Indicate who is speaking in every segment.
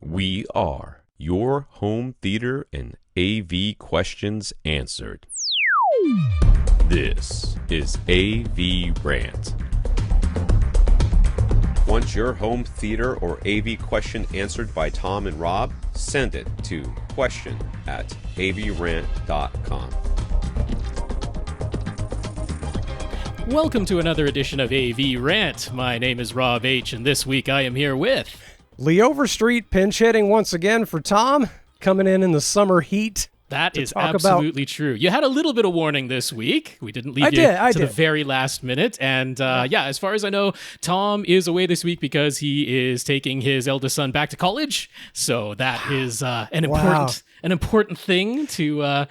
Speaker 1: We are your home theater and AV questions answered. This is AVRant. Want your home theater or AV question answered by Tom and Rob? Send it to question@avrant.com.
Speaker 2: Welcome to another edition of AV Rant. My name is Rob H, and this week I am here with
Speaker 3: Lee Overstreet, pinch hitting once again for Tom, coming in the summer heat.
Speaker 2: That is absolutely true. You had a little bit of warning this week. We didn't leave you to the very last minute. And as far as I know, Tom is away this week because he is taking his eldest son back to college. So that is an important thing to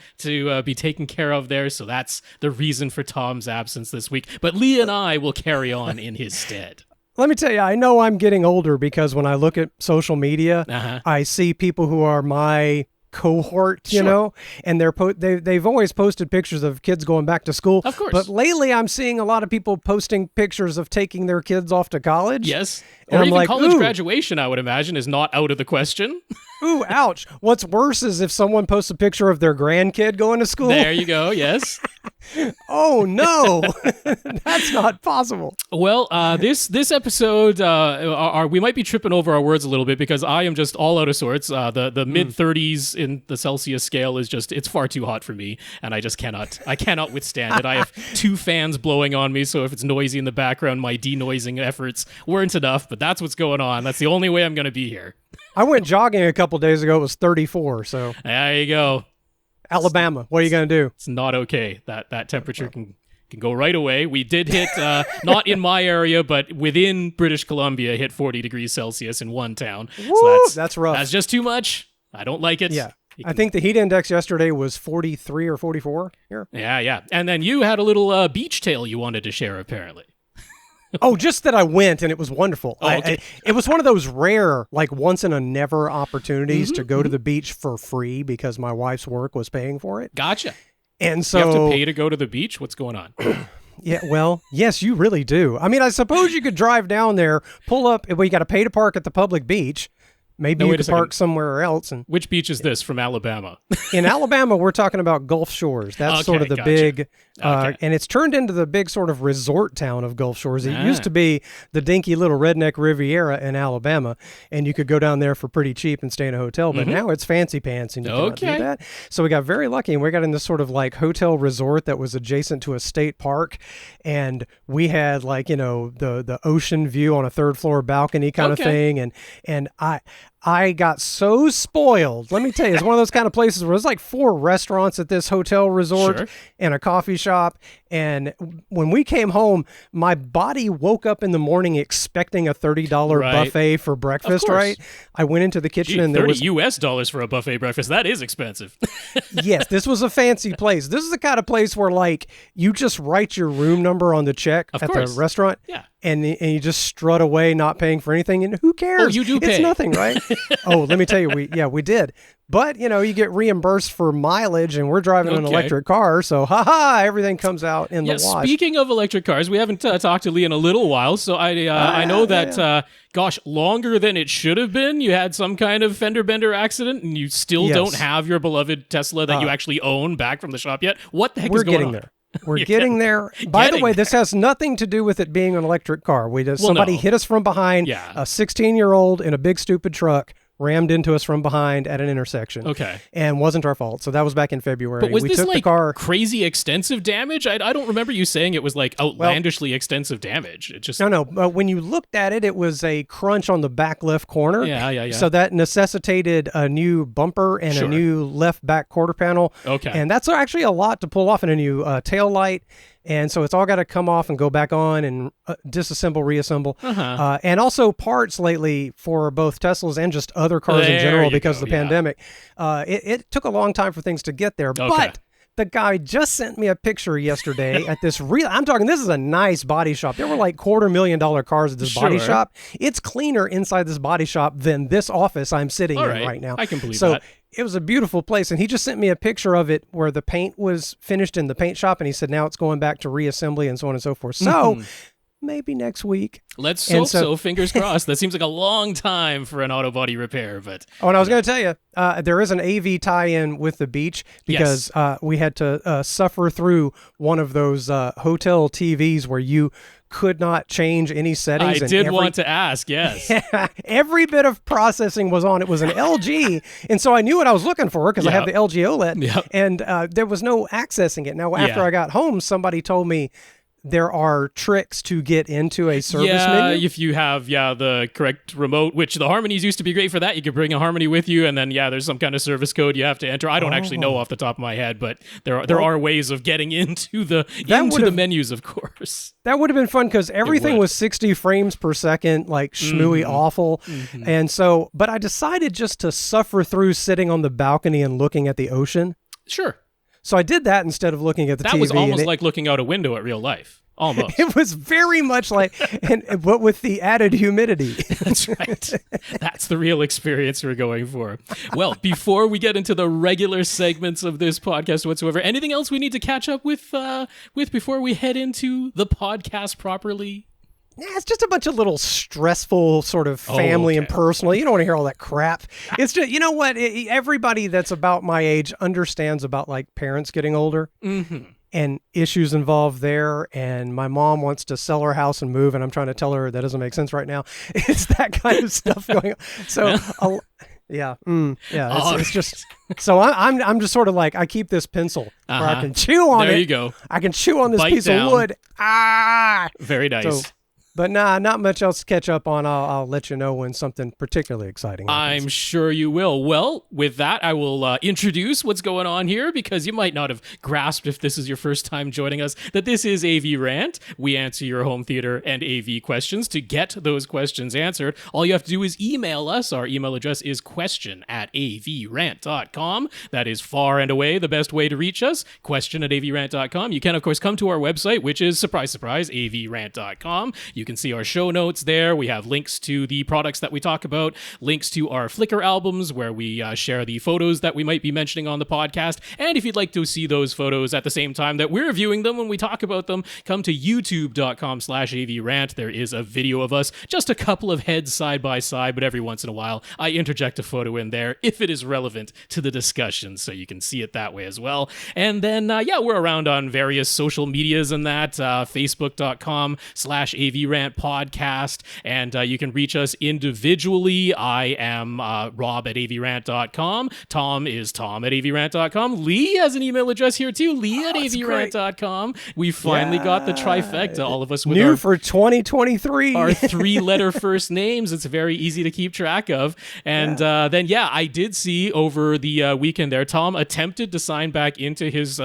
Speaker 2: be taken care of there. So that's the reason for Tom's absence this week. But Lee and I will carry on in his stead.
Speaker 3: Let me tell you, I know I'm getting older because when I look at social media, I see people who are my cohort, you know, and they've always posted pictures of kids going back to school.
Speaker 2: Of course.
Speaker 3: But lately I'm seeing a lot of people posting pictures of taking their kids off to college.
Speaker 2: Yes.
Speaker 3: And
Speaker 2: or
Speaker 3: I'm
Speaker 2: even
Speaker 3: like,
Speaker 2: college graduation, I would imagine, is not out of the question.
Speaker 3: Ooh, ouch. What's worse is if someone posts a picture of their grandkid going to school.
Speaker 2: There you go, yes.
Speaker 3: Oh, no. That's not possible.
Speaker 2: Well, this episode, we might be tripping over our words a little bit because I am just all out of sorts. The mid-30s in the Celsius scale is just, it's far too hot for me, and I cannot withstand it. I have two fans blowing on me, so if it's noisy in the background, my denoising efforts weren't enough, but that's what's going on. That's the only way I'm going to be here.
Speaker 3: I went jogging a couple days ago. It was 34, so.
Speaker 2: There you go.
Speaker 3: Alabama, what are you going to do?
Speaker 2: It's not okay. That temperature can go right away. We did hit, not in my area, but within British Columbia, hit 40 degrees Celsius in one town.
Speaker 3: Woo, so that's rough.
Speaker 2: That's just too much. I don't like it.
Speaker 3: Yeah. I think the heat index yesterday was 43 or 44 here.
Speaker 2: Yeah. And then you had a little beach tale you wanted to share, apparently.
Speaker 3: Oh, just that I went and it was wonderful.
Speaker 2: Oh, okay.
Speaker 3: It was one of those rare, like once in a never opportunities to go to the beach for free because my wife's work was paying for it.
Speaker 2: Gotcha.
Speaker 3: And so
Speaker 2: you have to pay to go to the beach? What's going on?
Speaker 3: Yeah, well, yes, you really do. I mean, I suppose you could drive down there, pull up, well, you got to pay to park at the public beach. Maybe you could park somewhere else. And
Speaker 2: which beach is this from Alabama?
Speaker 3: In Alabama, we're talking about Gulf Shores. That's sort of the big, and it's turned into the big sort of resort town of Gulf Shores. It used to be the dinky little redneck Riviera in Alabama, and you could go down there for pretty cheap and stay in a hotel, but now it's fancy pants, and you cannot do that. So we got very lucky, and we got in this sort of like hotel resort that was adjacent to a state park, and we had like, you know, the ocean view on a third floor balcony kind of thing, and I got so spoiled. Let me tell you, it's one of those kind of places where there's like 4 restaurants at this hotel resort and a coffee shop. And when we came home, my body woke up in the morning expecting a $30 buffet for breakfast, right? I went into the kitchen and there was
Speaker 2: $30 for a buffet breakfast. That is expensive.
Speaker 3: Yes, this was a fancy place. This is the kind of place where like you just write your room number on the check at the restaurant.
Speaker 2: Yeah.
Speaker 3: And you just strut away not paying for anything, and who cares?
Speaker 2: Oh, you do pay.
Speaker 3: It's nothing, right? Oh, let me tell you, we did. But, you know, you get reimbursed for mileage, and we're driving an electric car, so everything comes out in the wash.
Speaker 2: Speaking of electric cars, we haven't talked to Lee in a little while, so I know that, longer than it should have been, you had some kind of fender bender accident, and you still don't have your beloved Tesla that you actually own back from the shop yet. What the heck is going on?
Speaker 3: We're getting there. We're getting there. By the way, this has nothing to do with it being an electric car. Somebody hit us from behind, a 16-year-old in a big stupid truck rammed into us from behind at an intersection.
Speaker 2: Okay.
Speaker 3: And wasn't our fault. So that was back in February.
Speaker 2: But was
Speaker 3: we
Speaker 2: this
Speaker 3: took
Speaker 2: like
Speaker 3: the car.
Speaker 2: Crazy extensive damage? I don't remember you saying it was like outlandishly extensive damage. It just
Speaker 3: No. When you looked at it, it was a crunch on the back left corner.
Speaker 2: Yeah.
Speaker 3: So that necessitated a new bumper and a new left back quarter panel.
Speaker 2: Okay.
Speaker 3: And that's actually a lot to pull off, and a new tail light. And so it's all got to come off and go back on and disassemble, reassemble. And also parts lately for both Teslas and just other cars in general because of the pandemic. It took a long time for things to get there. Okay. But the guy just sent me a picture yesterday at this this is a nice body shop. There were like $250,000 cars at this body shop. It's cleaner inside this body shop than this office I'm sitting in right now.
Speaker 2: I can believe that.
Speaker 3: It was a beautiful place, and he just sent me a picture of it where the paint was finished in the paint shop, and he said now it's going back to reassembly and so on and so forth. So maybe next week.
Speaker 2: Let's hope so. Fingers crossed. That seems like a long time for an auto body repair, but...
Speaker 3: Oh, and I was going to tell you, there is an AV tie-in with the beach because we had to suffer through one of those hotel TVs where you could not change any settings.
Speaker 2: I did want to ask, yes.
Speaker 3: Every bit of processing was on. It was an LG, and so I knew what I was looking for because I have the LG OLED, and there was no accessing it. Now, after I got home, somebody told me there are tricks to get into a service menu.
Speaker 2: If you have the correct remote, which the Harmonies used to be great for that. You could bring a Harmony with you, and then there's some kind of service code you have to enter. I don't actually know off the top of my head, but there are ways of getting into the menus, of course.
Speaker 3: That would have been fun because everything was 60 frames per second, like schmooey awful. Mm-hmm. And so, but I decided just to suffer through sitting on the balcony and looking at the ocean.
Speaker 2: Sure.
Speaker 3: So I did that instead of looking at the TV.
Speaker 2: That was almost like looking out a window at real life. Almost.
Speaker 3: It was very much like, but with the added humidity.
Speaker 2: That's right. That's the real experience we're going for. Well, before we get into the regular segments of this podcast whatsoever, anything else we need to catch up with before we head into the podcast properly?
Speaker 3: Yeah, it's just a bunch of little stressful sort of family and personal. You don't want to hear all that crap. It's just, you know what? Everybody that's about my age understands about like parents getting older. Mm-hmm. And issues involved there, and my mom wants to sell her house and move, and I'm trying to tell her that doesn't make sense right now. It's that kind of stuff going on. So, it's just so I'm just sort of like I keep this pencil where I can chew on it.
Speaker 2: There you go.
Speaker 3: I can chew on this piece of wood.
Speaker 2: Very nice.
Speaker 3: So, but not much else to catch up on. I'll let you know when something particularly exciting happens.
Speaker 2: I'm sure you will. Well, with that, I will introduce what's going on here because you might not have grasped if this is your first time joining us that this is AVRant. We answer your home theater and AV questions. To get those questions answered, all you have to do is email us. Our email address is question@avrant.com. That is far and away the best way to reach us, question@avrant.com. You can, of course, come to our website, which is, surprise, surprise, avrant.com. You can see our show notes there. We have links to the products that we talk about, links to our Flickr albums where we share the photos that we might be mentioning on the podcast. And if you'd like to see those photos at the same time that we're viewing them when we talk about them, come to youtube.com/avrant. There is a video of us, just a couple of heads side by side, but every once in a while I interject a photo in there if it is relevant to the discussion, so you can see it that way as well. And then, we're around on various social medias and that, facebook.com/avrant podcast, and you can reach us individually. I am Rob at avrant.com. Tom is Tom at avrant.com. Lee has an email address here too, Lee at avrant.com. We finally got the trifecta, all of us with
Speaker 3: new for 2023.
Speaker 2: Our 3-letter first names. It's very easy to keep track of. And then I did see over the weekend there, Tom attempted to sign back into his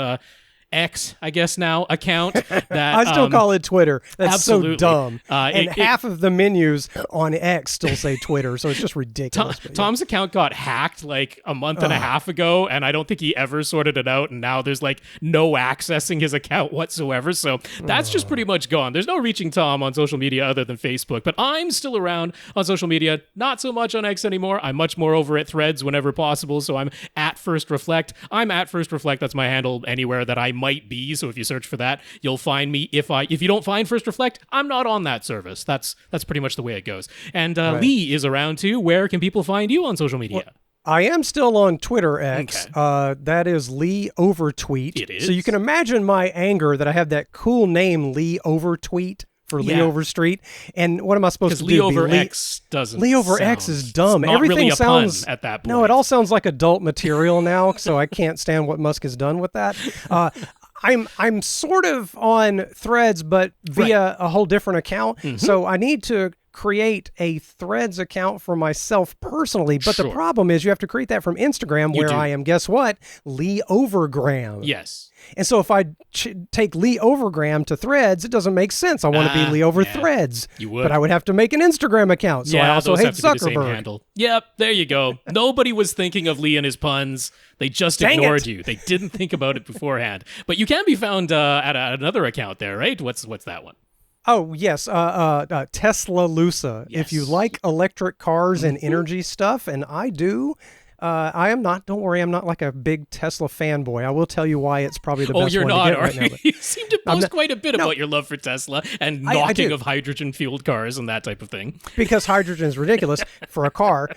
Speaker 2: X, I guess now, account. That
Speaker 3: I still call it Twitter. That's
Speaker 2: absolutely
Speaker 3: so dumb. Half of the menus on X still say Twitter, so it's just ridiculous.
Speaker 2: Tom's account got hacked like a month and a half ago, and I don't think he ever sorted it out, and now there's like no accessing his account whatsoever, so that's just pretty much gone. There's no reaching Tom on social media other than Facebook, but I'm still around on social media, not so much on X anymore. I'm much more over at Threads whenever possible, so I'm at First Reflect. I'm at First Reflect. That's my handle anywhere that I might be, so if you search for that, you'll find me. If you don't find First Reflect, I'm not on that service. That's pretty much the way it goes. And Lee is around too. Where can people find you on social media?
Speaker 3: Well, I am still on Twitter X. Okay. That is Lee Overtweet.
Speaker 2: It is.
Speaker 3: So you can imagine my anger that I have that cool name Lee Overtweet for Lee Overstreet. And what am I supposed to do?
Speaker 2: Lee over X doesn't.
Speaker 3: Lee over X is dumb.
Speaker 2: Not
Speaker 3: Everything
Speaker 2: really a
Speaker 3: sounds
Speaker 2: pun at that point.
Speaker 3: No, it all sounds like adult material now, so I can't stand what Musk has done with that. I'm sort of on Threads, but via a whole different account. Mm-hmm. So I need to create a Threads account for myself personally. But the problem is you have to create that from Instagram, where I am, guess what? Lee Overgram.
Speaker 2: Yes.
Speaker 3: And so if I take Lee Overgram to Threads, it doesn't make sense. I want to be Lee over Threads.
Speaker 2: You would.
Speaker 3: But I would have to make an Instagram account. So I also hate Zuckerberg.
Speaker 2: Yep, there you go. Nobody was thinking of Lee and his puns. They just ignored you. They didn't think about it beforehand. But you can be found at another account there, right? What's that one?
Speaker 3: Oh, yes. Tesla Lusa. Yes. If you like electric cars and energy stuff, and I do, I am not. Don't worry, I'm not like a big Tesla fanboy. I will tell you why it's probably the best
Speaker 2: you're
Speaker 3: one
Speaker 2: not,
Speaker 3: to get
Speaker 2: are
Speaker 3: right
Speaker 2: you?
Speaker 3: now. But
Speaker 2: You seem to post quite a bit about your love for Tesla and knocking of hydrogen-fueled cars and that type of thing.
Speaker 3: Because hydrogen is ridiculous for a car.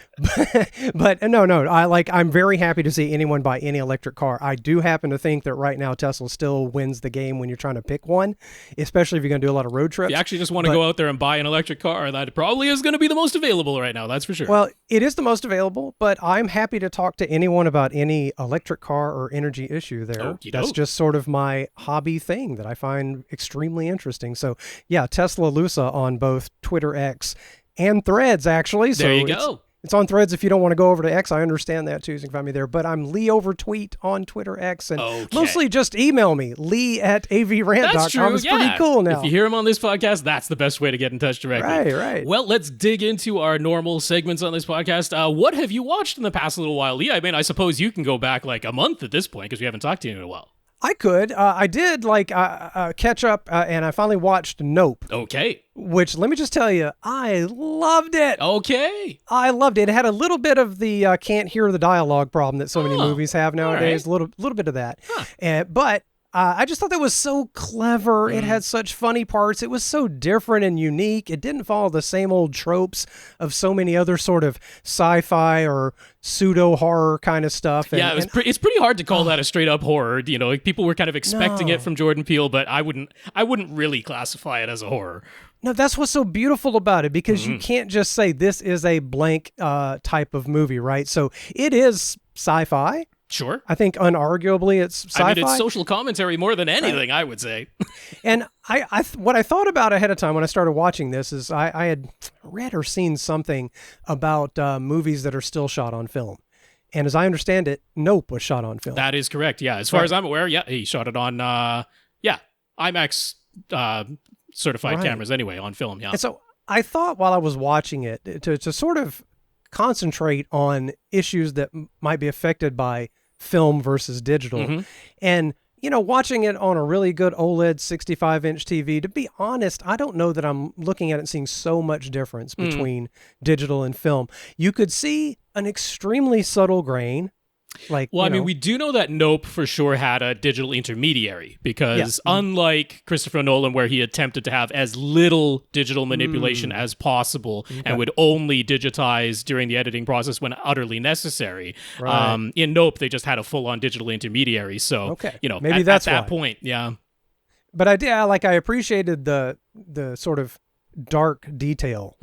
Speaker 3: But no, I'm very happy to see anyone buy any electric car. I do happen to think that right now Tesla still wins the game when you're trying to pick one, especially if you're going to do a lot of road trips.
Speaker 2: If you actually just want to go out there and buy an electric car, that probably is going to be the most available right now, that's for sure.
Speaker 3: Well, it is the most available, but I'm happy to talk to anyone about any electric car or energy issue there.
Speaker 2: Okey-doke.
Speaker 3: That's just sort of my hobby thing that I find extremely interesting. So yeah, Tesla Lusa on both Twitter X and Threads, actually. So
Speaker 2: there you go.
Speaker 3: It's on Threads if you don't want to go over to X. I understand that too. So you can find me there. But I'm Lee Overstreet on Twitter X. And mostly just email me, lee@avrant.com.
Speaker 2: That's true.
Speaker 3: It's pretty cool now.
Speaker 2: If you hear him on this podcast, that's the best way to get in touch directly.
Speaker 3: Right.
Speaker 2: Well, let's dig into our normal segments on this podcast. What have you watched in the past little while, Lee? I mean, I suppose you can go back like a month at this point because we haven't talked to you in a while.
Speaker 3: I could. I did catch up, and I finally watched Nope.
Speaker 2: Okay.
Speaker 3: Which, let me just tell you, I loved it.
Speaker 2: Okay.
Speaker 3: I loved it. It had a little bit of the can't hear the dialogue problem that so many movies have nowadays.
Speaker 2: Right.
Speaker 3: A little bit of that. But I just thought that was so clever. It had such funny parts. It was so different and unique. It didn't follow the same old tropes of so many other sort of sci-fi or pseudo-horror kind of stuff.
Speaker 2: It's pretty hard to call that a straight-up horror. You know, like people were kind of expecting it from Jordan Peele, but I wouldn't really classify it as a horror.
Speaker 3: No, that's what's so beautiful about it, because you can't just say this is a blank type of movie, right? So it is sci-fi.
Speaker 2: Sure.
Speaker 3: I think unarguably it's sci-fi.
Speaker 2: I mean, it's social commentary more than anything, I would say.
Speaker 3: And what I thought about ahead of time when I started watching this is I had read or seen something about movies that are still shot on film. And as I understand it, Nope was shot on film.
Speaker 2: That is correct, yeah. As far as I'm aware, he shot it on, IMAX certified cameras anyway, on film, yeah.
Speaker 3: And so I thought while I was watching it to sort of concentrate on issues that might be affected by film versus digital. And, watching it on a really good OLED 65-inch TV, to be honest, I don't know that I'm looking at it and seeing so much difference between digital and film. You could see an extremely subtle grain.
Speaker 2: I mean, we do know that Nope for sure had a digital intermediary, because unlike Christopher Nolan, where he attempted to have as little digital manipulation as possible and would only digitize during the editing process when utterly necessary, in Nope, they just had a full-on digital intermediary. So,
Speaker 3: maybe that's
Speaker 2: at that point, yeah.
Speaker 3: But I appreciated the sort of dark detail.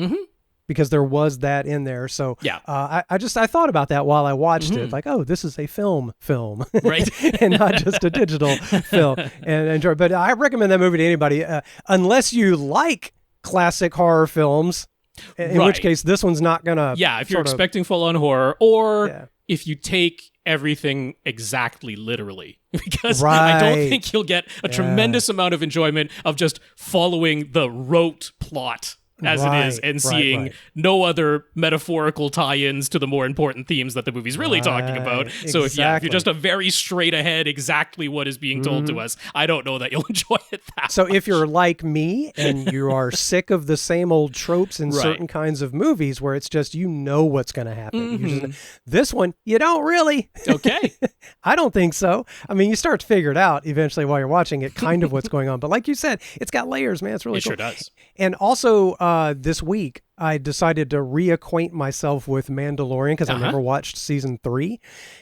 Speaker 3: Because there was that in there. So I thought about that while I watched it. Like, oh, this is a film.
Speaker 2: Right.
Speaker 3: And not just a digital film. And enjoy. But I recommend that movie to anybody, unless you like classic horror films, in which case this one's not going to...
Speaker 2: Yeah, if you're expecting full-on horror, or if you take everything exactly literally. Because I don't think you'll get a tremendous amount of enjoyment of just following the rote plot as it is, and seeing no other metaphorical tie-ins to the more important themes that the movie's really talking about. So if you're just a very straight ahead, exactly what is being told to us, I don't know that you'll enjoy it that
Speaker 3: So
Speaker 2: much.
Speaker 3: If you're like me and you are sick of the same old tropes in certain kinds of movies where it's just, what's going to happen. This one, you don't really.
Speaker 2: Okay.
Speaker 3: I don't think so. I mean, you start to figure it out eventually while you're watching it, kind of what's going on. But like you said, it's got layers, man. It's really cool.
Speaker 2: It sure does.
Speaker 3: And also, this week, I decided to reacquaint myself with Mandalorian, because I never watched season 3.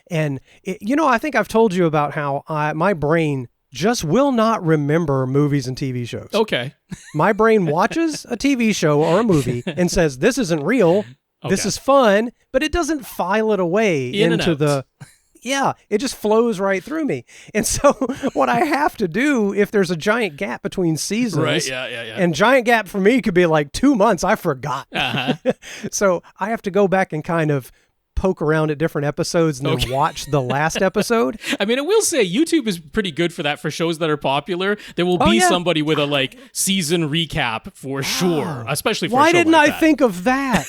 Speaker 3: And, I think I've told you about how my brain just will not remember movies and TV shows.
Speaker 2: Okay.
Speaker 3: My brain watches a TV show or a movie and says, this isn't real. This is fun, but it doesn't file it away into the... Yeah, it just flows right through me. And so what I have to do, if there's a giant gap between seasons, and giant gap for me could be like 2 months, I forgot. So I have to go back and kind of poke around at different episodes and then watch the last episode.
Speaker 2: I mean, I will say YouTube is pretty good for that. For shows that are popular, there will be somebody with a season recap for sure, especially for
Speaker 3: Why
Speaker 2: a show
Speaker 3: didn't
Speaker 2: like
Speaker 3: I
Speaker 2: that.
Speaker 3: think of that?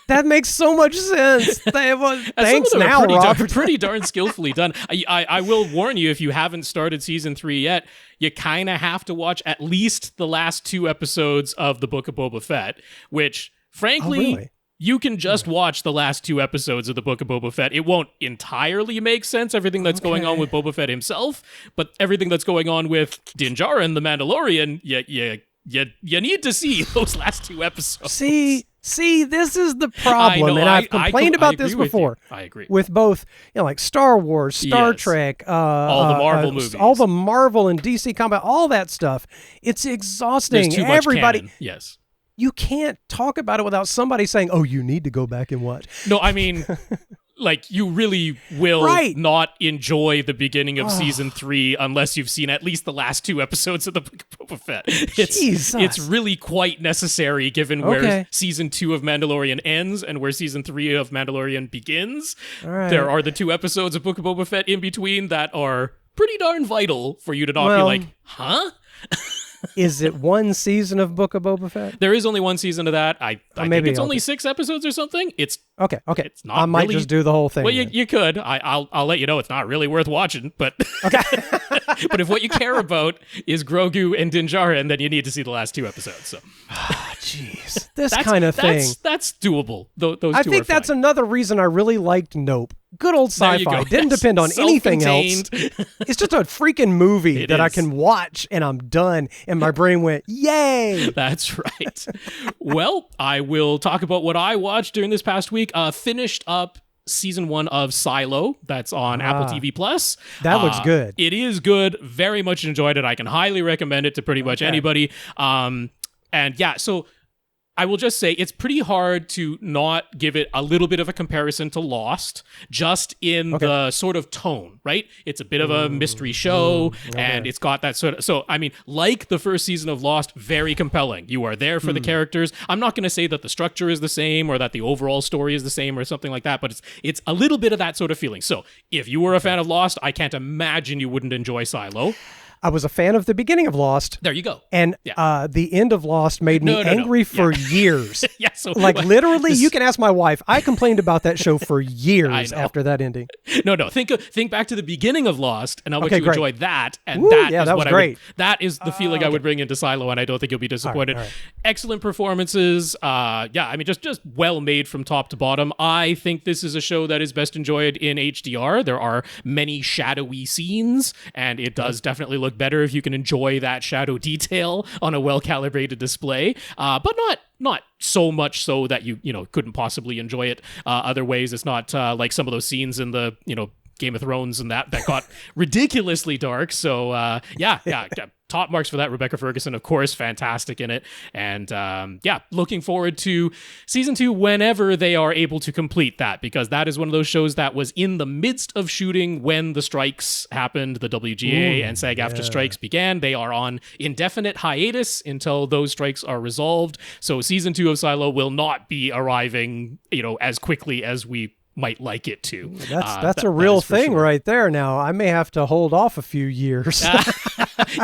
Speaker 3: That makes so much sense. Thanks
Speaker 2: some of them
Speaker 3: now,
Speaker 2: are
Speaker 3: Rob.
Speaker 2: pretty darn skillfully done. I will warn you, if you haven't started season 3 yet, you kind of have to watch at least the last 2 episodes of the Book of Boba Fett, which, frankly, you can just watch the last 2 episodes of the Book of Boba Fett. It won't entirely make sense, everything that's going on with Boba Fett himself, but everything that's going on with Din Djarin, the Mandalorian, you need to see those last 2 episodes.
Speaker 3: See, this is the problem, and I've complained about this before.
Speaker 2: I agree.
Speaker 3: With both, like Star Wars, Star Trek,
Speaker 2: all the Marvel movies,
Speaker 3: all the Marvel and DC combat, all that stuff. It's exhausting.
Speaker 2: There's too much canon. Yes.
Speaker 3: You can't talk about it without somebody saying, "Oh, you need to go back and watch."
Speaker 2: No, I mean, like, you really will not enjoy the beginning of season 3 unless you've seen at least the last 2 episodes of the Book of Boba Fett. It's really quite necessary given where season 2 of Mandalorian ends and where season 3 of Mandalorian begins. There are the 2 episodes of Book of Boba Fett in between that are pretty darn vital for you to not be like, huh?
Speaker 3: Is it 1 season of Book of Boba Fett?
Speaker 2: There is only 1 season of that. I think it's only 6 episodes or something. It's
Speaker 3: okay.
Speaker 2: It's not.
Speaker 3: I might
Speaker 2: really,
Speaker 3: just do the whole thing.
Speaker 2: Well, you could. I'll let you know. It's not really worth watching, but but if what you care about is Grogu and Din Djarin, then you need to see the last 2 episodes. So,
Speaker 3: jeez, this kind of thing.
Speaker 2: That's doable. Those two
Speaker 3: I think that's another reason I really liked Nope. Good old sci-fi. Didn't depend on anything else. It's just a freaking movie that I can watch and I'm done. And my brain went, yay!
Speaker 2: That's right. Well, I will talk about what I watched during this past week. Finished up season 1 of Silo. That's on Apple TV Plus.
Speaker 3: That looks good.
Speaker 2: It is good. Very much enjoyed it. I can highly recommend it to pretty much anybody. And yeah, so I will just say it's pretty hard to not give it a little bit of a comparison to Lost, just in the sort of tone, right? It's a bit of a mystery show, and it's got that sort of... So, I mean, like the first season of Lost, very compelling. You are there for the characters. I'm not going to say that the structure is the same or that the overall story is the same or something like that, but it's a little bit of that sort of feeling. So, if you were a fan of Lost, I can't imagine you wouldn't enjoy Silo.
Speaker 3: I was a fan of the beginning of Lost.
Speaker 2: There you go.
Speaker 3: And the end of Lost made me angry for years.
Speaker 2: So
Speaker 3: like literally, you can ask my wife. I complained about that show for years after that ending.
Speaker 2: No. Think back to the beginning of Lost and how much you enjoyed that. And
Speaker 3: that was great.
Speaker 2: That is the feeling I would bring into Silo, and I don't think you'll be disappointed. All right. Excellent performances. I mean, just well made from top to bottom. I think this is a show that is best enjoyed in HDR. There are many shadowy scenes, and it does definitely look better if you can enjoy that shadow detail on a well-calibrated display, but not so much so that you couldn't possibly enjoy it other ways. It's not like some of those scenes in the Game of Thrones and that got ridiculously dark. So top marks for that. Rebecca Ferguson, of course, fantastic in it. And looking forward to season 2 whenever they are able to complete that, because that is one of those shows that was in the midst of shooting when the strikes happened. The WGA and SAG-AFTRA strikes began. They are on indefinite hiatus until those strikes are resolved. So season 2 of Silo will not be arriving, as quickly as we might like it to.
Speaker 3: That's a real thing right there. Now, I may have to hold off a few years.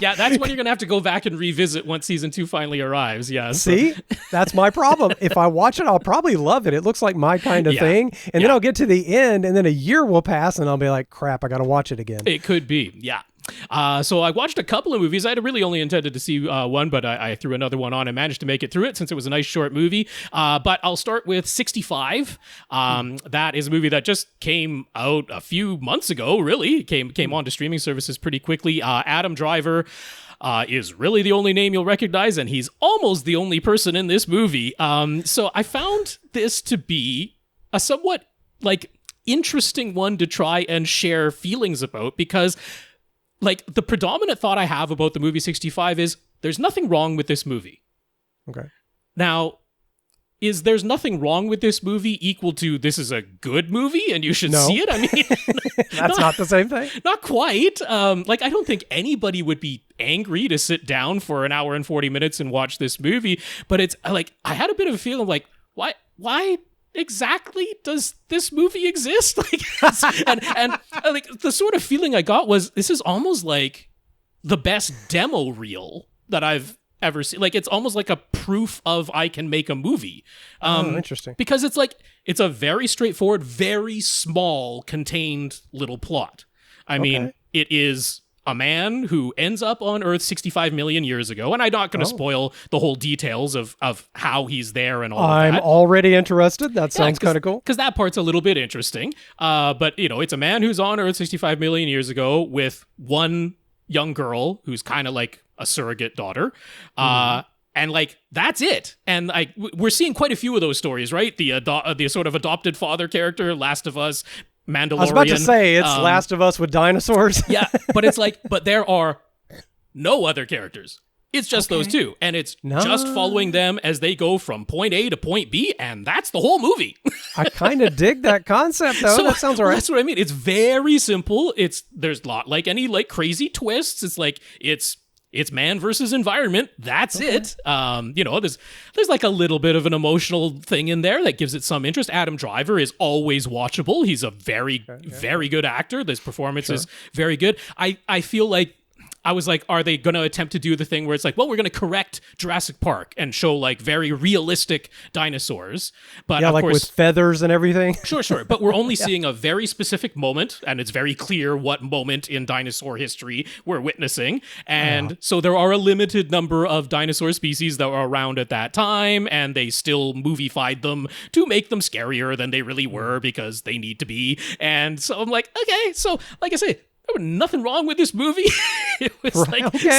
Speaker 2: Yeah, that's when you're going to have to go back and revisit once season 2 finally arrives. Yeah.
Speaker 3: See, that's my problem. If I watch it, I'll probably love it. It looks like my kind of thing. And then I'll get to the end, and then a year will pass, and I'll be like, crap, I got to watch it again.
Speaker 2: It could be, yeah. So I watched a couple of movies. I had really only intended to see one, but I threw another one on and managed to make it through it since it was a nice short movie. But I'll start with 65. That is a movie that just came out a few months ago, really. It came onto streaming services pretty quickly. Adam Driver is really the only name you'll recognize, and he's almost the only person in this movie. So I found this to be a somewhat interesting one to try and share feelings about, because the predominant thought I have about the movie 65 is there's nothing wrong with this movie.
Speaker 3: Okay.
Speaker 2: Now, is there's nothing wrong with this movie equal to this is a good movie and you should see it? I mean,
Speaker 3: that's not the same thing.
Speaker 2: Not quite. I don't think anybody would be angry to sit down for an hour and 40 minutes and watch this movie, but it's I had a bit of a feeling why exactly does this movie exist? And the sort of feeling I got was this is almost like the best demo reel that I've ever seen. It's almost like a proof of I can make a movie.
Speaker 3: Interesting.
Speaker 2: Because it's a very straightforward, very small, contained little plot. I mean, it is a man who ends up on Earth 65 million years ago, and I'm not going to spoil the whole details of how he's there and all of that.
Speaker 3: I'm already interested. That sounds kind of cool.
Speaker 2: Because that part's a little bit interesting. But, it's a man who's on Earth 65 million years ago with one young girl who's kind of like a surrogate daughter. And like, that's it. And we're seeing quite a few of those stories, right? The sort of adopted father character, Last of Us, Mandalorian.
Speaker 3: I was about to say, it's Last of Us with dinosaurs.
Speaker 2: Yeah, but it's like, but there are no other characters. It's just those two. And it's just following them as they go from point A to point B, and that's the whole movie.
Speaker 3: I kind of dig that concept, though. That sounds all right.
Speaker 2: That's what I mean. It's very simple. There's not like any like crazy twists. It's like, it's man versus environment. That's it. There's like a little bit of an emotional thing in there that gives it some interest. Adam Driver is always watchable. He's a very, very good actor. This performance is very good. I feel like, I was like, are they going to attempt to do the thing where it's like, well, we're going to correct Jurassic Park and show like very realistic dinosaurs, but of
Speaker 3: like
Speaker 2: course,
Speaker 3: with feathers and everything.
Speaker 2: Sure. But we're only seeing a very specific moment, and it's very clear what moment in dinosaur history we're witnessing. And so there are a limited number of dinosaur species that were around at that time, and they still moviefied them to make them scarier than they really were because they need to be. And so I'm like, okay, so like I say, there was nothing wrong with this movie. It was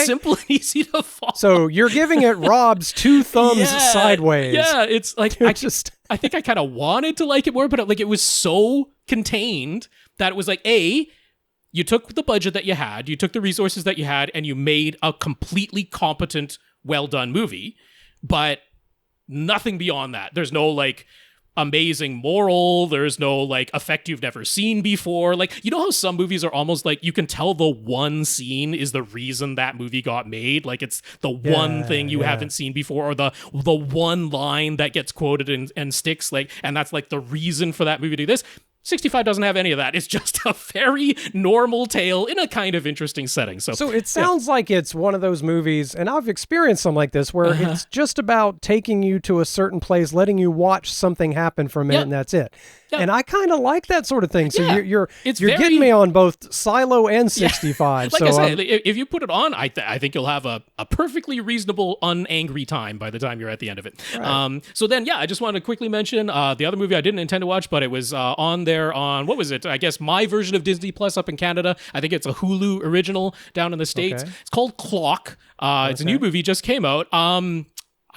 Speaker 2: simple and easy to follow.
Speaker 3: So you're giving it Rob's two thumbs sideways.
Speaker 2: Yeah, it's like I think I kind of wanted to like it more, but like it was so contained that it was like, you took the budget that you had, you took the resources that you had, and you made a completely competent, well done movie, but nothing beyond that. There's no like amazing moral, there's no like effect you've never seen before. Like, you know how some movies are almost like you can tell the one scene is the reason that movie got made, like it's the one thing you haven't seen before, or the one line that gets quoted and sticks, like, and that's like the reason for that movie to do this. 65 doesn't have any of that. It's just a very normal tale in a kind of interesting setting. So
Speaker 3: it sounds like it's one of those movies, and I've experienced some like this, where it's just about taking you to a certain place, letting you watch something happen for a minute, and that's it. Yep. And I kind of like that sort of thing. So you're getting me on both Silo and 65.
Speaker 2: Like I said, if you put it on, I think you'll have a perfectly reasonable, unangry time by the time you're at the end of it. Right. So then, I just wanted to quickly mention the other movie I didn't intend to watch, but it was on there on, what was it? I guess my version of Disney Plus up in Canada. I think it's a Hulu original down in the States. Okay. It's called Clock. It's a new movie, just came out.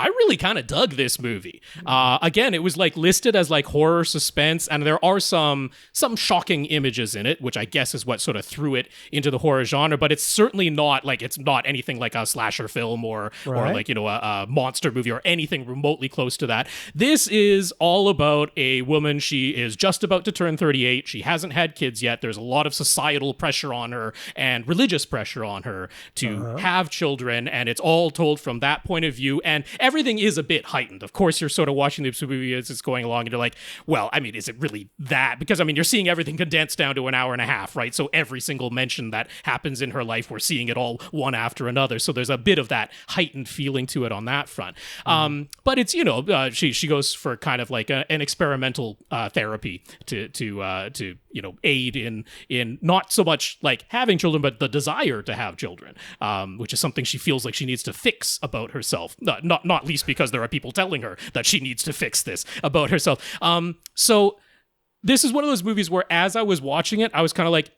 Speaker 2: I really kind of dug this movie. Again, it was like listed as like horror suspense, and there are some shocking images in it, which I guess is what sort of threw it into the horror genre, but it's certainly not like, it's not anything like a slasher film or like, a monster movie or anything remotely close to that. This is all about a woman. She is just about to turn 38. She hasn't had kids yet. There's a lot of societal pressure on her and religious pressure on her to have children, and it's all told from that point of view, and everything is a bit heightened. Of course, you're sort of watching this movie as it's going along, and you're like, well, I mean, is it really that? Because, I mean, you're seeing everything condensed down to an hour and a half, right? So every single mention that happens in her life, we're seeing it all one after another. So there's a bit of that heightened feeling to it on that front. But it's, she goes for kind of like an experimental therapy to aid in not so much like having children, but the desire to have children, which is something she feels like she needs to fix about herself. Not least because there are people telling her that she needs to fix this about herself. So this is one of those movies where as I was watching it, I was kind of like,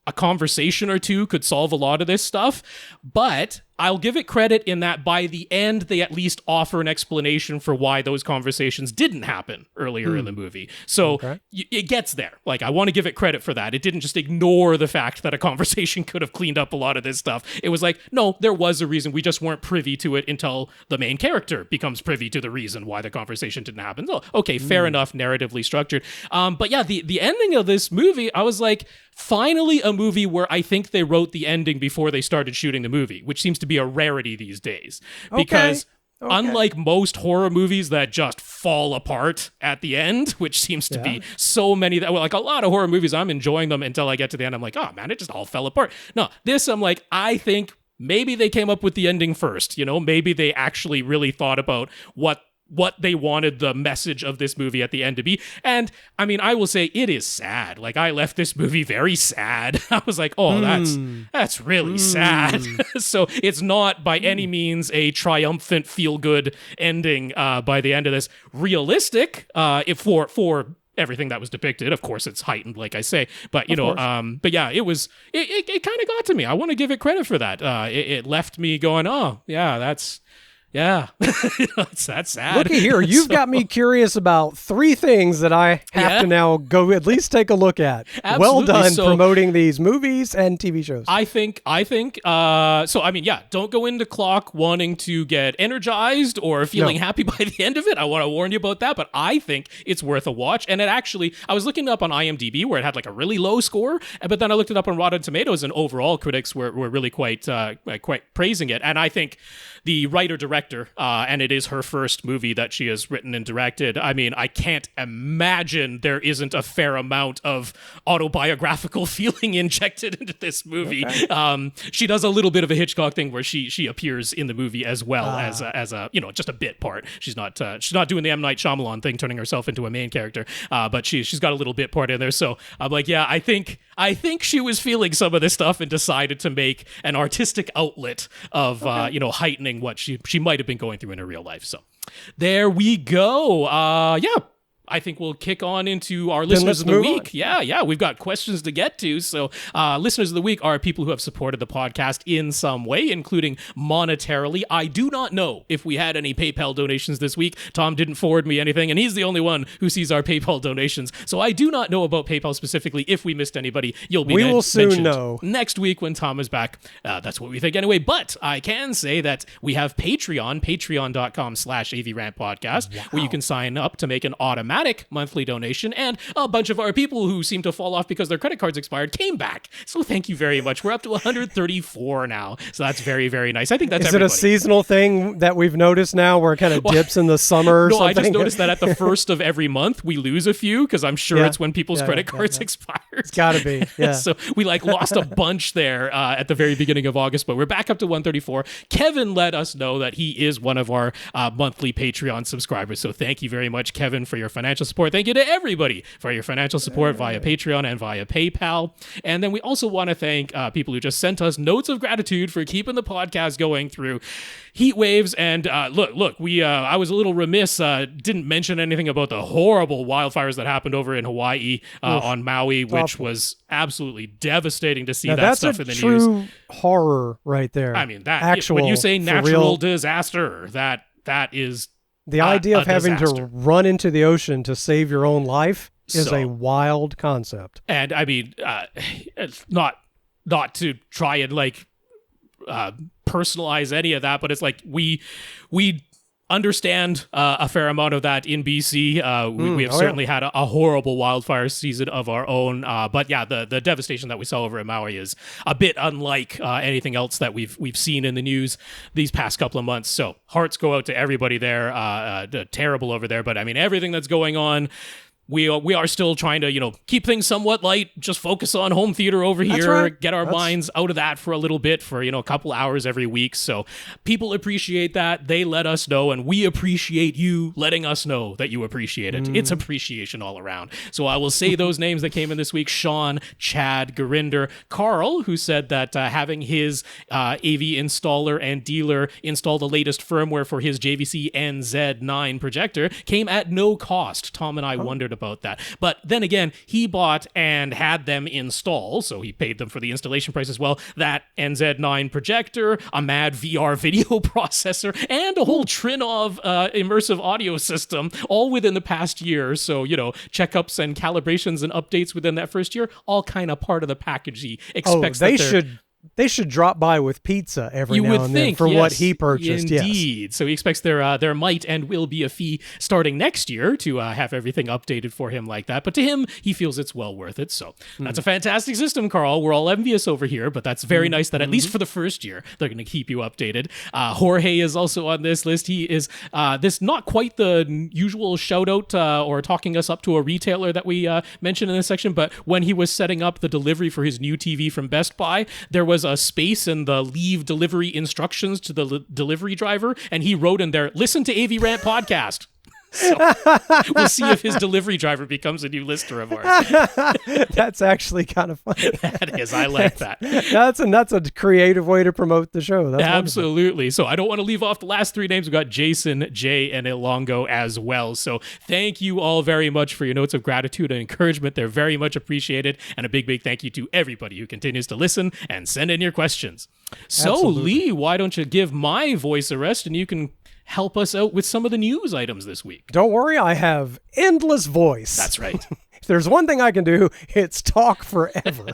Speaker 2: a conversation or two could solve a lot of this stuff, but I'll give it credit in that by the end, they at least offer an explanation for why those conversations didn't happen earlier in the movie. So it gets there. Like, I want to give it credit for that. It didn't just ignore the fact that a conversation could have cleaned up a lot of this stuff. It was like, no, there was a reason. We just weren't privy to it until the main character becomes privy to the reason why the conversation didn't happen. So, okay, fair enough, narratively structured. But yeah, the ending of this movie, I was like, finally a movie where I think they wrote the ending before they started shooting the movie, which seems to be a rarity these days. Because unlike most horror movies that just fall apart at the end, which seems to be so many, like a lot of horror movies, I'm enjoying them until I get to the end. I'm like, oh man, it just all fell apart. No, this, I'm like, I think maybe they came up with the ending first. Maybe they actually really thought about what what they wanted the message of this movie at the end to be. And I mean, I will say it is sad. Like, I left this movie very sad. I was like, oh, that's really sad. So it's not by any means a triumphant, feel-good ending by the end of this. Realistic, for everything that was depicted. Of course, it's heightened, like I say. But, you know, but yeah, it kind of got to me. I want to give it credit for that. It left me going, oh, yeah, that's sad.
Speaker 3: Looky here, you've got me curious about 3 things that I have to now go at least take a look at.
Speaker 2: Absolutely.
Speaker 3: Well done promoting these movies and TV shows.
Speaker 2: I think, so I mean, don't go into Clock wanting to get energized or feeling happy by the end of it. I want to warn you about that, but I think it's worth a watch. And it actually, I was looking up on IMDb where it had like a really low score, but then I looked it up on Rotten Tomatoes, and overall critics were really quite praising it. And I think the writer-director, and it is her first movie that she has written and directed. I mean, I can't imagine there isn't a fair amount of autobiographical feeling injected into this movie. Okay. She does a little bit of a Hitchcock thing where she appears in the movie as well as a just a bit part. She's not doing the M. Night Shyamalan thing, turning herself into a main character, but she's got a little bit part in there. So I'm like, yeah, I think she was feeling some of this stuff and decided to make an artistic outlet of heightening what she might have been going through in her real life. So there we go. I think we'll kick on into our listeners of the week. Yeah, we've got questions to get to. So listeners of the week are people who have supported the podcast in some way, including monetarily. I do not know if we had any PayPal donations this week. Tom didn't forward me anything, and he's the only one who sees our PayPal donations. So I do not know about PayPal specifically. If we missed anybody, you'll be
Speaker 3: will soon know
Speaker 2: next week when Tom is back. That's what we think anyway. But I can say that we have Patreon, patreon.com/AVRant podcast, where you can sign up to make an automatic monthly donation, and a bunch of our people who seem to fall off because their credit cards expired came back. So thank you very much. We're up to 134 now. So that's very, very nice. I think that's everybody.
Speaker 3: Is it a seasonal thing that we've noticed now where it kind of dips in the summer or something?
Speaker 2: I just noticed that at the first of every month, we lose a few because I'm sure it's when people's credit cards expire.
Speaker 3: It's gotta be. Yeah.
Speaker 2: So we lost a bunch there at the very beginning of August, but we're back up to 134. Kevin let us know that he is one of our monthly Patreon subscribers. So thank you very much, Kevin, for your financial support. Thank you to everybody for your financial support via Patreon and via PayPal. And then we also want to thank people who just sent us notes of gratitude for keeping the podcast going through heat waves. And look, I was a little remiss, didn't mention anything about the horrible wildfires that happened over in Hawaii on Maui, which was absolutely devastating to see that stuff in the news.
Speaker 3: That's a true horror right there.
Speaker 2: I mean, when you say natural disaster, that is
Speaker 3: the idea of having to run into the ocean to save your own life is a wild concept.
Speaker 2: And I mean, it's not to try and personalize any of that, but it's like we understand a fair amount of that in BC. We have certainly had a horrible wildfire season of our own. But yeah, the devastation that we saw over at Maui is a bit unlike anything else that we've seen in the news these past couple of months. So hearts go out to everybody there. Terrible over there. But I mean, everything that's going on, we are still trying to, keep things somewhat light, just focus on home theater over here, get our minds out of that for a little bit for, a couple hours every week. So people appreciate that. They let us know, and we appreciate you letting us know that you appreciate it. It's appreciation all around. So I will say those names that came in this week: Shawn, Chad, Gurinder, Karl, who said that having his AV installer and dealer install the latest firmware for his JVC NZ7 projector came at no cost. Tom and I wondered about that. But then again, he bought and had them install, so he paid them for the installation price as well, that NZ7 projector, a mad VR video processor, and a whole Trinov immersive audio system, all within the past year. So, checkups and calibrations and updates within that first year, all kind of part of the package he expects.
Speaker 3: They should drop by with pizza every now and then for what he purchased.
Speaker 2: Indeed.
Speaker 3: Yes.
Speaker 2: So he expects there might and will be a fee starting next year to have everything updated for him like that. But to him, he feels it's well worth it. So that's a fantastic system, Karl. We're all envious over here, but that's very nice that at least for the first year, they're going to keep you updated. Jorge is also on this list. He is this not quite the usual shout out or talking us up to a retailer that we mentioned in this section, but when he was setting up the delivery for his new TV from Best Buy, there was was a space in the leave delivery instructions to the delivery driver, and he wrote in there, "Listen to AVRant podcast." So we'll see if his delivery driver becomes a new listener of ours.
Speaker 3: That's actually kind of funny.
Speaker 2: That is. I like that.
Speaker 3: That's a creative way to promote the show. That's
Speaker 2: absolutely. Wonderful. So I don't want to leave off the last three names. We've got Jason, Jay, and Ilango as well. So thank you all very much for your notes of gratitude and encouragement. They're very much appreciated. And a big, big thank you to everybody who continues to listen and send in your questions. So absolutely. Lee, why don't you give my voice a rest and you can help us out with some of the news items this week.
Speaker 3: Don't worry, I have endless voice.
Speaker 2: That's right.
Speaker 3: If there's one thing I can do, it's talk forever.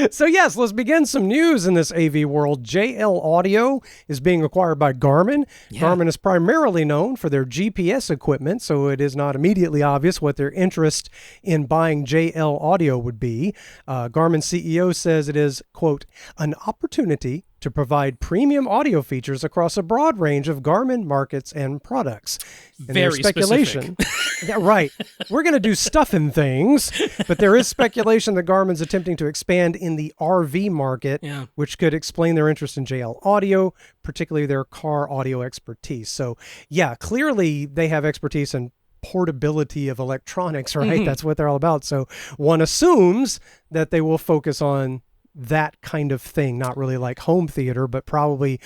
Speaker 3: So yes, let's begin some news in this AV world. JL Audio is being acquired by Garmin. Yeah. Garmin is primarily known for their GPS equipment, so it is not immediately obvious what their interest in buying JL Audio would be. Garmin CEO says it is, quote, an opportunity to provide premium audio features across a broad range of Garmin markets and products. And
Speaker 2: very
Speaker 3: speculation. Yeah, right. We're going to do stuff and things, but there is speculation that Garmin's attempting to expand in the RV market, which could explain their interest in JL Audio, particularly their car audio expertise. So, yeah, clearly they have expertise in portability of electronics, right? Mm-hmm. That's what they're all about. So one assumes that they will focus on that kind of thing, not really like home theater, but probably,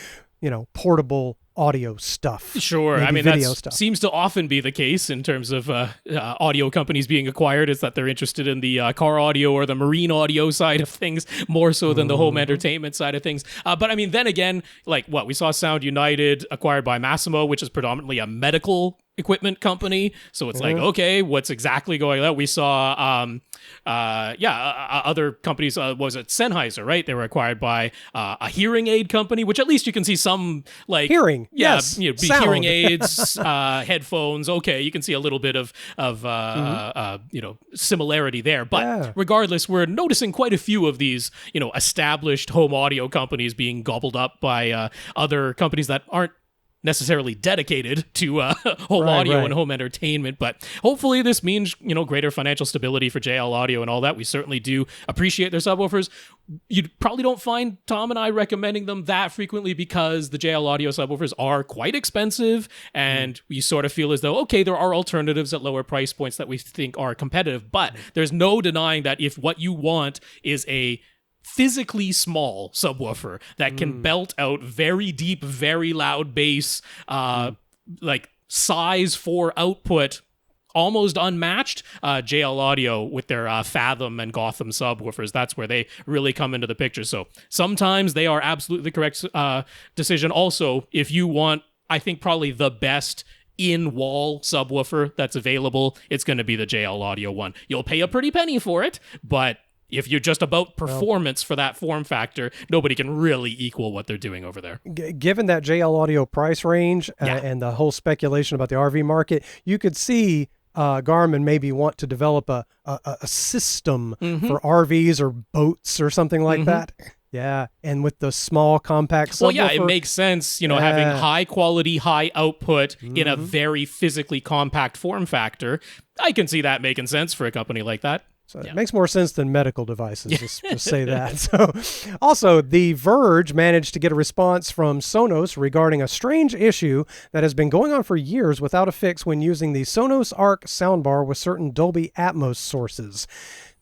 Speaker 3: portable audio stuff.
Speaker 2: Sure. I mean, that seems to often be the case in terms of audio companies being acquired, is that they're interested in the car audio or the marine audio side of things more so than the home entertainment side of things. But I mean, then again, like we saw Sound United acquired by Massimo, which is predominantly a medical equipment company. So it's like, okay, what's exactly going on? We saw, other companies, was it Sennheiser, right? They were acquired by a hearing aid company, which at least you can see some like
Speaker 3: hearing. Yes.
Speaker 2: Hearing aids, headphones. Okay. You can see a little bit of similarity there. But regardless, we're noticing quite a few of these, established home audio companies being gobbled up by other companies that aren't necessarily dedicated to home audio and home entertainment, but hopefully this means greater financial stability for JL Audio and all that. We certainly do appreciate their subwoofers. You probably don't find Tom and I recommending them that frequently because the JL Audio subwoofers are quite expensive, and we sort of feel as though, okay, there are alternatives at lower price points that we think are competitive, but there's no denying that if what you want is a physically small subwoofer that can belt out very deep, very loud bass, like size for output, almost unmatched, JL Audio with their Fathom and Gotham subwoofers. That's where they really come into the picture. So sometimes they are absolutely the correct decision. Also, if you want, I think probably the best in-wall subwoofer that's available, it's going to be the JL Audio one. You'll pay a pretty penny for it, but if you're just about performance for that form factor, nobody can really equal what they're doing over there.
Speaker 3: Given that JL Audio price range and the whole speculation about the RV market, you could see Garmin maybe want to develop a system for RVs or boats or something like that. Yeah, and with the small compact subwoofer.
Speaker 2: Well, yeah, it makes sense, having high quality, high output in a very physically compact form factor. I can see that making sense for a company like that.
Speaker 3: So it makes more sense than medical devices, just say that. So, also, The Verge managed to get a response from Sonos regarding a strange issue that has been going on for years without a fix when using the Sonos Arc SoundBar with certain Dolby Atmos sources.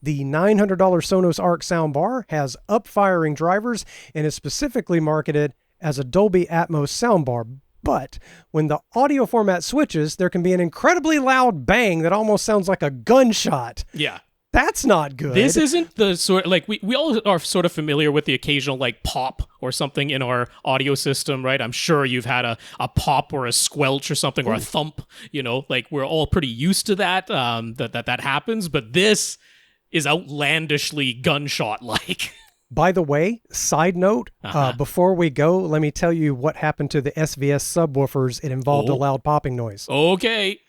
Speaker 3: The $900 Sonos Arc SoundBar has up-firing drivers and is specifically marketed as a Dolby Atmos soundbar. But when the audio format switches, there can be an incredibly loud bang that almost sounds like a gunshot.
Speaker 2: Yeah.
Speaker 3: That's not good.
Speaker 2: This isn't the sort, like, we all are sort of familiar with the occasional, like, pop or something in our audio system, right? I'm sure you've had a pop or a squelch or something, or a thump, like, we're all pretty used to that, that happens, but this is outlandishly gunshot-like.
Speaker 3: By the way, side note, before we go, let me tell you what happened to the SVS subwoofers. It involved a loud popping noise.
Speaker 2: Okay.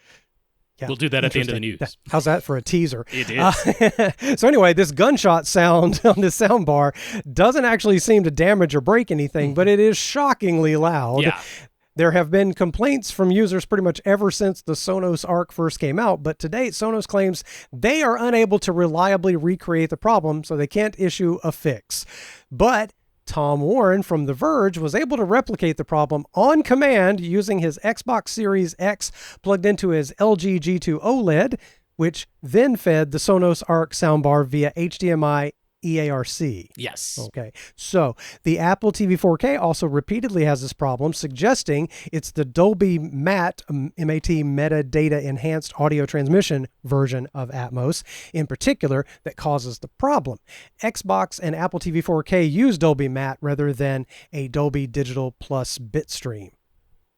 Speaker 2: Yeah, we'll do that at the end of the news.
Speaker 3: How's that for a teaser?
Speaker 2: It is.
Speaker 3: So anyway, this gunshot sound on this soundbar doesn't actually seem to damage or break anything, but it is shockingly loud.
Speaker 2: Yeah.
Speaker 3: There have been complaints from users pretty much ever since the Sonos Arc first came out, but to date, Sonos claims they are unable to reliably recreate the problem, so they can't issue a fix. But Tom Warren from The Verge was able to replicate the problem on command using his Xbox Series X plugged into his LG G2 OLED, which then fed the Sonos Arc SoundBar via HDMI EARC.
Speaker 2: Yes.
Speaker 3: Okay. So the Apple TV 4K also repeatedly has this problem, suggesting it's the Dolby MAT, M-A-T, Metadata Enhanced Audio Transmission version of Atmos in particular that causes the problem. Xbox and Apple TV 4K use Dolby MAT rather than a Dolby Digital Plus bitstream.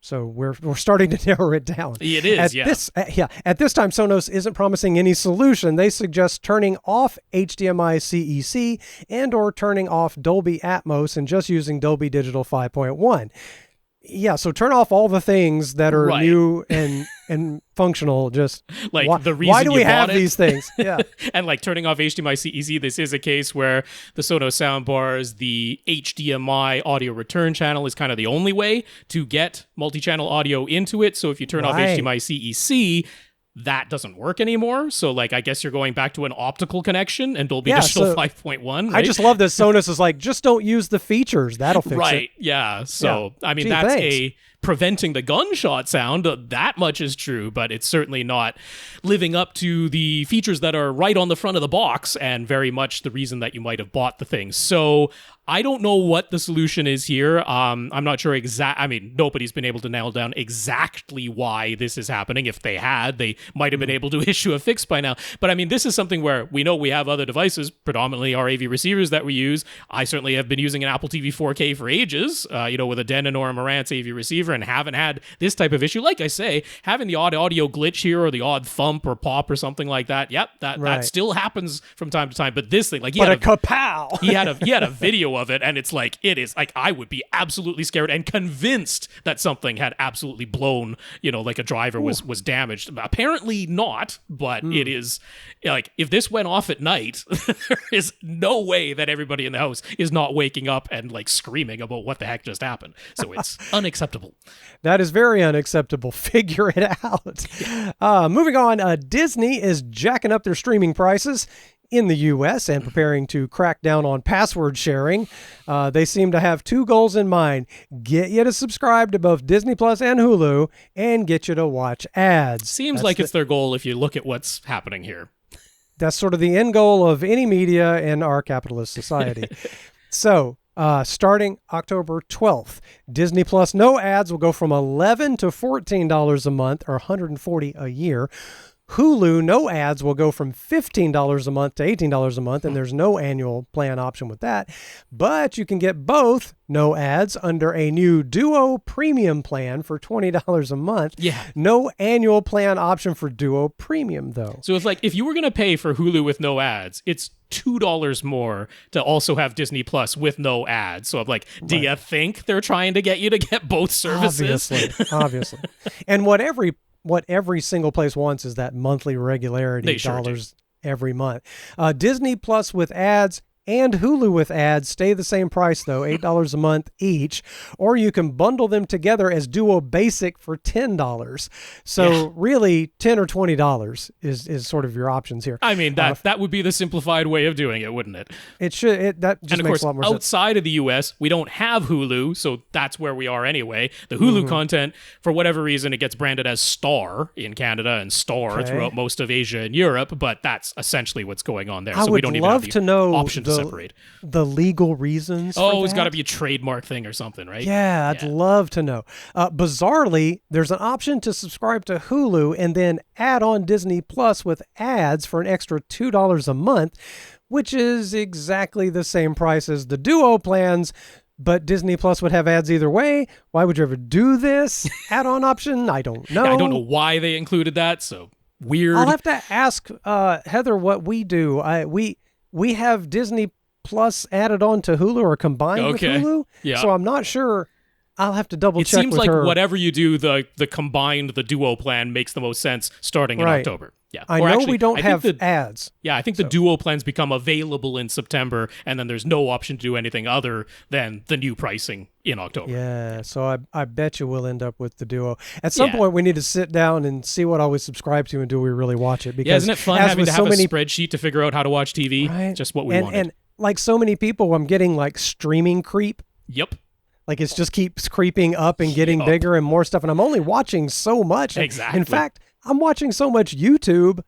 Speaker 3: So we're starting to narrow it down.
Speaker 2: It is,
Speaker 3: At this time, Sonos isn't promising any solution. They suggest turning off HDMI CEC and or turning off Dolby Atmos and just using Dolby Digital 5.1. Yeah, so turn off all the things that are new and functional. Just
Speaker 2: like the reason
Speaker 3: why do we have these things? Yeah,
Speaker 2: and like turning off HDMI CEC. This is a case where the Sonos soundbars, the HDMI audio return channel is kind of the only way to get multi-channel audio into it. So if you turn off HDMI CEC, that doesn't work anymore. So like, I guess you're going back to an optical connection and Dolby Digital 5.1. Right?
Speaker 3: I just love that Sonos is like, just don't use the features. That'll fix it.
Speaker 2: Right. Yeah. So, I mean, that's preventing the gunshot sound. That much is true, but it's certainly not living up to the features that are right on the front of the box and very much the reason that you might have bought the thing. So I don't know what the solution is here. I'm not sure nobody's been able to nail down exactly why this is happening. If they had, they might have been able to issue a fix by now. But I mean, this is something where we know we have other devices, predominantly our AV receivers that we use. I certainly have been using an Apple TV 4K for ages, with a Denon or a Marantz AV receiver and haven't had this type of issue. Like I say, having the odd audio glitch here or the odd thump or pop or something like that. Yep, that still happens from time to time. But this thing, like he had a video of it, and it is like I would be absolutely scared and convinced that something had absolutely blown, like a driver was damaged. Apparently not, but it is like if this went off at night, there is no way that everybody in the house is not waking up and like screaming about what the heck just happened. So it's unacceptable.
Speaker 3: That is very unacceptable. Figure it out. Moving on, Disney is jacking up their streaming prices in the U.S. and preparing to crack down on password sharing. They seem to have two goals in mind: get you to subscribe to both Disney Plus and Hulu, and get you to watch ads.
Speaker 2: Seems like it's their goal if you look at what's happening here.
Speaker 3: That's sort of the end goal of any media in our capitalist society. So, starting October 12th, Disney Plus no ads will go from $11 to $14 a month, or $140 a year. Hulu, no ads, will go from $15 a month to $18 a month, and there's no annual plan option with that. But you can get both no ads under a new Duo Premium plan for $20 a month.
Speaker 2: Yeah.
Speaker 3: No annual plan option for Duo Premium, though.
Speaker 2: So if you were going to pay for Hulu with no ads, it's $2 more to also have Disney Plus with no ads. So I'm like, do you think they're trying to get you to get both services?
Speaker 3: Obviously. And what every single place wants is that monthly regularity, dollars every month. Disney Plus with ads and Hulu with ads stay the same price, though, $8 a month each, or you can bundle them together as Duo Basic for $10. So really, $10 or $20 is sort of your options here.
Speaker 2: I mean, that would be the simplified way of doing it, wouldn't it?
Speaker 3: It should. That just makes a lot more sense.
Speaker 2: Outside of the U.S., we don't have Hulu, so that's where we are anyway. The Hulu content, for whatever reason, it gets branded as Star in Canada and Star throughout most of Asia and Europe, but that's essentially what's going on there. So we don't even have the option to separate
Speaker 3: the legal reasons.
Speaker 2: It's got to be a trademark thing or something, right?
Speaker 3: Yeah, I'd love to know. Bizarrely, there's an option to subscribe to Hulu and then add on Disney Plus with ads for an extra $2 a month, which is exactly the same price as the Duo plans. But Disney Plus would have ads either way. Why would you ever do this add-on option? I don't know.
Speaker 2: I don't know why they included that. So weird.
Speaker 3: I'll have to ask Heather what we do. We have Disney Plus added on to Hulu or combined with Hulu. Yeah. So I'm not sure. I'll have to double check with her. It seems like
Speaker 2: whatever you do, the combined, the Duo plan makes the most sense starting in October. Yeah.
Speaker 3: I know we don't have ads.
Speaker 2: Yeah, I think the Duo plans become available in September, and then there's no option to do anything other than the new pricing in October.
Speaker 3: Yeah, so I bet you we'll end up with the Duo. At some point, we need to sit down and see what all we subscribe to and do we really watch it. Because
Speaker 2: isn't it fun having to have a spreadsheet to figure out how to watch TV?
Speaker 3: Right?
Speaker 2: Just what we wanted.
Speaker 3: like so many people, I'm getting like streaming creep.
Speaker 2: Yep.
Speaker 3: Like it just keeps creeping up and getting bigger and more stuff. And I'm only watching so much.
Speaker 2: Exactly.
Speaker 3: In fact, I'm watching so much YouTube.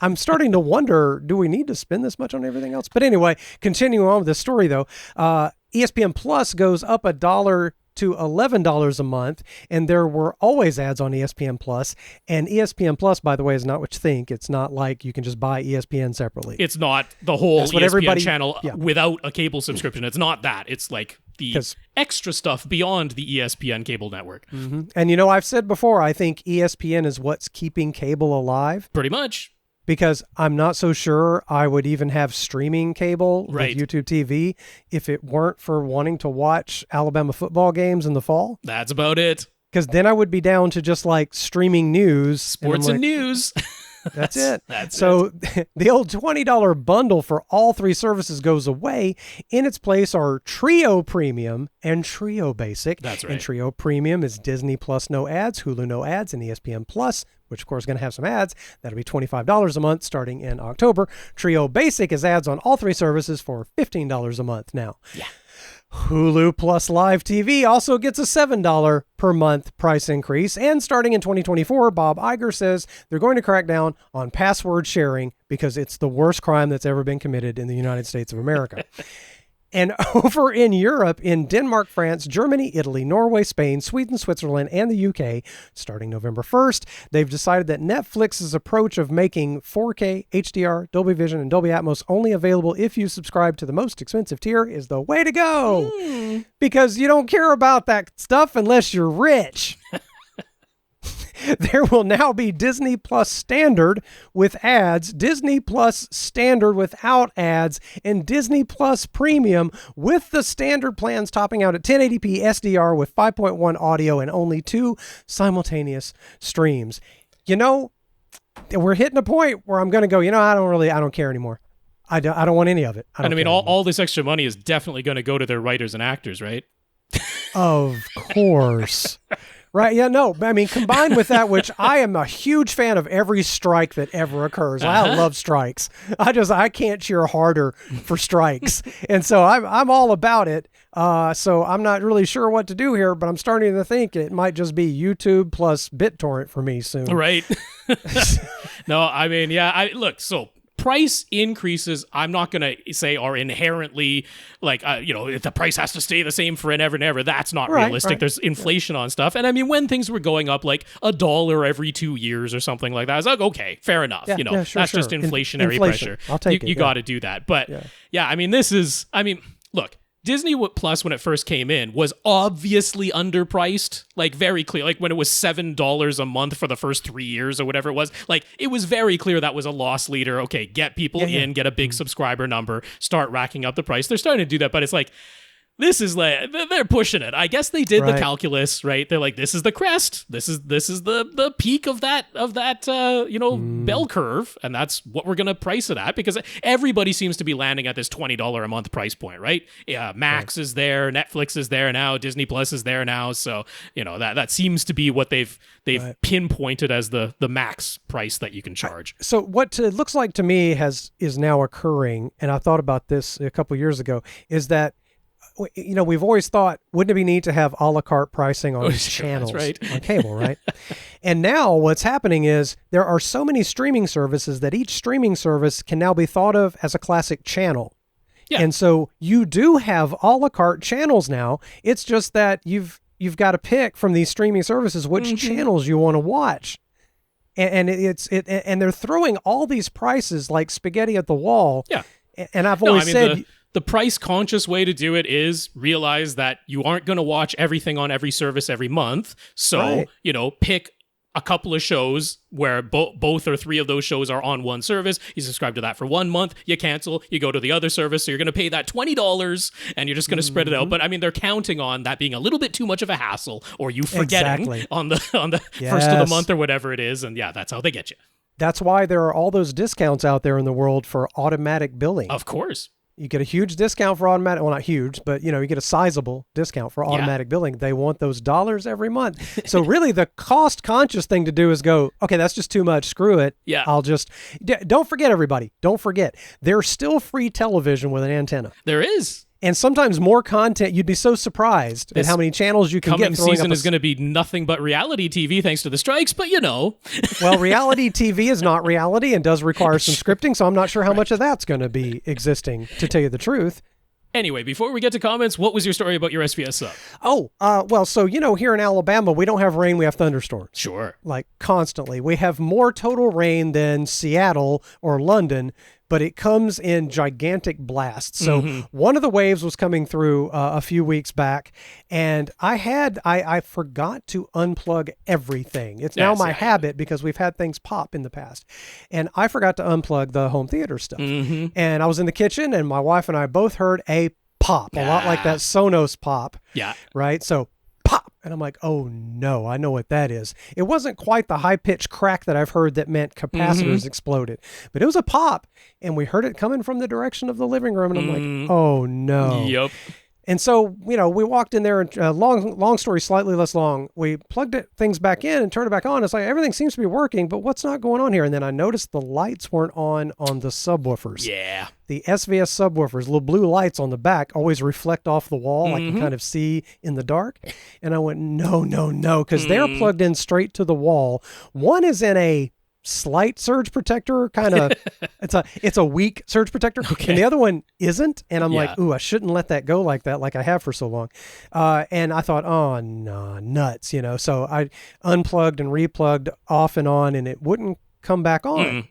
Speaker 3: I'm starting to wonder, do we need to spend this much on everything else? But anyway, continuing on with the story though, ESPN Plus goes up $1 to $11 a month, and there were always ads on ESPN Plus. And ESPN Plus, by the way, is not what you think. It's not like you can just buy ESPN separately.
Speaker 2: It's not the whole ESPN channel without a cable subscription. It's not that. It's like the extra stuff beyond the ESPN cable network.
Speaker 3: Mm-hmm. And I've said before, I think ESPN is what's keeping cable alive.
Speaker 2: Pretty much.
Speaker 3: Because I'm not so sure I would even have streaming cable with YouTube TV if it weren't for wanting to watch Alabama football games in the fall.
Speaker 2: That's about it.
Speaker 3: Because then I would be down to just like streaming news.
Speaker 2: Sports and news.
Speaker 3: That's it. So the old $20 bundle for all three services goes away. In its place are Trio Premium and Trio Basic.
Speaker 2: That's right.
Speaker 3: And Trio Premium is Disney Plus no ads, Hulu no ads, and ESPN Plus, which of course is going to have some ads. That'll be $25 a month starting in October. Trio Basic is ads on all three services for $15 a month now.
Speaker 2: Yeah.
Speaker 3: Hulu Plus Live TV also gets a $7 per month price increase. And starting in 2024, Bob Iger says they're going to crack down on password sharing because it's the worst crime that's ever been committed in the United States of America. And over in Europe, in Denmark, France, Germany, Italy, Norway, Spain, Sweden, Switzerland, and the UK, starting November 1st, they've decided that Netflix's approach of making 4K, HDR, Dolby Vision, and Dolby Atmos only available if you subscribe to the most expensive tier is the way to go. Because you don't care about that stuff unless you're rich. There will now be Disney Plus Standard with ads, Disney Plus Standard without ads, and Disney Plus Premium with the standard plans topping out at 1080p SDR with 5.1 audio and only 2 simultaneous streams. We're hitting a point where I'm going to go, I don't care anymore. I don't want any of it.
Speaker 2: I mean, all this extra money is definitely going to go to their writers and actors, right?
Speaker 3: Of course. Right. Yeah, no. I mean, combined with that, which I am a huge fan of every strike that ever occurs. I love strikes. I can't cheer harder for strikes. And so I'm all about it. So I'm not really sure what to do here, but I'm starting to think it might just be YouTube plus BitTorrent for me soon.
Speaker 2: Right. No, I mean, look, so price increases, I'm not going to say are inherently like, if the price has to stay the same forever and ever, that's not realistic. Right. There's inflation on stuff. And I mean, when things were going up like $1 every 2 years or something like that, I was like, okay, fair enough. That's just inflationary pressure.
Speaker 3: I'll take it.
Speaker 2: You got to do that. But I mean, look, Disney Plus, when it first came in, was obviously underpriced, like very clear. Like when it was $7 a month for the first 3 years or whatever it was, like it was very clear that was a loss leader. Okay, get people in, get a big subscriber number, start racking up the price. They're starting to do that, but it's like, this is like, they're pushing it. I guess they did the calculus, right? They're like, this is the crest. This is the peak of that bell curve. And that's what we're going to price it at, because everybody seems to be landing at this $20 a month price point, right? Yeah. Max is there. Netflix is there now. Disney Plus is there now. So, that seems to be what they've pinpointed as the max price that you can charge.
Speaker 3: So what it looks like to me is now occurring, and I thought about this a couple years ago, is that we've always thought, wouldn't it be neat to have a la carte pricing on channels on cable, right? And now what's happening is there are so many streaming services that each streaming service can now be thought of as a classic channel. Yeah. And so you do have a la carte channels now. It's just that you've got to pick from these streaming services which channels you want to watch. And and they're throwing all these prices like spaghetti at the wall. Yeah. And I've always said...
Speaker 2: The price-conscious way to do it is realize that you aren't going to watch everything on every service every month. So, pick a couple of shows where both or three of those shows are on one service. You subscribe to that for 1 month, you cancel, you go to the other service. So you're going to pay that $20 and you're just going to spread it out. But I mean, they're counting on that being a little bit too much of a hassle, or you forgetting on the first of the month or whatever it is. And that's how they get you.
Speaker 3: That's why there are all those discounts out there in the world for automatic billing.
Speaker 2: Of course.
Speaker 3: You get a huge discount for automatic, well, not huge, but you get a sizable discount for automatic billing. They want those dollars every month. So really the cost conscious thing to do is go, okay, that's just too much. Screw it.
Speaker 2: Yeah.
Speaker 3: Don't forget, everybody. Don't forget. There's still free television with an antenna.
Speaker 2: There is.
Speaker 3: And sometimes more content. You'd be so surprised at how many channels you can get.
Speaker 2: Coming season is going to be nothing but reality TV thanks to the strikes, but
Speaker 3: Well, reality TV is not reality and does require some scripting, so I'm not sure how much of that's going to be existing, to tell you the truth.
Speaker 2: Anyway, before we get to comments, what was your story about your SVS sub?
Speaker 3: Well, so, here in Alabama, we don't have rain, we have thunderstorms.
Speaker 2: Sure.
Speaker 3: Like, constantly. We have more total rain than Seattle or London, but it comes in gigantic blasts. So one of the waves was coming through a few weeks back, and I forgot to unplug everything. It's now my habit because we've had things pop in the past. And I forgot to unplug the home theater stuff. And I was in the kitchen, and my wife and I both heard a pop, a lot like that Sonos pop.
Speaker 2: Yeah.
Speaker 3: Right? So pop. And I'm like, oh no, I know what that is. It wasn't quite the high-pitched crack that I've heard that meant capacitors exploded, but it was a pop, and we heard it coming from the direction of the living room, and I'm like, oh no.
Speaker 2: Yep.
Speaker 3: And so, we walked in there, and long story, slightly less long, we plugged things back in and turned it back on. It's like, everything seems to be working, but what's not going on here? And then I noticed the lights weren't on the subwoofers.
Speaker 2: Yeah.
Speaker 3: The SVS subwoofers, little blue lights on the back, always reflect off the wall. I can kind of see in the dark. And I went, no, because they're plugged in straight to the wall. One is in a slight surge protector, kind of. it's a weak surge protector, and the other one isn't. And I'm like, ooh, I shouldn't let that go like that, like I have for so long. And I thought, oh no, nuts, So I unplugged and replugged off and on, and it wouldn't come back on.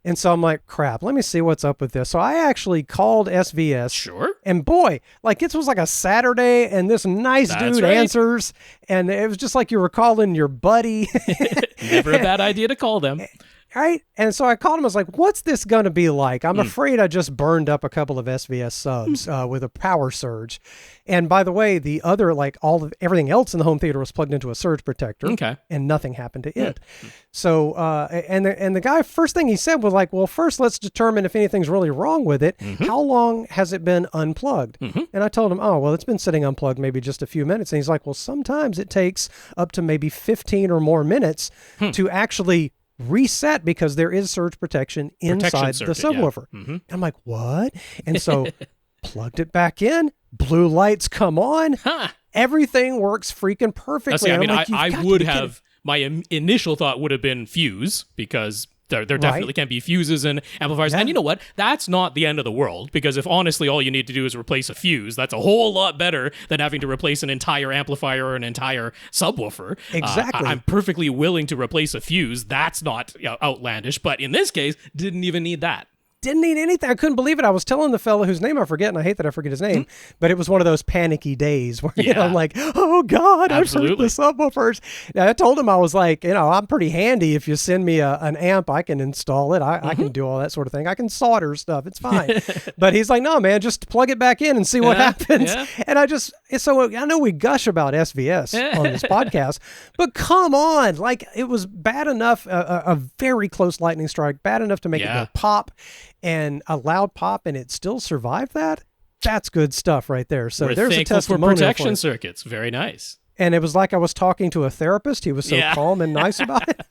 Speaker 3: And so I'm like, crap, let me see what's up with this. So I actually called SVS.
Speaker 2: Sure.
Speaker 3: And boy, this was like a Saturday, and this nice dude answers, and it was just like you were calling your buddy.
Speaker 2: Never a bad idea to call them.
Speaker 3: Right? And so I called him. I was like, what's this going to be like? I'm afraid I just burned up a couple of SVS subs with a power surge. And by the way, the other, everything else in the home theater was plugged into a surge protector.
Speaker 2: Okay.
Speaker 3: And nothing happened to it. So, and the guy, first thing he said was like, well, first let's determine if anything's really wrong with it. How long has it been unplugged? And I told him, oh, well, it's been sitting unplugged maybe just a few minutes. And he's like, well, sometimes it takes up to maybe 15 or more minutes to actually reset because there is surge protection inside the subwoofer. Yeah. I'm like, what? And so plugged it back in, blue lights come on, everything works freaking perfectly.
Speaker 2: I would have, my initial thought would have been fuse, because there definitely can be fuses and amplifiers. Yeah. And you know what? That's not the end of the world, because if honestly all you need to do is replace a fuse, that's a whole lot better than having to replace an entire amplifier or an entire subwoofer.
Speaker 3: Exactly.
Speaker 2: I'm perfectly willing to replace a fuse. That's not outlandish. But in this case, didn't even need that.
Speaker 3: Didn't need anything. I couldn't believe it. I was telling the fellow whose name I forget, and I hate that I forget his name, but it was one of those panicky days where I'm like, oh God, I've heard the subwoofers. Now, I told him, I was like, I'm pretty handy. If you send me an amp, I can install it. I can do all that sort of thing. I can solder stuff. It's fine. But he's like, no, man, just plug it back in and see what happens. Yeah. And so I know we gush about SVS on this podcast, but come on, it was bad enough, a very close lightning strike, bad enough to make it go pop, and a loud pop, and it still survived that. That's good stuff right there. So there's a testimonial
Speaker 2: for protection circuits. Very nice.
Speaker 3: And it was like I was talking to a therapist. He was so calm and nice about it.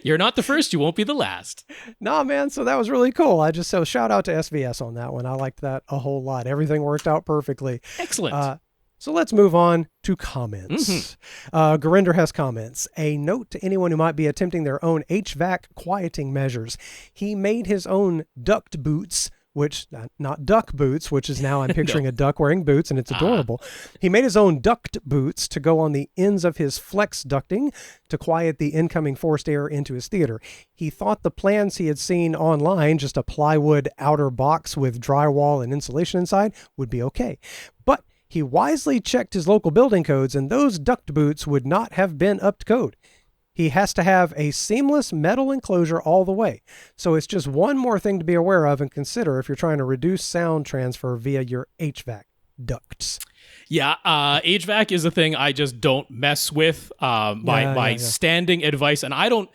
Speaker 2: You're not the first. You won't be the last.
Speaker 3: No, man. So that was really cool. So shout out to SVS on that one. I liked that a whole lot. Everything worked out perfectly.
Speaker 2: Excellent.
Speaker 3: So let's move on to comments. Gurinder has comments. A note to anyone who might be attempting their own HVAC quieting measures. He made his own Duct boots, which, not duck boots, which is now I'm picturing a duck wearing boots, and it's adorable. He made his own Duct boots to go on the ends of his flex ducting to quiet the incoming forced air into his theater. He thought the plans he had seen online, just a plywood outer box with drywall and insulation inside, would be okay. But he wisely checked his local building codes, and those Duct boots would not have been up to code. He has to have a seamless metal enclosure all the way. So it's just one more thing to be aware of and consider if you're trying to reduce sound transfer via your HVAC ducts.
Speaker 2: Yeah, HVAC is a thing I just don't mess with. My standing advice, and I don't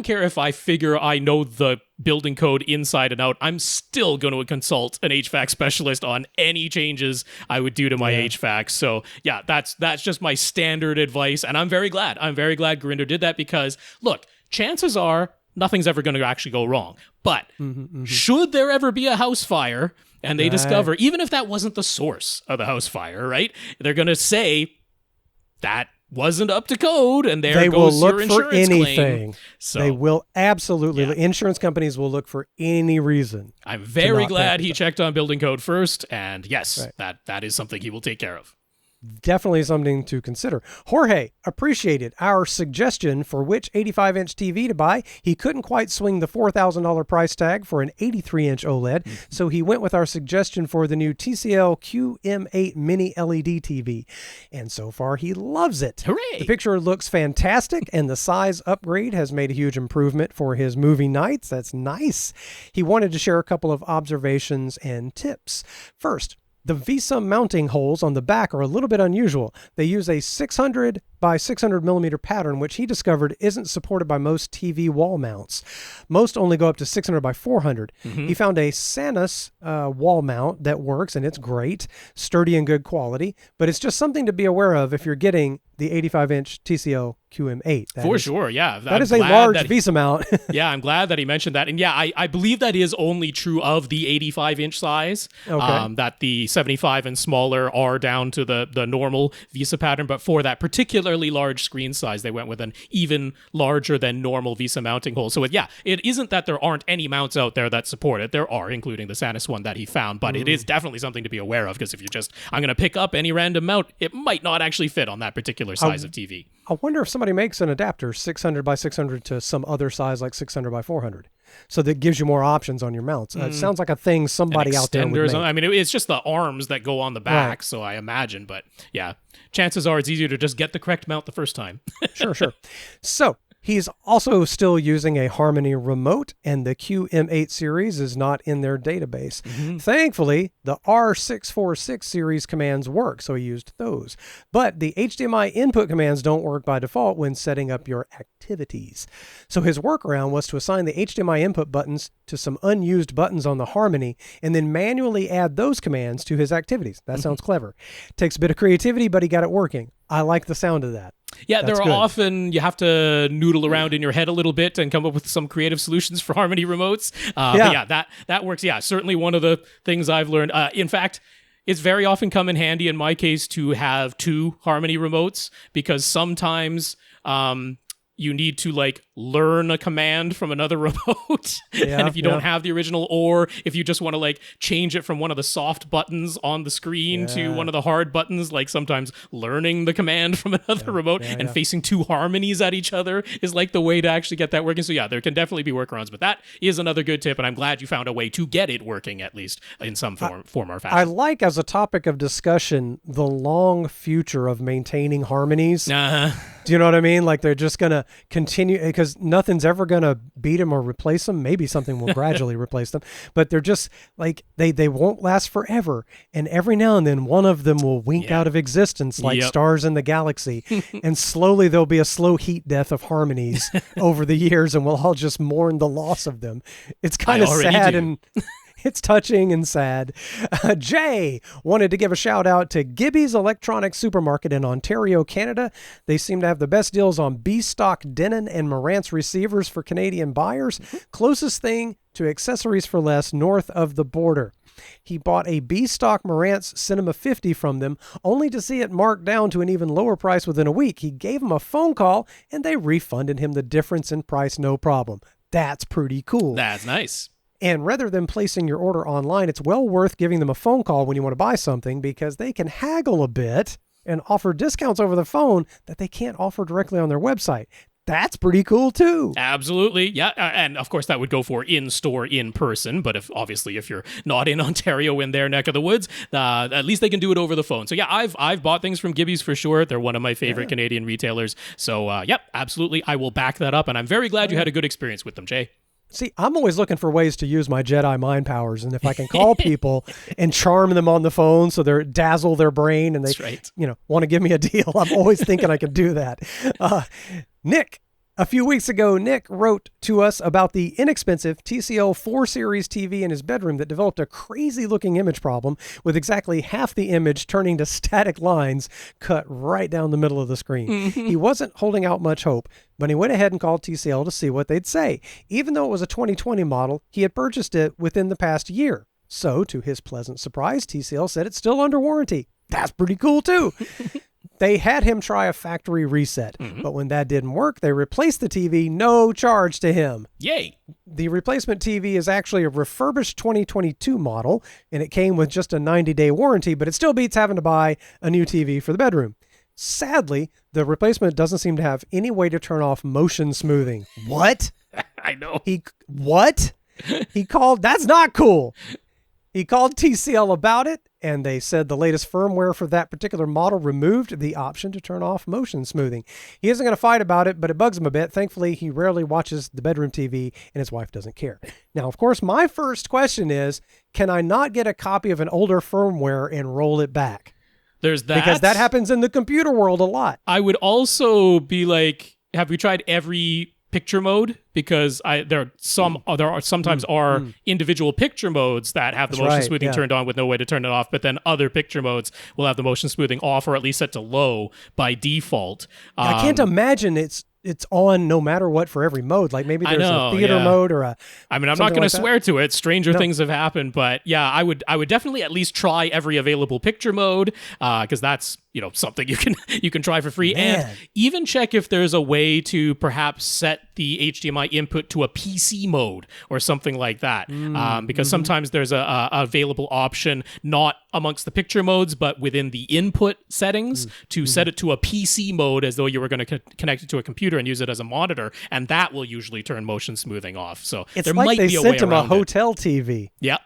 Speaker 2: care if I figure I know the building code inside and out. I'm still going to consult an HVAC specialist on any changes I would do to my HVAC. So yeah, that's just my standard advice, and I'm very glad Gurinder did that, because look, chances are nothing's ever going to actually go wrong. But should there ever be a house fire, and they discover, even if that wasn't the source of the house fire, right? They're going to say that wasn't up to code, and there goes your insurance claim. They will look for anything.
Speaker 3: So they will absolutely. Insurance companies will look for any reason.
Speaker 2: I'm very glad he checked on building code first, and yes, that is something he will take care of.
Speaker 3: Definitely something to consider. Jorge appreciated our suggestion for which 85-inch TV to buy. He couldn't quite swing the $4,000 price tag for an 83-inch OLED, so he went with our suggestion for the new TCL QM8 Mini LED TV. And so far, he loves it.
Speaker 2: Hooray!
Speaker 3: The picture looks fantastic, and the size upgrade has made a huge improvement for his movie nights. That's nice. He wanted to share a couple of observations and tips. First, the VESA mounting holes on the back are a little bit unusual. They use a 600 by 600 millimeter pattern, which he discovered isn't supported by most TV wall mounts. Most only go up to 600 by 400. He found a Sonos wall mount that works, and it's great, sturdy and good quality, but it's just something to be aware of if you're getting the 85-inch TCL QM8.
Speaker 2: For sure, yeah.
Speaker 3: That is a large VESA mount.
Speaker 2: Yeah, I'm glad that he mentioned that. And yeah, I believe that is only true of the 85-inch size, that the 75 and smaller are down to the normal VESA pattern. But for that particularly large screen size, they went with an even larger than normal VESA mounting hole. So it isn't that there aren't any mounts out there that support it. There are, including the Sonos one that he found. But it is definitely something to be aware of, because if I'm going to pick up any random mount, it might not actually fit on that particular size of TV.
Speaker 3: I wonder if somebody makes an adapter 600 by 600 to some other size like 600 by 400. So that gives you more options on your mounts. It sounds like a thing somebody out there would make.
Speaker 2: I mean, it's just the arms that go on the back, so I imagine. But yeah, chances are it's easier to just get the correct mount the first time.
Speaker 3: Sure. So he's also still using a Harmony remote, and the QM8 series is not in their database. Thankfully, the R646 series commands work, so he used those. But the HDMI input commands don't work by default when setting up your activities. So his workaround was to assign the HDMI input buttons to some unused buttons on the Harmony, and then manually add those commands to his activities. That sounds clever. Takes a bit of creativity, but he got it working. I like the sound of that.
Speaker 2: Yeah, there are often you have to noodle around in your head a little bit and come up with some creative solutions for Harmony remotes. But yeah, that works. Yeah, certainly one of the things I've learned. In fact, it's very often come in handy in my case to have two Harmony remotes, because sometimes you need to learn a command from another remote. And if you don't have the original, or if you just want to change it from one of the soft buttons on the screen to one of the hard buttons, sometimes learning the command from another remote and facing two Harmonies at each other is the way to actually get that working. So yeah, there can definitely be workarounds, but that is another good tip, and I'm glad you found a way to get it working, at least in some form or fashion.
Speaker 3: I like, as a topic of discussion, the long future of maintaining Harmonies. Do you know what I mean? They're just going to continue, because nothing's ever going to beat them or replace them. Maybe something will gradually replace them, but they're just they won't last forever. And every now and then one of them will wink out of existence, like stars in the galaxy. And slowly there'll be a slow heat death of Harmonies over the years, and we'll all just mourn the loss of them. It's kind of sad and it's touching and sad. Jay wanted to give a shout out to Gibby's Electronics Supermarket in Ontario, Canada. They seem to have the best deals on B-stock Denon and Marantz receivers for Canadian buyers. Closest thing to accessories for less north of the border. He bought a B-stock Marantz Cinema 50 from them, only to see it marked down to an even lower price within a week. He gave them a phone call, and they refunded him the difference in price, no problem. That's pretty cool.
Speaker 2: That's nice.
Speaker 3: And rather than placing your order online, it's well worth giving them a phone call when you want to buy something, because they can haggle a bit and offer discounts over the phone that they can't offer directly on their website. That's pretty cool too.
Speaker 2: Absolutely. Yeah. And of course that would go for in-store, in person. But if you're not in Ontario, in their neck of the woods, at least they can do it over the phone. So yeah, I've bought things from Gibby's for sure. They're one of my favorite Canadian retailers. So absolutely. I will back that up. And I'm very glad you had a good experience with them, Jay.
Speaker 3: See, I'm always looking for ways to use my Jedi mind powers, and if I can call people and charm them on the phone so they dazzle their brain and they, want to give me a deal, I'm always thinking I can do that. Nick, a few weeks ago, Nick wrote to us about the inexpensive TCL 4 Series TV in his bedroom that developed a crazy-looking image problem with exactly half the image turning to static lines cut right down the middle of the screen. Mm-hmm. He wasn't holding out much hope, but he went ahead and called TCL to see what they'd say. Even though it was a 2020 model, he had purchased it within the past year. So, to his pleasant surprise, TCL said it's still under warranty. That's pretty cool, too. They had him try a factory reset, but when that didn't work, they replaced the TV, no charge to him.
Speaker 2: Yay!
Speaker 3: The replacement TV is actually a refurbished 2022 model, and it came with just a 90-day warranty, but it still beats having to buy a new TV for the bedroom. Sadly, the replacement doesn't seem to have any way to turn off motion smoothing. What?
Speaker 2: I know.
Speaker 3: What? He called, that's not cool. He called TCL about it, and they said the latest firmware for that particular model removed the option to turn off motion smoothing. He isn't going to fight about it, but it bugs him a bit. Thankfully, he rarely watches the bedroom TV, and his wife doesn't care. Now, of course, my first question is, can I not get a copy of an older firmware and roll it back?
Speaker 2: There's that.
Speaker 3: Because that happens in the computer world a lot.
Speaker 2: I would also be like, have you tried every picture mode? Because there are sometimes individual picture modes that have the motion smoothing turned on with no way to turn it off, but then other picture modes will have the motion smoothing off or at least set to low by default.
Speaker 3: I can't imagine it's on no matter what for every mode. Like maybe there's a theater mode or a.
Speaker 2: I mean, I'm not going to swear to it. Stranger things have happened, but yeah, I would definitely at least try every available picture mode because that's something you can try for free.
Speaker 3: Man.
Speaker 2: And even check if there's a way to perhaps set the HDMI input to a PC mode or something like that. Because sometimes there's a available option not amongst the picture modes, but within the input settings to set it to a PC mode as though you were going to connect it to a computer and use it as a monitor, and that will usually turn motion smoothing off. So
Speaker 3: it's
Speaker 2: there
Speaker 3: like
Speaker 2: might
Speaker 3: they
Speaker 2: be a
Speaker 3: sent
Speaker 2: way
Speaker 3: him
Speaker 2: around
Speaker 3: a hotel TV.
Speaker 2: Yeah.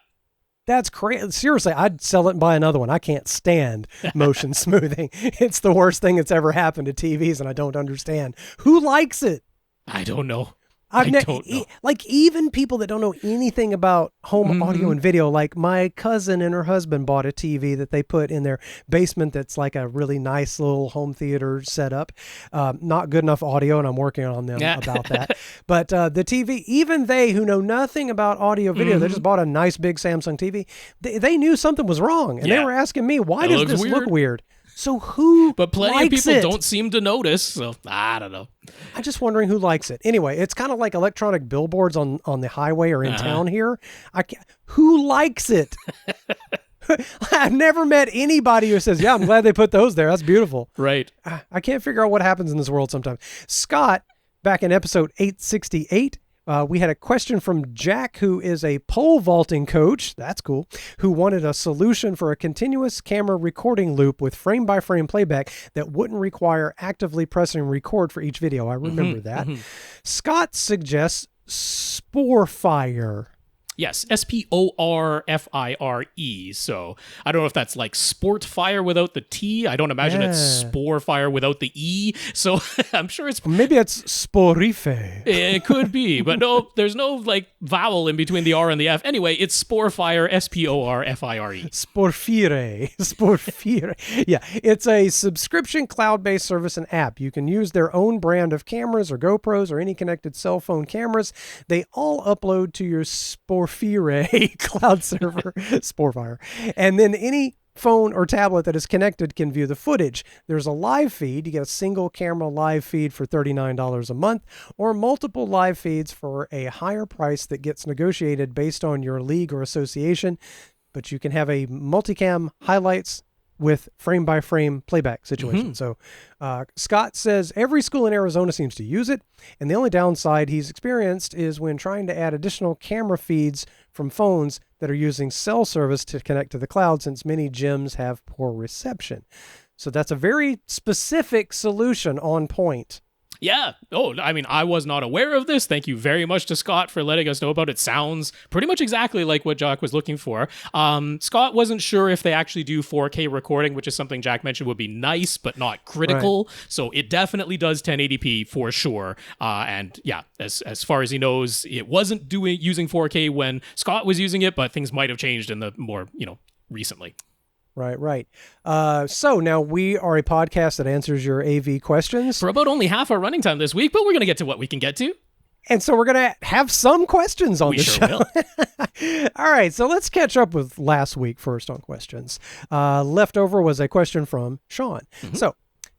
Speaker 3: That's crazy. Seriously, I'd sell it and buy another one. I can't stand motion smoothing. It's the worst thing that's ever happened to TVs, and I don't understand. Who likes it?
Speaker 2: I don't know.
Speaker 3: I don't know. Like, even people that don't know anything about home audio and video, like my cousin and her husband bought a TV that they put in their basement that's like a really nice little home theater setup. Not good enough audio, and I'm working on them about that. But the TV, even they who know nothing about audio video, they just bought a nice big Samsung TV. They knew something was wrong, and they were asking me, why does this look weird? So who
Speaker 2: But plenty
Speaker 3: likes
Speaker 2: of people
Speaker 3: it?
Speaker 2: don't seem to notice, so I don't know.
Speaker 3: I'm just wondering who likes it. Anyway, it's kind of like electronic billboards on the highway or in town here. Who likes it? I've never met anybody who says, yeah, I'm glad they put those there. That's beautiful.
Speaker 2: Right.
Speaker 3: I can't figure out what happens in this world sometimes. Scott, back in episode 868, we had a question from Jack, who is a pole vaulting coach. That's cool. Who wanted a solution for a continuous camera recording loop with frame-by-frame playback that wouldn't require actively pressing record for each video. I remember that. Scott suggests Sporefire.
Speaker 2: Yes, Sporfire. So I don't know if that's like sport fire without the T. I don't imagine it's spore fire without the E. So I'm sure it's...
Speaker 3: Maybe it's Sporife.
Speaker 2: It could be, but no, there's no like vowel in between the R and the F. Anyway, it's Sporefire, Sporfire.
Speaker 3: Sporefire. Yeah, it's a subscription cloud-based service and app. You can use their own brand of cameras or GoPros or any connected cell phone cameras. They all upload to your Sporefire cloud server, Sporefire. And then any phone or tablet that is connected can view the footage. There's a live feed. You get a single camera live feed for $39 a month, or multiple live feeds for a higher price that gets negotiated based on your league or association. But you can have a multicam highlights with frame-by-frame playback situation. So Scott says every school in Arizona seems to use it, and the only downside he's experienced is when trying to add additional camera feeds from phones that are using cell service to connect to the cloud, since many gyms have poor reception. So that's a very specific solution on point.
Speaker 2: Yeah. Oh, I mean, I was not aware of this. Thank you very much to Scott for letting us know about it. Sounds pretty much exactly like what Jack was looking for. Scott wasn't sure if they actually do 4K recording, which is something Jack mentioned would be nice, but not critical. Right. So it definitely does 1080p for sure. And yeah, as far as he knows, it wasn't using 4K when Scott was using it, but things might have changed in the more, recently.
Speaker 3: Right. So now we are a podcast that answers your AV questions.
Speaker 2: For about only half our running time this week, but we're going to get to what we can get to.
Speaker 3: And so we're going to have some questions on the
Speaker 2: show.
Speaker 3: Will. All right, so let's catch up with last week first on questions. Leftover was a question from Shawn. Mm-hmm. So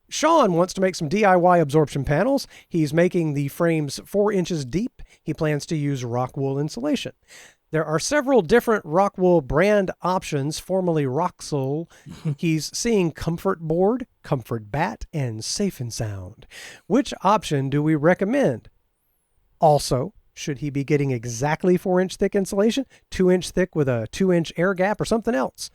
Speaker 3: Shawn wants to make some DIY absorption panels. He's making the frames 4 inches deep. He plans to use rock wool insulation. There are several different Rockwool brand options, formerly Roxol. He's seeing Comfort Board, Comfort Bat, and Safe and Sound. Which option do we recommend? Also, should he be getting exactly 4-inch thick insulation, 2-inch thick with a 2-inch air gap, or something else?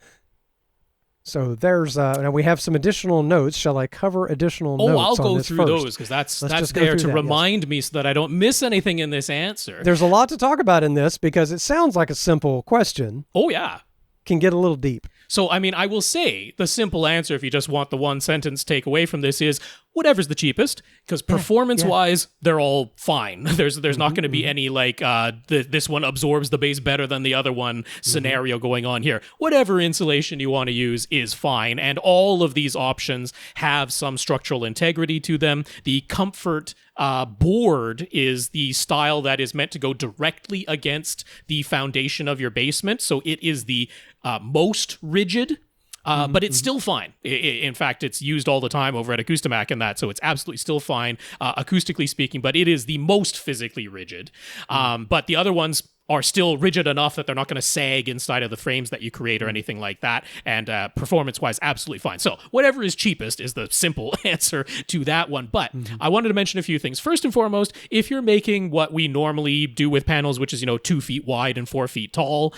Speaker 3: So there's now we have some additional notes. Shall I cover additional notes?
Speaker 2: I'll go
Speaker 3: this
Speaker 2: through
Speaker 3: first?
Speaker 2: Those because that's there to remind me so that I don't miss anything in this answer.
Speaker 3: There's a lot to talk about in this because it sounds like a simple question.
Speaker 2: Oh yeah.
Speaker 3: Can get a little deep.
Speaker 2: So, I mean, I will say the simple answer, if you just want the one sentence takeaway from this, is whatever's the cheapest, because performance-wise, they're all fine. There's not going to be any, like, this one absorbs the base better than the other one scenario going on here. Whatever insulation you want to use is fine, and all of these options have some structural integrity to them. The Comfort board is the style that is meant to go directly against the foundation of your basement, so it is the most rigid, but it's still fine. In fact, it's used all the time over at Acoustimac and that, so it's absolutely still fine, acoustically speaking, but it is the most physically rigid. But the other ones are still rigid enough that they're not going to sag inside of the frames that you create or anything like that, and performance-wise, absolutely fine. So whatever is cheapest is the simple answer to that one, but I wanted to mention a few things. First and foremost, if you're making what we normally do with panels, which is, 2 feet wide and 4 feet tall,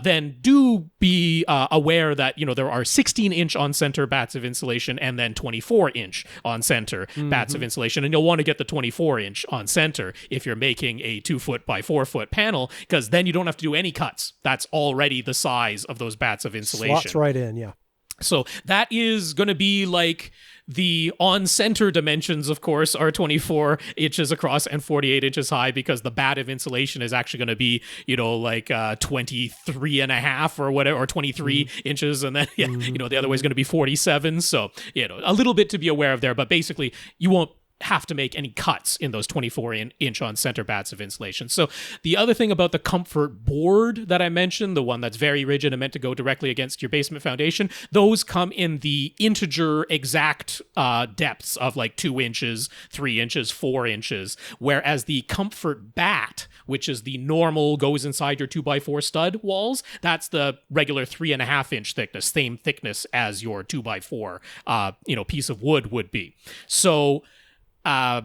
Speaker 2: then do be aware that, there are 16-inch on-center bats of insulation and then 24-inch on-center bats of insulation, and you'll want to get the 24-inch on-center if you're making a 2-foot by 4-foot panel, because then you don't have to do any cuts. That's already the size of those bats of insulation.
Speaker 3: Slots right in, yeah.
Speaker 2: So that is going to be like the on-center dimensions, of course, are 24 inches across and 48 inches high, because the bat of insulation is actually going to be, 23 and a half or whatever, or 23 inches. And then, the other way is going to be 47. So, a little bit to be aware of there, but basically you won't have to make any cuts in those 24-inch on center bats of insulation. So the other thing about the Comfort Board that I mentioned, the one that's very rigid and meant to go directly against your basement foundation, those come in the integer exact depths of like 2 inches, 3 inches, 4 inches, whereas the Comfort Bat, which is the normal, goes inside your 2x4 stud walls, that's the regular 3.5-inch thickness, same thickness as your 2x4 piece of wood would be. So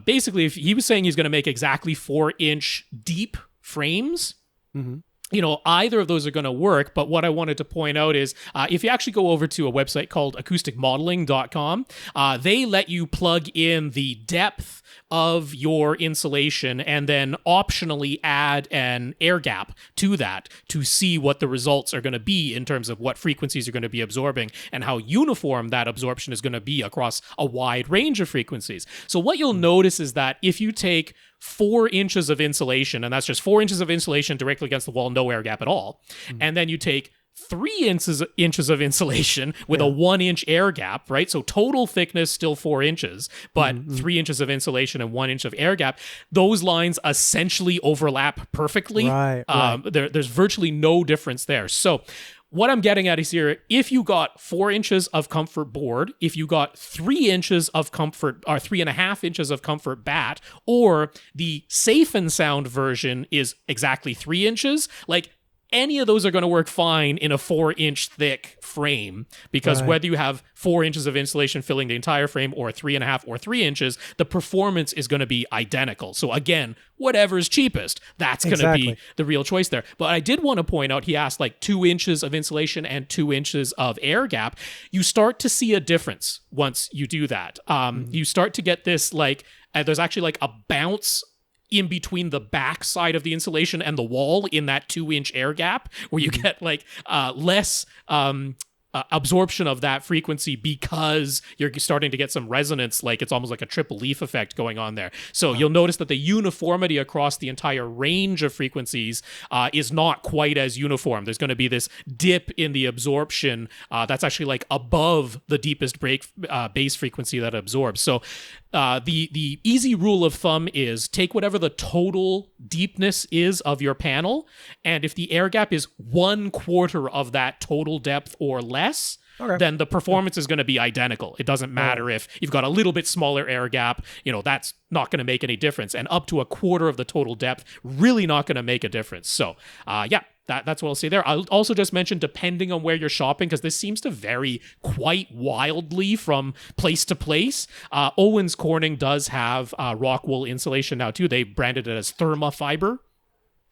Speaker 2: basically, if he was saying he's going to make exactly 4-inch deep frames, either of those are going to work. But what I wanted to point out is if you actually go over to a website called acousticmodeling.com, they let you plug in the depth of your insulation and then optionally add an air gap to that to see what the results are going to be in terms of what frequencies you're going to be absorbing and how uniform that absorption is going to be across a wide range of frequencies. So what you'll notice is that if you take 4 inches of insulation, and that's just 4 inches of insulation directly against the wall, no air gap at all, and then you take 3 inches of insulation with a 1-inch air gap, right? So total thickness still 4 inches, but 3 inches of insulation and 1 inch of air gap. Those lines essentially overlap perfectly.
Speaker 3: Right.
Speaker 2: There's virtually no difference there. So what I'm getting at is here, if you got 4 inches of Comfort Board, if you got 3 inches of Comfort, or 3.5 inches of Comfort Bat, or the Safe and Sound version is exactly 3 inches, like, any of those are going to work fine in a 4-inch thick frame, because whether you have 4 inches of insulation filling the entire frame or 3.5 or 3 inches, the performance is going to be identical. So again, whatever is cheapest, that's going to be the real choice there. But I did want to point out, he asked like 2 inches of insulation and 2 inches of air gap. You start to see a difference once you do that. You start to get this like, there's actually like a bounce in between the back side of the insulation and the wall in that 2-inch air gap, where you get like less absorption of that frequency, because you're starting to get some resonance, like it's almost like a triple leaf effect going on there. So you'll notice that the uniformity across the entire range of frequencies is not quite as uniform. There's going to be this dip in the absorption that's actually like above the deepest bass frequency that absorbs. So the easy rule of thumb is take whatever the total deepness is of your panel, and if the air gap is 1/4 of that total depth or less, then the performance is going to be identical. It doesn't matter if you've got a little bit smaller air gap, that's not going to make any difference. And up to 1/4 of the total depth, really not going to make a difference. So, that's what I'll say there. I'll also just mention, depending on where you're shopping, because this seems to vary quite wildly from place to place. Owens Corning does have rock wool insulation now too. They branded it as Thermafiber.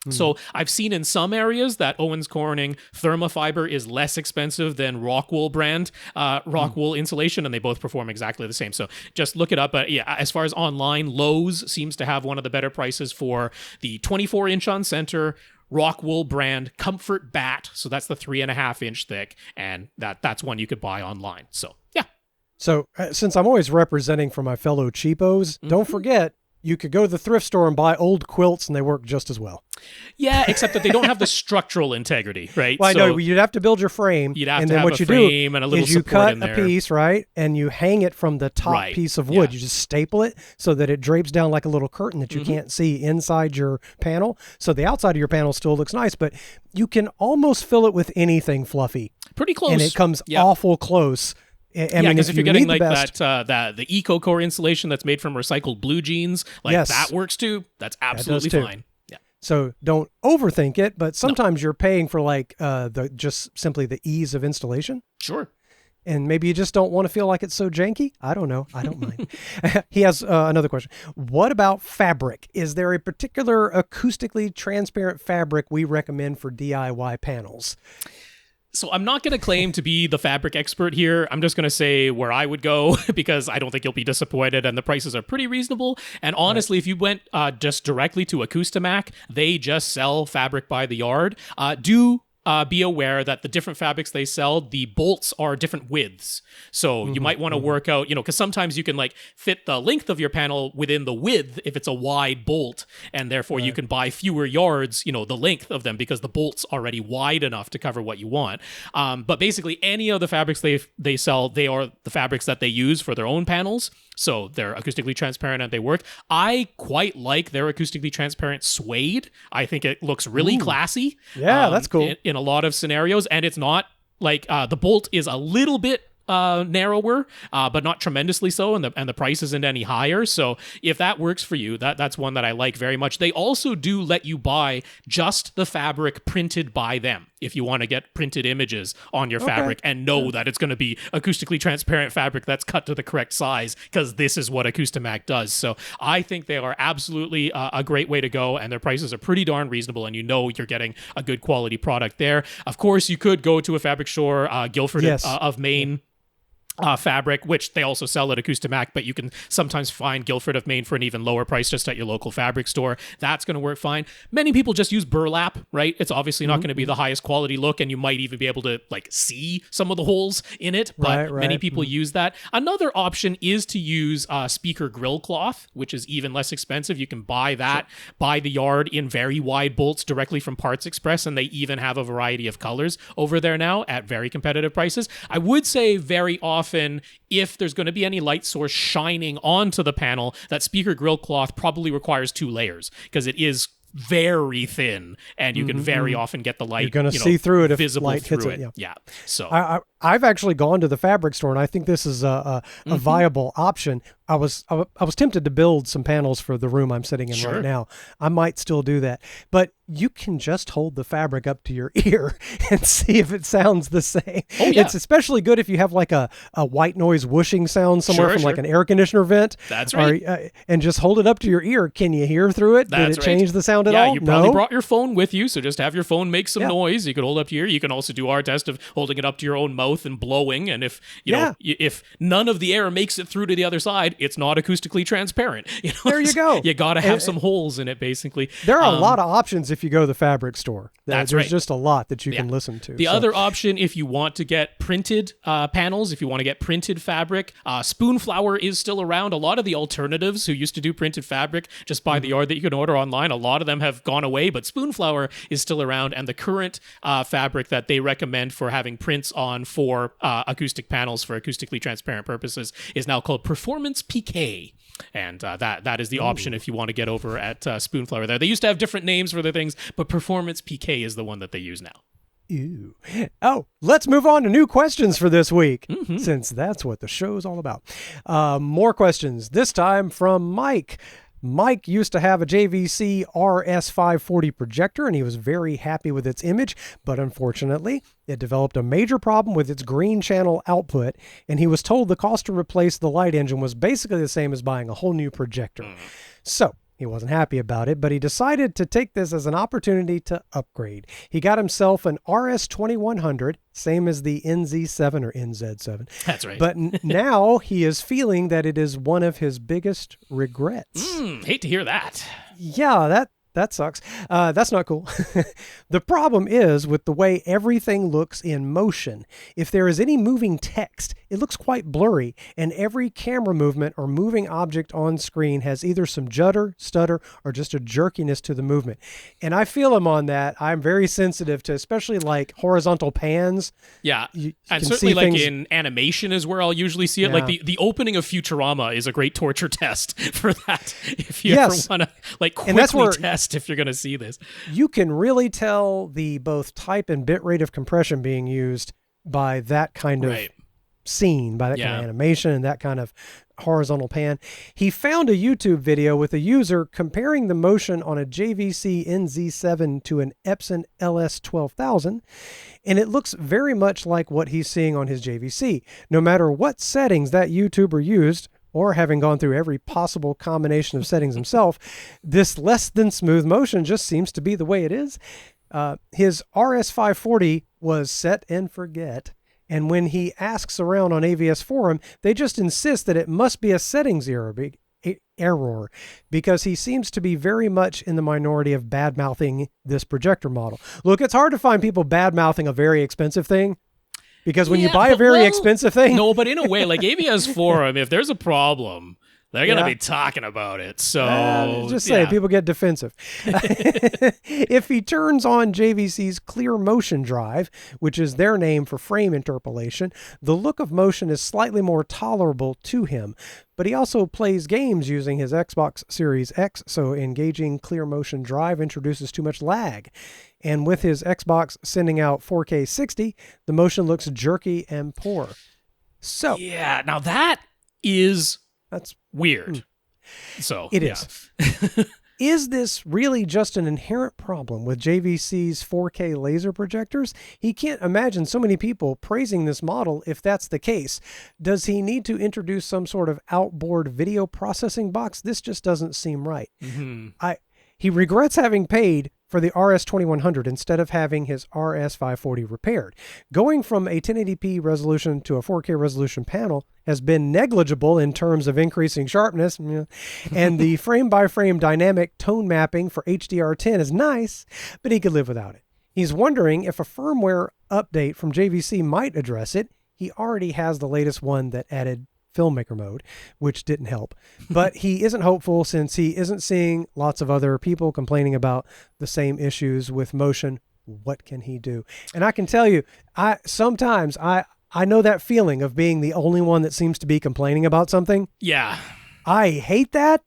Speaker 2: So I've seen in some areas that Owens Corning Thermafiber is less expensive than Rockwool brand Rockwool insulation, and they both perform exactly the same. So just look it up. But yeah, as far as online, Lowe's seems to have one of the better prices for the 24-inch on center Rockwool brand Comfort Bat. So that's the 3.5-inch thick, and that's one you could buy online. So yeah.
Speaker 3: So since I'm always representing for my fellow cheapos, don't forget, you could go to the thrift store and buy old quilts, and they work just as well.
Speaker 2: Yeah, except that they don't have the structural integrity, right?
Speaker 3: Well, I know you'd have to build your frame.
Speaker 2: You'd have
Speaker 3: and
Speaker 2: to
Speaker 3: then
Speaker 2: have
Speaker 3: what
Speaker 2: a
Speaker 3: you
Speaker 2: frame
Speaker 3: do
Speaker 2: and a little
Speaker 3: is you
Speaker 2: support
Speaker 3: cut
Speaker 2: in there.
Speaker 3: a piece, right, and you hang it from the top piece of wood. You just staple it so that it drapes down like a little curtain that you can't see inside your panel. So the outside of your panel still looks nice, but you can almost fill it with anything fluffy.
Speaker 2: Pretty close.
Speaker 3: And it comes awful close. I mean,
Speaker 2: because if you're getting like
Speaker 3: the
Speaker 2: the EcoCore insulation that's made from recycled blue jeans, that works too. That's absolutely fine. Yeah.
Speaker 3: So don't overthink it, but sometimes you're paying for like just simply the ease of installation.
Speaker 2: Sure.
Speaker 3: And maybe you just don't want to feel like it's so janky. I don't know. I don't mind. He has another question. What about fabric? Is there a particular acoustically transparent fabric we recommend for DIY panels?
Speaker 2: So I'm not going to claim to be the fabric expert here. I'm just going to say where I would go, because I don't think you'll be disappointed, and the prices are pretty reasonable. And honestly, if you went just directly to Acoustimac, they just sell fabric by the yard. Be aware that the different fabrics they sell, the bolts are different widths. So you might want to work out, because sometimes you can like fit the length of your panel within the width if it's a wide bolt, and therefore you can buy fewer yards, the length of them, because the bolt's already wide enough to cover what you want. But basically any of the fabrics they sell, they are the fabrics that they use for their own panels. So they're acoustically transparent and they work. I quite like their acoustically transparent suede. I think it looks really classy.
Speaker 3: Yeah, that's cool.
Speaker 2: In a lot of scenarios, and it's not like the bolt is a little bit narrower, but not tremendously so, and the price isn't any higher. So if that works for you, that's one that I like very much. They also do let you buy just the fabric printed by them if you want to get printed images on your fabric and know that it's going to be acoustically transparent fabric that's cut to the correct size, because this is what Acoustimac does. So I think they are absolutely a great way to go, and their prices are pretty darn reasonable, and you're getting a good quality product there. Of course, you could go to a fabric store, Guilford of Maine. Fabric, which they also sell at Acoustimac, but you can sometimes find Guilford of Maine for an even lower price just at your local fabric store. That's going to work fine. Many people just use burlap, right? It's obviously not going to be the highest quality look, and you might even be able to like see some of the holes in it, but many people use that. Another option is to use speaker grill cloth, which is even less expensive. You can buy that by the yard in very wide bolts directly from Parts Express, and they even have a variety of colors over there now at very competitive prices. I would say very often, if there's going to be any light source shining onto the panel, that speaker grill cloth probably requires 2 layers, because it is very thin, and you can very often get the light.
Speaker 3: You're going to see through it if
Speaker 2: visible
Speaker 3: light hits
Speaker 2: through
Speaker 3: it.
Speaker 2: Yeah. So
Speaker 3: I've actually gone to the fabric store, and I think this is a viable option. I was tempted to build some panels for the room I'm sitting in right now. I might still do that. But you can just hold the fabric up to your ear and see if it sounds the same. Oh, yeah. It's especially good if you have like a white noise whooshing sound somewhere from like an air conditioner vent.
Speaker 2: That's right.
Speaker 3: Or, and just hold it up to your ear. Can you hear through it? Did it change the sound at all?
Speaker 2: Yeah, you probably brought your phone with you, so just have your phone make some noise. You could hold it up to your ear. You can also do our test of holding it up to your own mouth and blowing. And if you know, if none of the air makes it through to the other side, it's not acoustically transparent. You know?
Speaker 3: There you go.
Speaker 2: You got to have some holes in it, basically.
Speaker 3: There are a lot of options if you go to the fabric store. There's just a lot that you can listen to.
Speaker 2: The other option, if you want to get printed panels, if you want to get printed fabric, Spoonflower is still around. A lot of the alternatives who used to do printed fabric just by the yard that you can order online, a lot of them have gone away, but Spoonflower is still around. And the current fabric that they recommend for having prints on for acoustic panels for acoustically transparent purposes is now called Performance PK. And that is the option if you want to get over at Spoonflower there. They used to have different names for their things, but Performance PK is the one that they use now.
Speaker 3: Ew. Oh, let's move on to new questions for this week, since that's what the show's all about. More questions, this time from Mike. Mike used to have a JVC RS540 projector, and he was very happy with its image, but unfortunately, it developed a major problem with its green channel output, and he was told the cost to replace the light engine was basically the same as buying a whole new projector. So, he wasn't happy about it, but he decided to take this as an opportunity to upgrade. He got himself an RS2100, same as the NZ7 or NZ7.
Speaker 2: That's right.
Speaker 3: But now he is feeling that it is one of his biggest regrets.
Speaker 2: Hate to hear that.
Speaker 3: Yeah, that sucks. That's not cool. The problem is with the way everything looks in motion. If there is any moving text, it looks quite blurry, and every camera movement or moving object on screen has either some judder, stutter, or just a jerkiness to the movement. And I feel him on that. I'm very sensitive to especially like horizontal pans.
Speaker 2: Yeah, and certainly like in animation is where I'll usually see it. Like the opening of Futurama is a great torture test for that. If you ever want to like quickly test if you're going to see this.
Speaker 3: You can really tell the both type and bit rate of compression being used by that kind of scene, by that kind of animation and that kind of horizontal pan. He found a YouTube video with a user comparing the motion on a JVC NZ7 to an Epson LS12000, and it looks very much like what he's seeing on his JVC. No matter what settings that YouTuber used, or having gone through every possible combination of settings himself, this less than smooth motion just seems to be the way it is. His RS540 was set and forget, and when he asks around on AVS Forum, they just insist that it must be a settings error because he seems to be very much in the minority of bad-mouthing this projector model. Look, it's hard to find people bad-mouthing a very expensive thing. Because when you buy a very expensive thing...
Speaker 2: No, but in a way, like AVS Forum, if there's a problem, they're going to be talking about it. So
Speaker 3: just say people get defensive. If he turns on JVC's Clear Motion Drive, which is their name for frame interpolation, the look of motion is slightly more tolerable to him. But he also plays games using his Xbox Series X, so engaging Clear Motion Drive introduces too much lag. And with his Xbox sending out 4K 60, the motion looks jerky and poor. So
Speaker 2: yeah, now that's weird. So
Speaker 3: it is. Is this really just an inherent problem with JVC's 4K laser projectors? He can't imagine so many people praising this model if that's the case. Does he need to introduce some sort of outboard video processing box? This just doesn't seem right. He regrets having paid for the RS2100 instead of having his RS540 repaired. Going from a 1080p resolution to a 4K resolution panel has been negligible in terms of increasing sharpness, and the frame-by-frame dynamic tone mapping for HDR10 is nice, but he could live without it. He's wondering if a firmware update from JVC might address it. He already has the latest one that added filmmaker mode, which didn't help. But he isn't hopeful since he isn't seeing lots of other people complaining about the same issues with motion. What can he do? And I can tell you, sometimes I know that feeling of being the only one that seems to be complaining about something.
Speaker 2: Yeah.
Speaker 3: I hate that,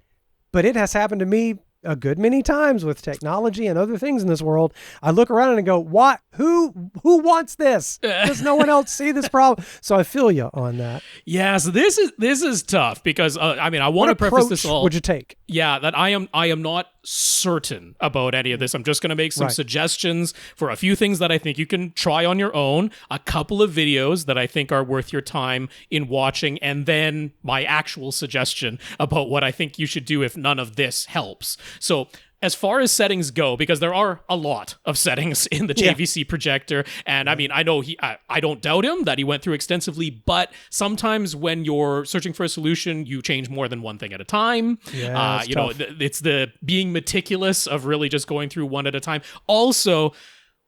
Speaker 3: but it has happened to me a good many times with technology and other things in this world, I look around and go, "What? Who wants this? Does no one else see this problem?" So I feel you on that.
Speaker 2: Yeah, so this is tough because I want to preface this all.
Speaker 3: What would you take?
Speaker 2: Yeah, that I am not certain about any of this. I'm just going to make some suggestions for a few things that I think you can try on your own, a couple of videos that I think are worth your time in watching, and then my actual suggestion about what I think you should do if none of this helps. So as far as settings go, because there are a lot of settings in the JVC projector, and I know I don't doubt him that he went through extensively, but sometimes when you're searching for a solution, you change more than one thing at a time.
Speaker 3: Yeah,
Speaker 2: it's the being meticulous of really just going through one at a time. Also,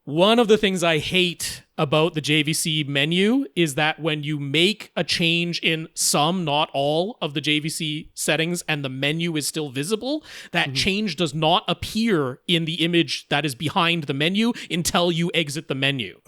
Speaker 2: one of the things I hate about the JVC menu is that when you make a change in some, not all, of the JVC settings and the menu is still visible, that change does not appear in the image that is behind the menu until you exit the menu.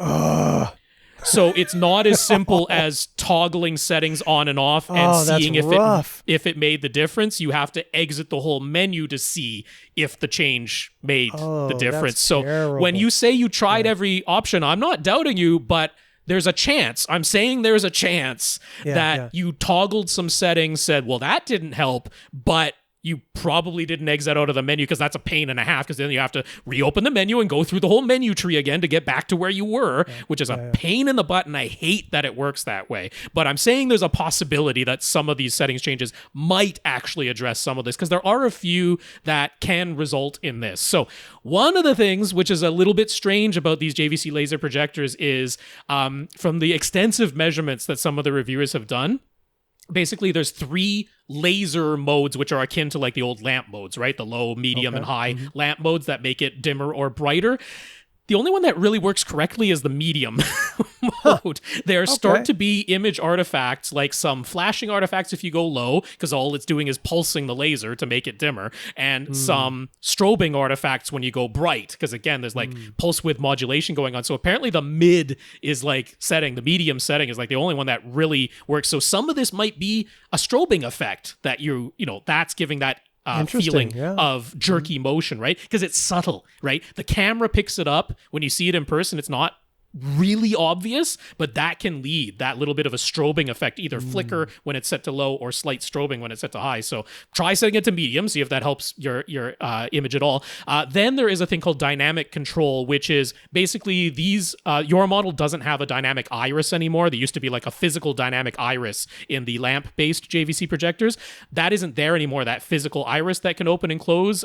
Speaker 2: So it's not as simple as toggling settings on and off and seeing if it made the difference. You have to exit the whole menu to see if the change made the difference. So
Speaker 3: terrible.
Speaker 2: When you say you tried every option, I'm not doubting you, but there's a chance. I'm saying there's a chance that you toggled some settings, said, well, that didn't help, but you probably didn't exit out of the menu because that's a pain and a half, because then you have to reopen the menu and go through the whole menu tree again to get back to where you were, which is a pain in the butt, and I hate that it works that way. But I'm saying there's a possibility that some of these settings changes might actually address some of this, because there are a few that can result in this. So one of the things which is a little bit strange about these JVC laser projectors is from the extensive measurements that some of the reviewers have done, basically there's 3 laser modes which are akin to like the old lamp modes, right? The low, medium, and high lamp modes that make it dimmer or brighter. The only one that really works correctly is the medium mode. There start to be image artifacts, like some flashing artifacts if you go low, because all it's doing is pulsing the laser to make it dimmer, and some strobing artifacts when you go bright, because again, there's like pulse width modulation going on. So apparently the mid is like setting, the medium setting is like the only one that really works. So some of this might be a strobing effect that that's giving that feeling of jerky motion, right? Because it's subtle, right? The camera picks it up. When you see it in person, it's not really obvious, but that can lead that little bit of a strobing effect, either flicker when it's set to low or slight strobing when it's set to high. So try setting it to medium, see if that helps your image at all. Then there is a thing called dynamic control, which is basically your model doesn't have a dynamic iris anymore. There used to be like a physical dynamic iris in the lamp-based JVC projectors. That isn't there anymore, that physical iris that can open and close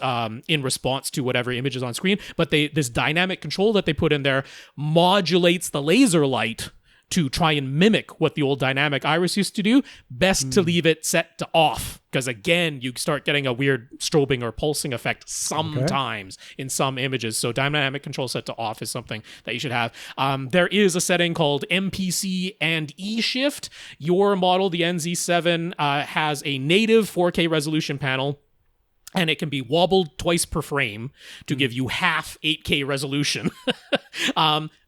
Speaker 2: in response to whatever image is on screen. But this dynamic control that they put in there modulates the laser light to try and mimic what the old dynamic iris used to do. Best to leave it set to off, because again, you start getting a weird strobing or pulsing effect sometimes in some images. So dynamic control set to off is something that you should have. There is a setting called MPC and E-Shift. Your model, the NZ7, has a native 4K resolution panel, and it can be wobbled twice per frame to give you half 8K resolution.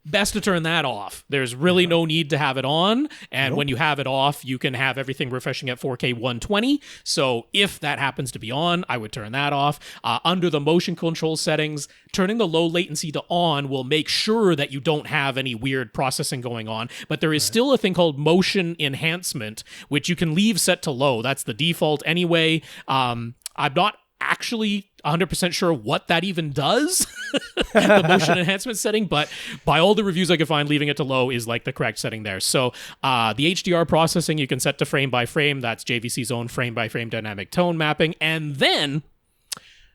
Speaker 2: Best to turn that off. There's really no need to have it on. And when you have it off, you can have everything refreshing at 4K 120. So if that happens to be on, I would turn that off. Under the motion control settings, turning the low latency to on will make sure that you don't have any weird processing going on. But there is still a thing called motion enhancement, which you can leave set to low. That's the default anyway. I'm not actually 100% sure what that even does, the motion enhancement setting, but by all the reviews I could find, leaving it to low is like the correct setting there. So the HDR processing you can set to frame by frame. That's JVC's own frame by frame dynamic tone mapping. And then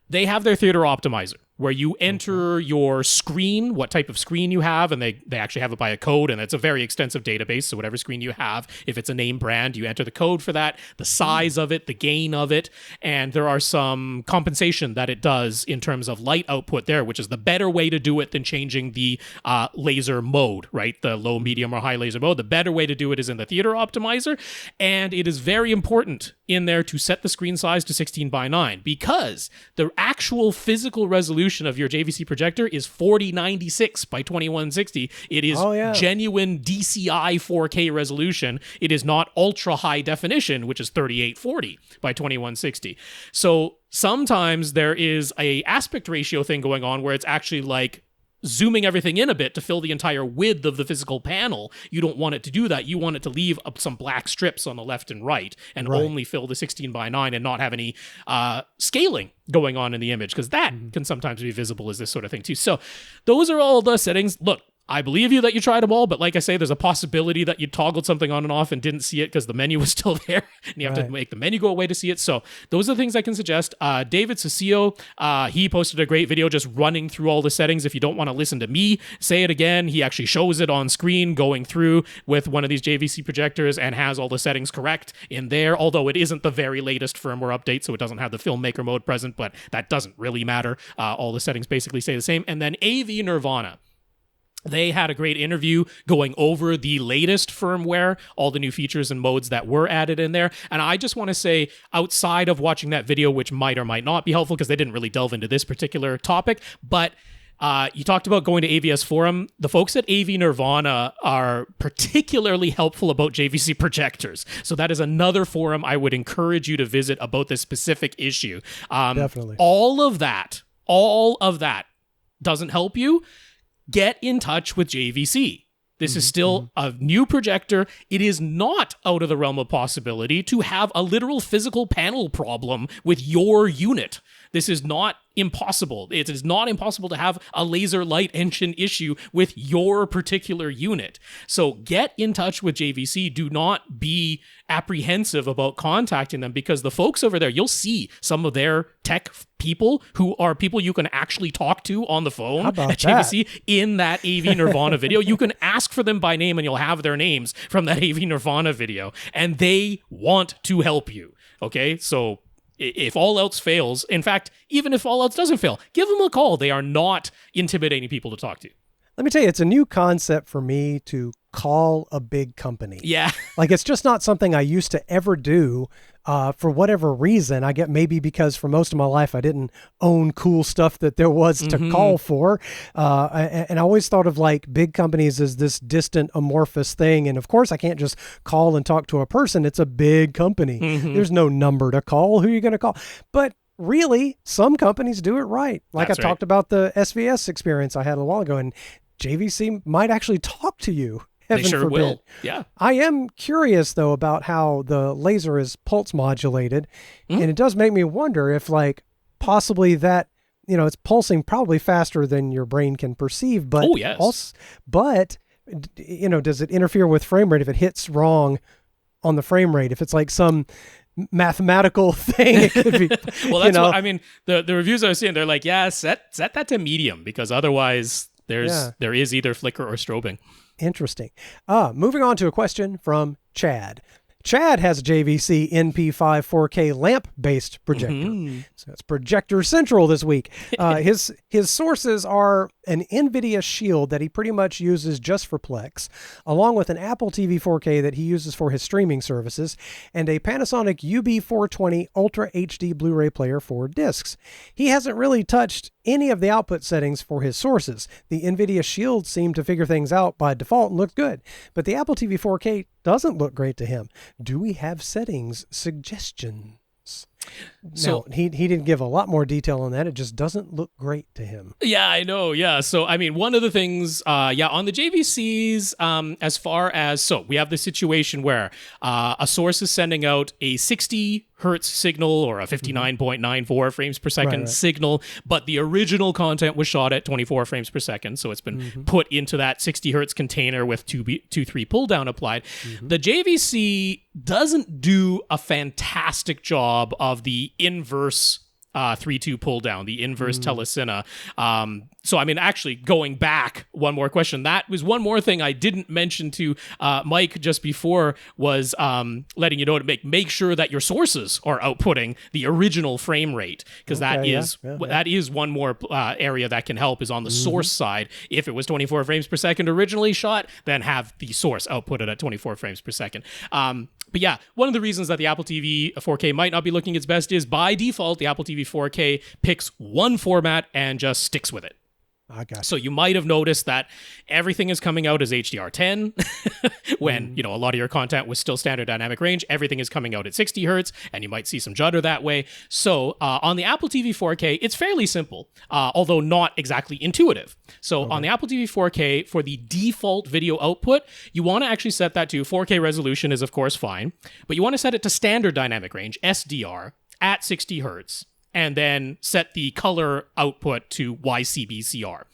Speaker 2: they have their theater optimizer, where you enter your screen, what type of screen you have, and they actually have it by a code, and it's a very extensive database, so whatever screen you have, if it's a name brand, you enter the code for that, the size of it, the gain of it, and there are some compensation that it does in terms of light output there, which is the better way to do it than changing the laser mode, right? The low, medium, or high laser mode. The better way to do it is in the theater optimizer, and it is very important in there to set the screen size to 16:9, because the actual physical resolution of your JVC projector is 4096 by 2160. It is genuine DCI 4K resolution. It is not ultra high definition, which is 3840 by 2160. So sometimes there is a aspect ratio thing going on where it's actually like zooming everything in a bit to fill the entire width of the physical panel. You don't want it to do that. You want it to leave up some black strips on the left and right and only fill the 16:9 and not have any scaling going on in the image, because that can sometimes be visible as this sort of thing too. So those are all the settings. Look, I believe you that you tried them all, but like I say, there's a possibility that you toggled something on and off and didn't see it because the menu was still there, and you have to make the menu go away to see it. So those are the things I can suggest. David Cecilio, he posted a great video just running through all the settings. If you don't want to listen to me say it again, he actually shows it on screen going through with one of these JVC projectors and has all the settings correct in there, although it isn't the very latest firmware update, so it doesn't have the filmmaker mode present, but that doesn't really matter. All the settings basically stay the same. And then AV Nirvana. They had a great interview going over the latest firmware, all the new features and modes that were added in there. And I just want to say, outside of watching that video, which might or might not be helpful because they didn't really delve into this particular topic, but you talked about going to AVS Forum. The folks at AV Nirvana are particularly helpful about JVC projectors. So that is another forum I would encourage you to visit about this specific issue.
Speaker 3: Definitely.
Speaker 2: All of that doesn't help you. Get in touch with JVC. This is still a new projector. It is not out of the realm of possibility to have a literal physical panel problem with your unit. This is not impossible. It is not impossible to have a laser light engine issue with your particular unit. So get in touch with JVC. Do not be apprehensive about contacting them, because the folks over there, you'll see some of their tech people who are people you can actually talk to on the phone at JVC in that AV Nirvana video. You can ask for them by name and you'll have their names from that AV Nirvana video, and they want to help you. Okay, so if all else fails, in fact, even if all else doesn't fail, give them a call. They are not intimidating people to talk to.
Speaker 3: Let me tell you, it's a new concept for me to call a big company.
Speaker 2: Yeah.
Speaker 3: Like, it's just not something I used to ever do for whatever reason. I get maybe because for most of my life, I didn't own cool stuff that there was to call for. And I always thought of like big companies as this distant amorphous thing. And of course, I can't just call and talk to a person. It's a big company. There's no number to call. Who are you going to call? But really, some companies do it right. Like I talked about the SVS experience I had a while ago, and JVC might actually talk to you. Heaven
Speaker 2: they sure
Speaker 3: forbid.
Speaker 2: will. Yeah.
Speaker 3: I am curious though about how the laser is pulse modulated, and it does make me wonder if like possibly that, you know, it's pulsing probably faster than your brain can perceive, but but you know, does it interfere with frame rate if it hits wrong on the frame rate? If it's like some mathematical thing, it could be.
Speaker 2: Well, that's what I mean. The reviews I was seeing, they're like, yeah, set that to medium, because otherwise there is either flicker or strobing.
Speaker 3: Interesting. Moving on to a question from Chad. Chad has a JVC NP5 4K lamp-based projector. So it's Projector Central this week. His sources are an NVidia Shield that he pretty much uses just for Plex, along with an Apple TV 4K that he uses for his streaming services, and a Panasonic UB420 Ultra HD Blu-ray player for discs. He hasn't really touched any of the output settings for his sources. The NVIDIA Shield seemed to figure things out by default and looked good, but the Apple TV 4K doesn't look great to him. Do we have settings suggestions? So he didn't give a lot more detail on that. It just doesn't look great to him.
Speaker 2: Yeah, I know. Yeah. So, I mean, one of the things, on the JVCs, as far as, so we have the situation where a source is sending out a 60 hertz signal or a 59.94 frames per second signal, but the original content was shot at 24 frames per second. So it's been put into that 60 hertz container with 2.3 pull down applied. The JVC doesn't do a fantastic job of the inverse 3.2 pull down, the inverse telecine. So, I mean, actually going back, one more question. That was one more thing I didn't mention to Mike just before was letting you know to make sure that your sources are outputting the original frame rate, because that is one more area that can help is on the source side. If it was 24 frames per second originally shot, then have the source output it at 24 frames per second. But yeah, one of the reasons that the Apple TV 4K might not be looking its best is by default, the Apple TV 4K picks one format and just sticks with it.
Speaker 3: I got you.
Speaker 2: So you might have noticed that everything is coming out as HDR10 when, a lot of your content was still standard dynamic range. Everything is coming out at 60 hertz, and you might see some judder that way. So on the Apple TV 4K, it's fairly simple, although not exactly intuitive. So on the Apple TV 4K, for the default video output, you want to actually set that to 4K resolution is, of course, fine, but you want to set it to standard dynamic range, SDR, at 60 hertz. And then set the color output to YCBCR.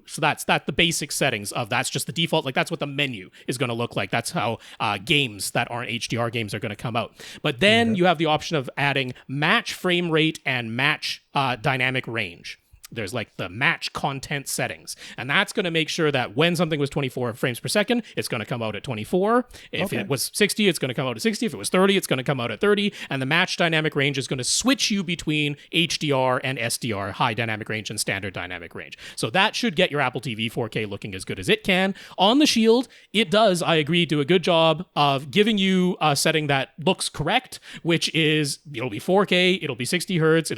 Speaker 2: So that's the basic settings of that's just the default. Like that's what the menu is going to look like. That's how games that aren't HDR games are going to come out. But then you have the option of adding match frame rate and match dynamic range. There's like the match content settings. And that's going to make sure that when something was 24 frames per second, it's going to come out at 24. If it was 60, it's going to come out at 60. If it was 30, it's going to come out at 30. And the match dynamic range is going to switch you between HDR and SDR, high dynamic range and standard dynamic range. So that should get your Apple TV 4K looking as good as it can. On the Shield, it does, I agree, do a good job of giving you a setting that looks correct, which is it'll be 4K, it'll be 60 hertz,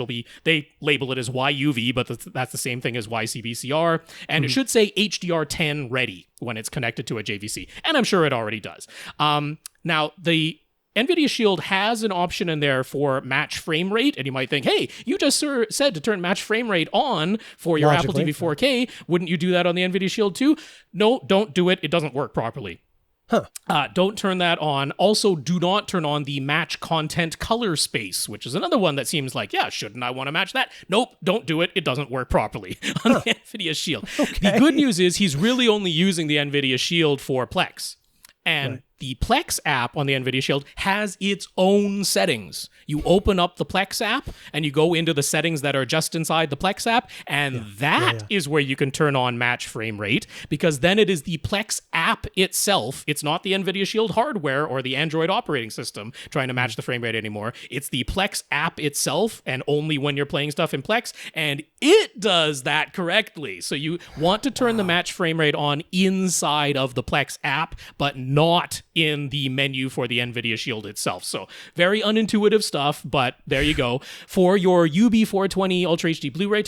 Speaker 2: they label it as YUV, but that's the same thing as YCBCR, and it should say HDR10 ready when it's connected to a JVC, and I'm sure it already does. Now, the NVIDIA Shield has an option in there for match frame rate, and you might think, hey, you just said to turn match frame rate on for your Apple TV 4K. Wouldn't you do that on the NVIDIA Shield too? No, don't do it. It doesn't work properly. Don't turn that on. Also, do not turn on the match content color space, which is another one that seems like, shouldn't I want to match that? Nope, don't do it. It doesn't work properly on the NVIDIA Shield. Okay. The good news is he's really only using the NVIDIA Shield for Plex. And the Plex app on the NVIDIA Shield has its own settings. You open up the Plex app and you go into the settings that are just inside the Plex app, and that is where you can turn on match frame rate, because then it is the Plex app itself. It's not the NVIDIA Shield hardware or the Android operating system trying to match the frame rate anymore. It's the Plex app itself, and only when you're playing stuff in Plex, and it does that correctly. So you want to turn the match frame rate on inside of the Plex app, but not in the menu for the NVIDIA Shield itself. So very unintuitive stuff, but there you go. For your UB420 Ultra HD Blu-ray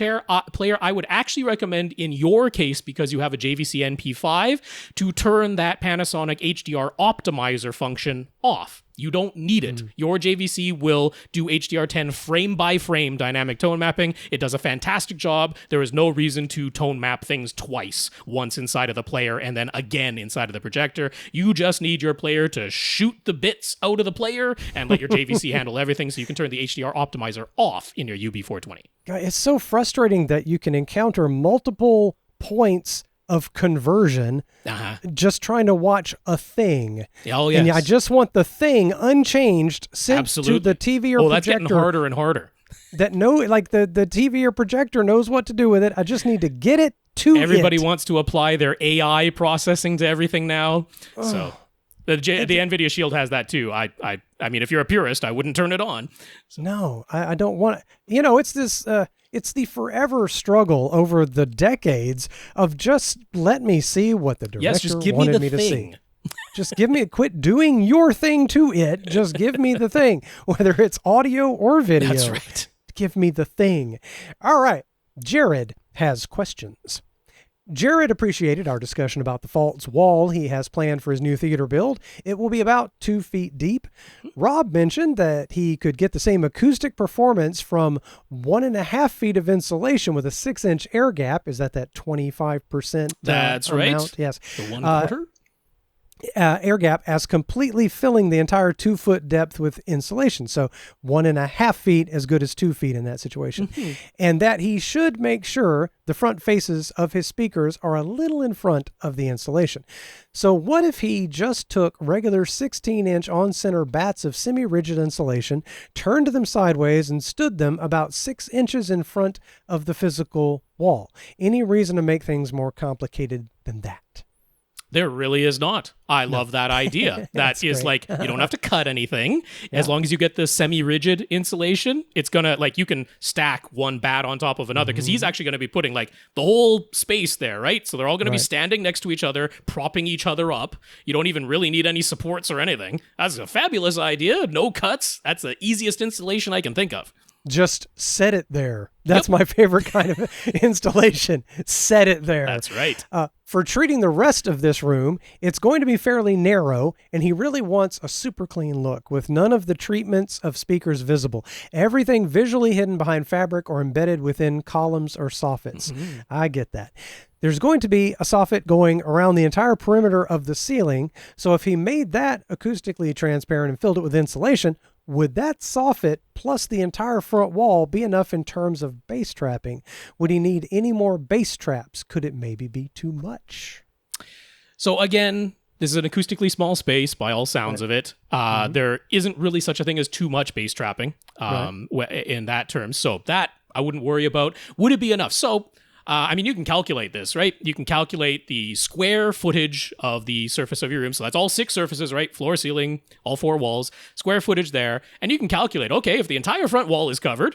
Speaker 2: player, I would actually recommend in your case, because you have a JVC NP5, to turn that Panasonic HDR optimizer function off. You don't need it. Your JVC will do HDR10 frame by frame dynamic tone mapping. It does a fantastic job. There is no reason to tone map things twice, once inside of the player and then again inside of the projector. You just need your player to shoot the bits out of the player and let your JVC handle everything, so you can turn the HDR optimizer off in your UB420.
Speaker 3: It's so frustrating that you can encounter multiple points of conversion just trying to watch a thing.
Speaker 2: Oh, yes.
Speaker 3: And I just want the thing unchanged sent to the TV or projector.
Speaker 2: That's getting harder and harder.
Speaker 3: The TV or projector knows what to do with it. I just need to get it to
Speaker 2: Everybody wants to apply their AI processing to everything now. So the NVIDIA Shield has that too. I mean, if you're a purist, I wouldn't turn it on. So.
Speaker 3: No, I don't want it. It's this... It's the forever struggle over the decades of just let me see what the director wanted me to see. Just quit doing your thing to it. Just give me the thing, whether it's audio or video.
Speaker 2: That's right.
Speaker 3: Give me the thing. All right. Jared has questions. Jared appreciated our discussion about the false wall he has planned for his new theater build. It will be about 2 feet deep. Rob mentioned that he could get the same acoustic performance from 1.5 feet of insulation with a 6-inch air gap. Is that 25%?
Speaker 2: That's
Speaker 3: amount?
Speaker 2: Right.
Speaker 3: Yes.
Speaker 2: The 1/4?
Speaker 3: Air gap as completely filling the entire 2-foot depth with insulation. So 1.5 feet as good as 2 feet in that situation. And that he should make sure the front faces of his speakers are a little in front of the insulation. So what if he just took regular 16-inch on-center bats of semi-rigid insulation, turned them sideways, and stood them about 6 inches in front of the physical wall? Any reason to make things more complicated than that?
Speaker 2: There really is not. I love that idea. That is great. You don't have to cut anything. As long as you get the semi-rigid insulation, it's going to, you can stack one bat on top of another, because he's actually going to be putting, the whole space there, right? So they're all going to be standing next to each other, propping each other up. You don't even really need any supports or anything. That's a fabulous idea. No cuts. That's the easiest installation I can think of.
Speaker 3: just set it there. That's my favorite kind of installation. Set it there.
Speaker 2: That's right.
Speaker 3: For treating the rest of this room, it's going to be fairly narrow, and he really wants a super clean look with none of the treatments of speakers visible. Everything visually hidden behind fabric or embedded within columns or soffits. Mm-hmm. I get that. There's going to be a soffit going around the entire perimeter of the ceiling, so if he made that acoustically transparent and filled it with insulation, would that soffit plus the entire front wall be enough in terms of bass trapping? Would he need any more bass traps? Could it maybe be too much?
Speaker 2: So again, this is an acoustically small space by all sounds of it. There isn't really such a thing as too much bass trapping in that term. So that I wouldn't worry about. Would it be enough? So you can calculate this, right? You can calculate the square footage of the surface of your room. So that's all 6 surfaces, right? Floor, ceiling, all 4 walls, square footage there. And you can calculate, okay, if the entire front wall is covered,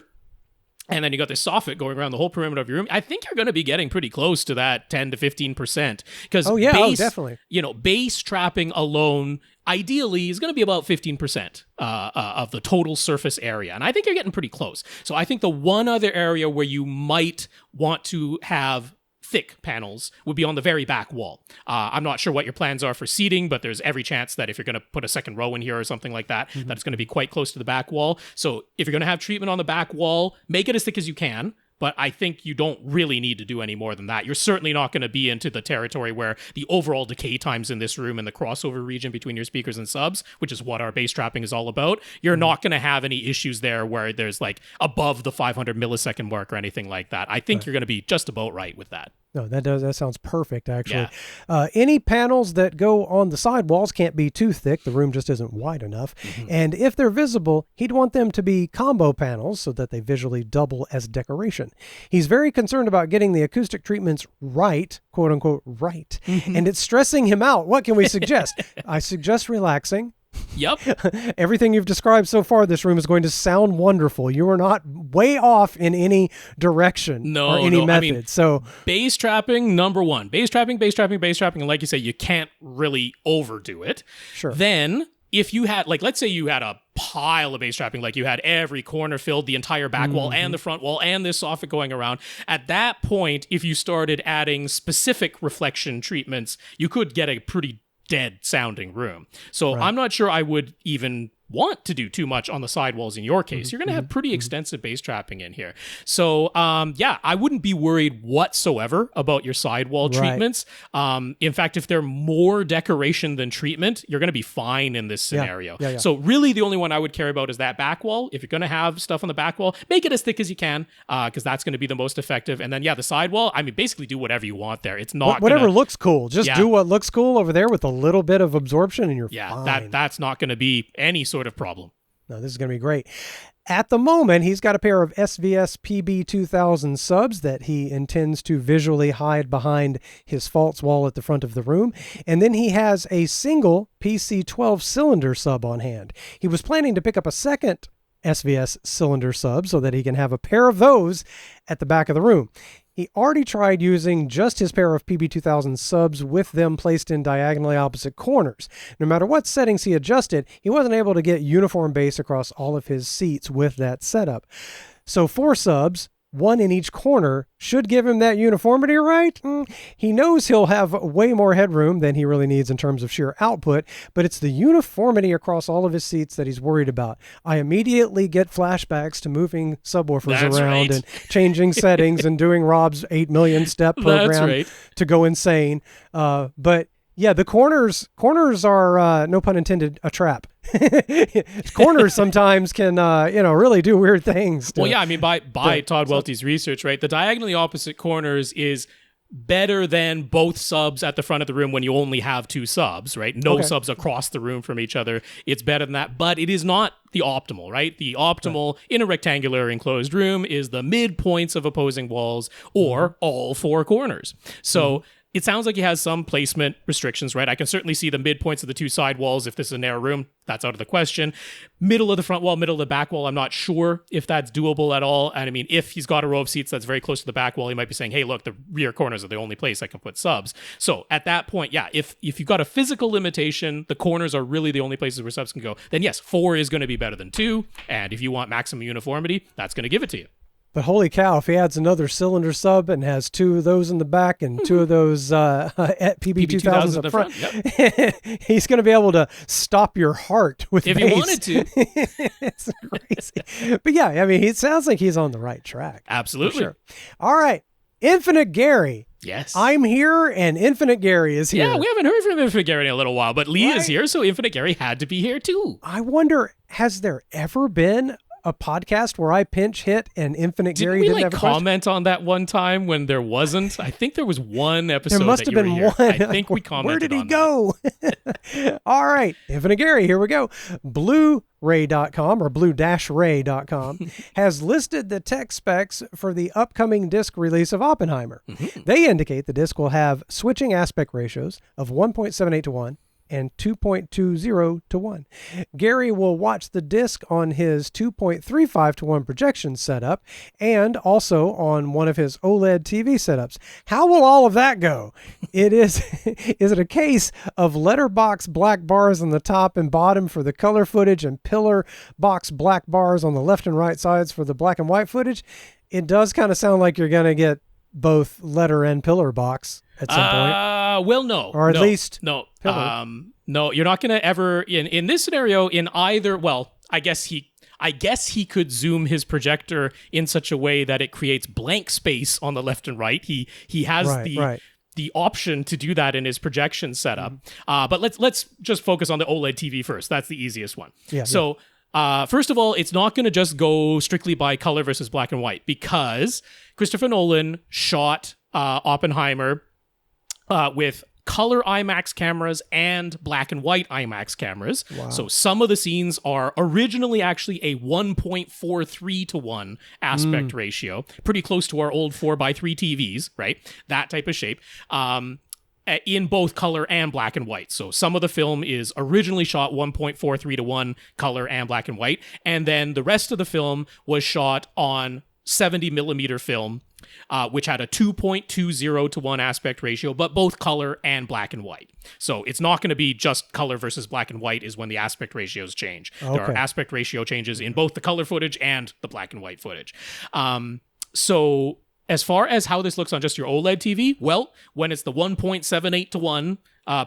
Speaker 2: and then you got this soffit going around the whole perimeter of your room, I think you're going to be getting pretty close to that 10 to 15%. Because
Speaker 3: definitely.
Speaker 2: Bass trapping alone ideally is going to be about 15% of the total surface area. And I think you're getting pretty close. So I think the one other area where you might want to have thick panels would be on the very back wall. I'm not sure what your plans are for seating, but there's every chance that if you're going to put a second row in here or something like that, that it's going to be quite close to the back wall. So if you're going to have treatment on the back wall, make it as thick as you can. But I think you don't really need to do any more than that. You're certainly not going to be into the territory where the overall decay times in this room and the crossover region between your speakers and subs, which is what our bass trapping is all about. You're not going to have any issues there where there's like above the 500 millisecond mark or anything like that. I think you're going to be just about right with that.
Speaker 3: No, that sounds perfect, actually. Yeah. Any panels that go on the side walls can't be too thick. The room just isn't wide enough. And if they're visible, he'd want them to be combo panels so that they visually double as decoration. He's very concerned about getting the acoustic treatments right, quote unquote, right. And it's stressing him out. What can we suggest? I suggest relaxing.
Speaker 2: Yep.
Speaker 3: Everything you've described so far, this room is going to sound wonderful. You are not way off in any direction or any method. So
Speaker 2: bass trapping, number one. Bass trapping. And like you say, you can't really overdo it.
Speaker 3: Sure.
Speaker 2: Then if you had, like, let's say you had a pile of bass trapping, like you had every corner filled, the entire back wall and the front wall and this soffit going around, at that point, if you started adding specific reflection treatments, you could get a pretty dead sounding room. So I'm not sure I would even want to do too much on the sidewalls in your case. You're going to have pretty extensive bass trapping in here. So, I wouldn't be worried whatsoever about your sidewall treatments. In fact, if they're more decoration than treatment, you're going to be fine in this scenario. Yeah. So really the only one I would care about is that back wall. If you're going to have stuff on the back wall, make it as thick as you can, because that's going to be the most effective. And then, the sidewall, basically do whatever you want there. It's not
Speaker 3: whatever looks cool. Just do what looks cool over there with a little bit of absorption and you're fine.
Speaker 2: That's not going to be any sort of problem.
Speaker 3: No, this is going to be great. At the moment, he's got a pair of SVS PB2000 subs that he intends to visually hide behind his false wall at the front of the room. And then he has a single PC12 cylinder sub on hand. He was planning to pick up a second SVS cylinder sub so that he can have a pair of those at the back of the room. He already tried using just his pair of PB2000 subs with them placed in diagonally opposite corners. No matter what settings he adjusted, he wasn't able to get uniform bass across all of his seats with that setup. So 4 subs, 1 in each corner, should give him that uniformity, right? He knows he'll have way more headroom than he really needs in terms of sheer output, but it's the uniformity across all of his seats that he's worried about. I immediately get flashbacks to moving subwoofers around and changing settings and doing Rob's 8 million step program to go insane. But the corners are, no pun intended, a trap. Corners sometimes can, really do weird things.
Speaker 2: By Todd Welty's research, right? The diagonally opposite corners is better than both subs at the front of the room when you only have 2 subs, right? No subs across the room from each other. It's better than that, but it is not the optimal, right? The optimal in a rectangular enclosed room is the midpoints of opposing walls or all 4 corners. So It sounds like he has some placement restrictions, right? I can certainly see the midpoints of the two side walls. If this is a narrow room, that's out of the question. Middle of the front wall, middle of the back wall, I'm not sure if that's doable at all. And I mean, if he's got a row of seats that's very close to the back wall, he might be saying, hey, look, the rear corners are the only place I can put subs. So at that point, yeah, if you've got a physical limitation, the corners are really the only places where subs can go, then yes, 4 is going to be better than 2. And if you want maximum uniformity, that's going to give it to you.
Speaker 3: But holy cow, if he adds another cylinder sub and has 2 of those in the back and 2 of those PB2000s up front, yep. He's going to be able to stop your heart with
Speaker 2: if
Speaker 3: bass.
Speaker 2: He wanted to.
Speaker 3: It's crazy. But yeah, I mean, it sounds like he's on the right track.
Speaker 2: Absolutely.
Speaker 3: Sure. All right. Infinite Gary.
Speaker 2: Yes.
Speaker 3: I'm here and Infinite Gary is here.
Speaker 2: Yeah, we haven't heard from Infinite Gary in a little while, but Lee is here, so Infinite Gary had to be here too.
Speaker 3: I wonder, has there ever been a podcast where I pinch hit and Infinite Gary didn't have a
Speaker 2: comment on that one time when there wasn't? I think there was one episode.
Speaker 3: There must have been one.
Speaker 2: I think we commented.
Speaker 3: Where did he go? All right, Infinite Gary, here we go. Blu-ray.com or blue-ray.com has listed the tech specs for the upcoming disc release of Oppenheimer. They indicate the disc will have switching aspect ratios of 1.78 to 1 and 2.20 to 1. Gary will watch the disc on his 2.35 to 1 projection setup and also on one of his OLED TV setups. How will all of that go? Is it a case of letterbox black bars on the top and bottom for the color footage and pillar box black bars on the left and right sides for the black and white footage? It does kind of sound like you're going to get both letter and pillar box at some point.
Speaker 2: Well, no.
Speaker 3: Or at least
Speaker 2: no. No, you're not going to ever in this scenario in either. Well, I guess he could zoom his projector in such a way that it creates blank space on the left and right. He has the option to do that in his projection setup. But let's just focus on the OLED TV first. That's the easiest one.
Speaker 3: Yeah.
Speaker 2: So. First of all, it's not going to just go strictly by color versus black and white because Christopher Nolan shot Oppenheimer with color IMAX cameras and black and white IMAX cameras. Wow. So some of the scenes are originally actually a 1.43 to 1 aspect ratio, pretty close to our old 4x3 TVs, right? That type of shape. In both color and black and white. So some of the film is originally shot 1.43 to 1 color and black and white. And then the rest of the film was shot on 70 millimeter film, which had a 2.20 to 1 aspect ratio, but both color and black and white. So it's not going to be just color versus black and white is when the aspect ratios change. Okay. There are aspect ratio changes in both the color footage and the black and white footage. So as far as how this looks on just your OLED TV, well, when it's the 1.78 to 1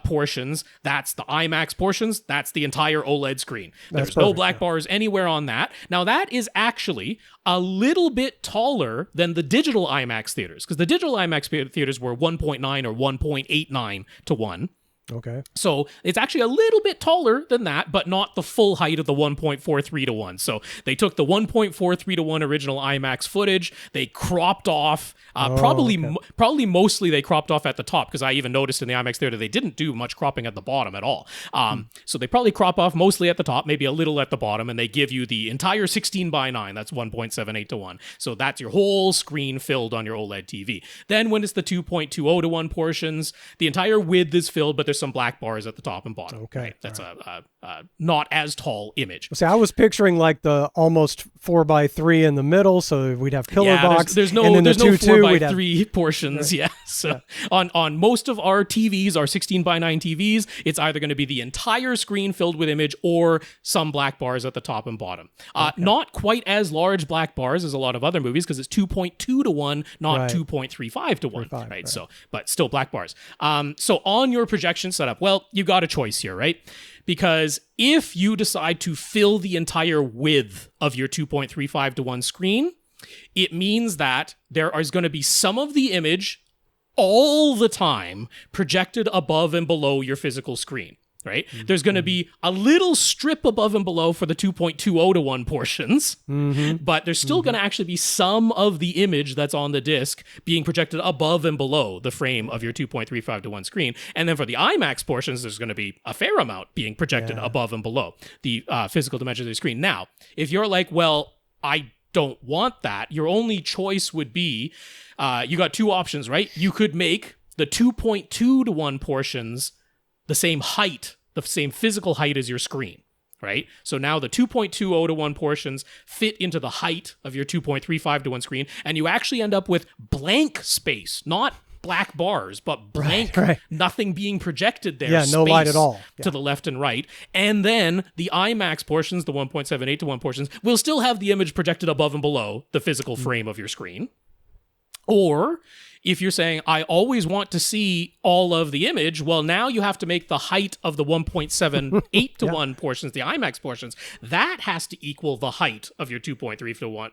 Speaker 2: portions, that's the IMAX portions, that's the entire OLED screen. There's no black bars anywhere on that. Now, that is actually a little bit taller than the digital IMAX theaters, because the digital IMAX theaters were 1.9 or 1.89 to 1.
Speaker 3: Okay.
Speaker 2: So it's actually a little bit taller than that, but not the full height of the 1.43 to 1. So they took the 1.43 to 1 original IMAX footage, they cropped off, probably mostly they cropped off at the top, because I even noticed in the IMAX theater they didn't do much cropping at the bottom at all. So they probably crop off mostly at the top, maybe a little at the bottom, and they give you the entire 16:9. That's 1.78 to 1. So that's your whole screen filled on your OLED TV. Then when it's the 2.20 to 1 portions, the entire width is filled, but there's some black bars at the top and bottom.
Speaker 3: Okay.
Speaker 2: Right? That's a not as tall image.
Speaker 3: See, I was picturing like the almost 4x3 in the middle, so we'd have pillar box.
Speaker 2: There's no 4x3 portions. Yeah. So on most of our TVs, our 16:9 TVs, it's either going to be the entire screen filled with image or some black bars at the top and bottom. Not quite as large black bars as a lot of other movies because it's 2.2 to 1, not 2.35 to 1. Right. So, but still black bars. So on your projection setup, well, you got a choice here, right? Because if you decide to fill the entire width of your 2.35 to 1 screen, it means that there is going to be some of the image all the time projected above and below your physical screen. Right? Mm-hmm. There's going to be a little strip above and below for the 2.20 to 1 portions, but there's still going to actually be some of the image that's on the disc being projected above and below the frame of your 2.35 to 1 screen. And then for the IMAX portions, there's going to be a fair amount being projected above and below the physical dimensions of the screen. Now, if you're like, well, I don't want that, your only choice would be, you got two options, right? You could make the 2.2:1 portions the same height, the same physical height as your screen, right? So now the 2.20:1 portions fit into the height of your 2.35:1 screen, and you actually end up with blank space, not black bars, but blank, nothing being projected there.
Speaker 3: Yeah, no light at all.
Speaker 2: To the left and right. And then the IMAX portions, the 1.78:1 portions, will still have the image projected above and below the physical frame of your screen. Or if you're saying, I always want to see all of the image, well, now you have to make the height of the 1.78:1 portions, the IMAX portions, that has to equal the height of your 2.35:1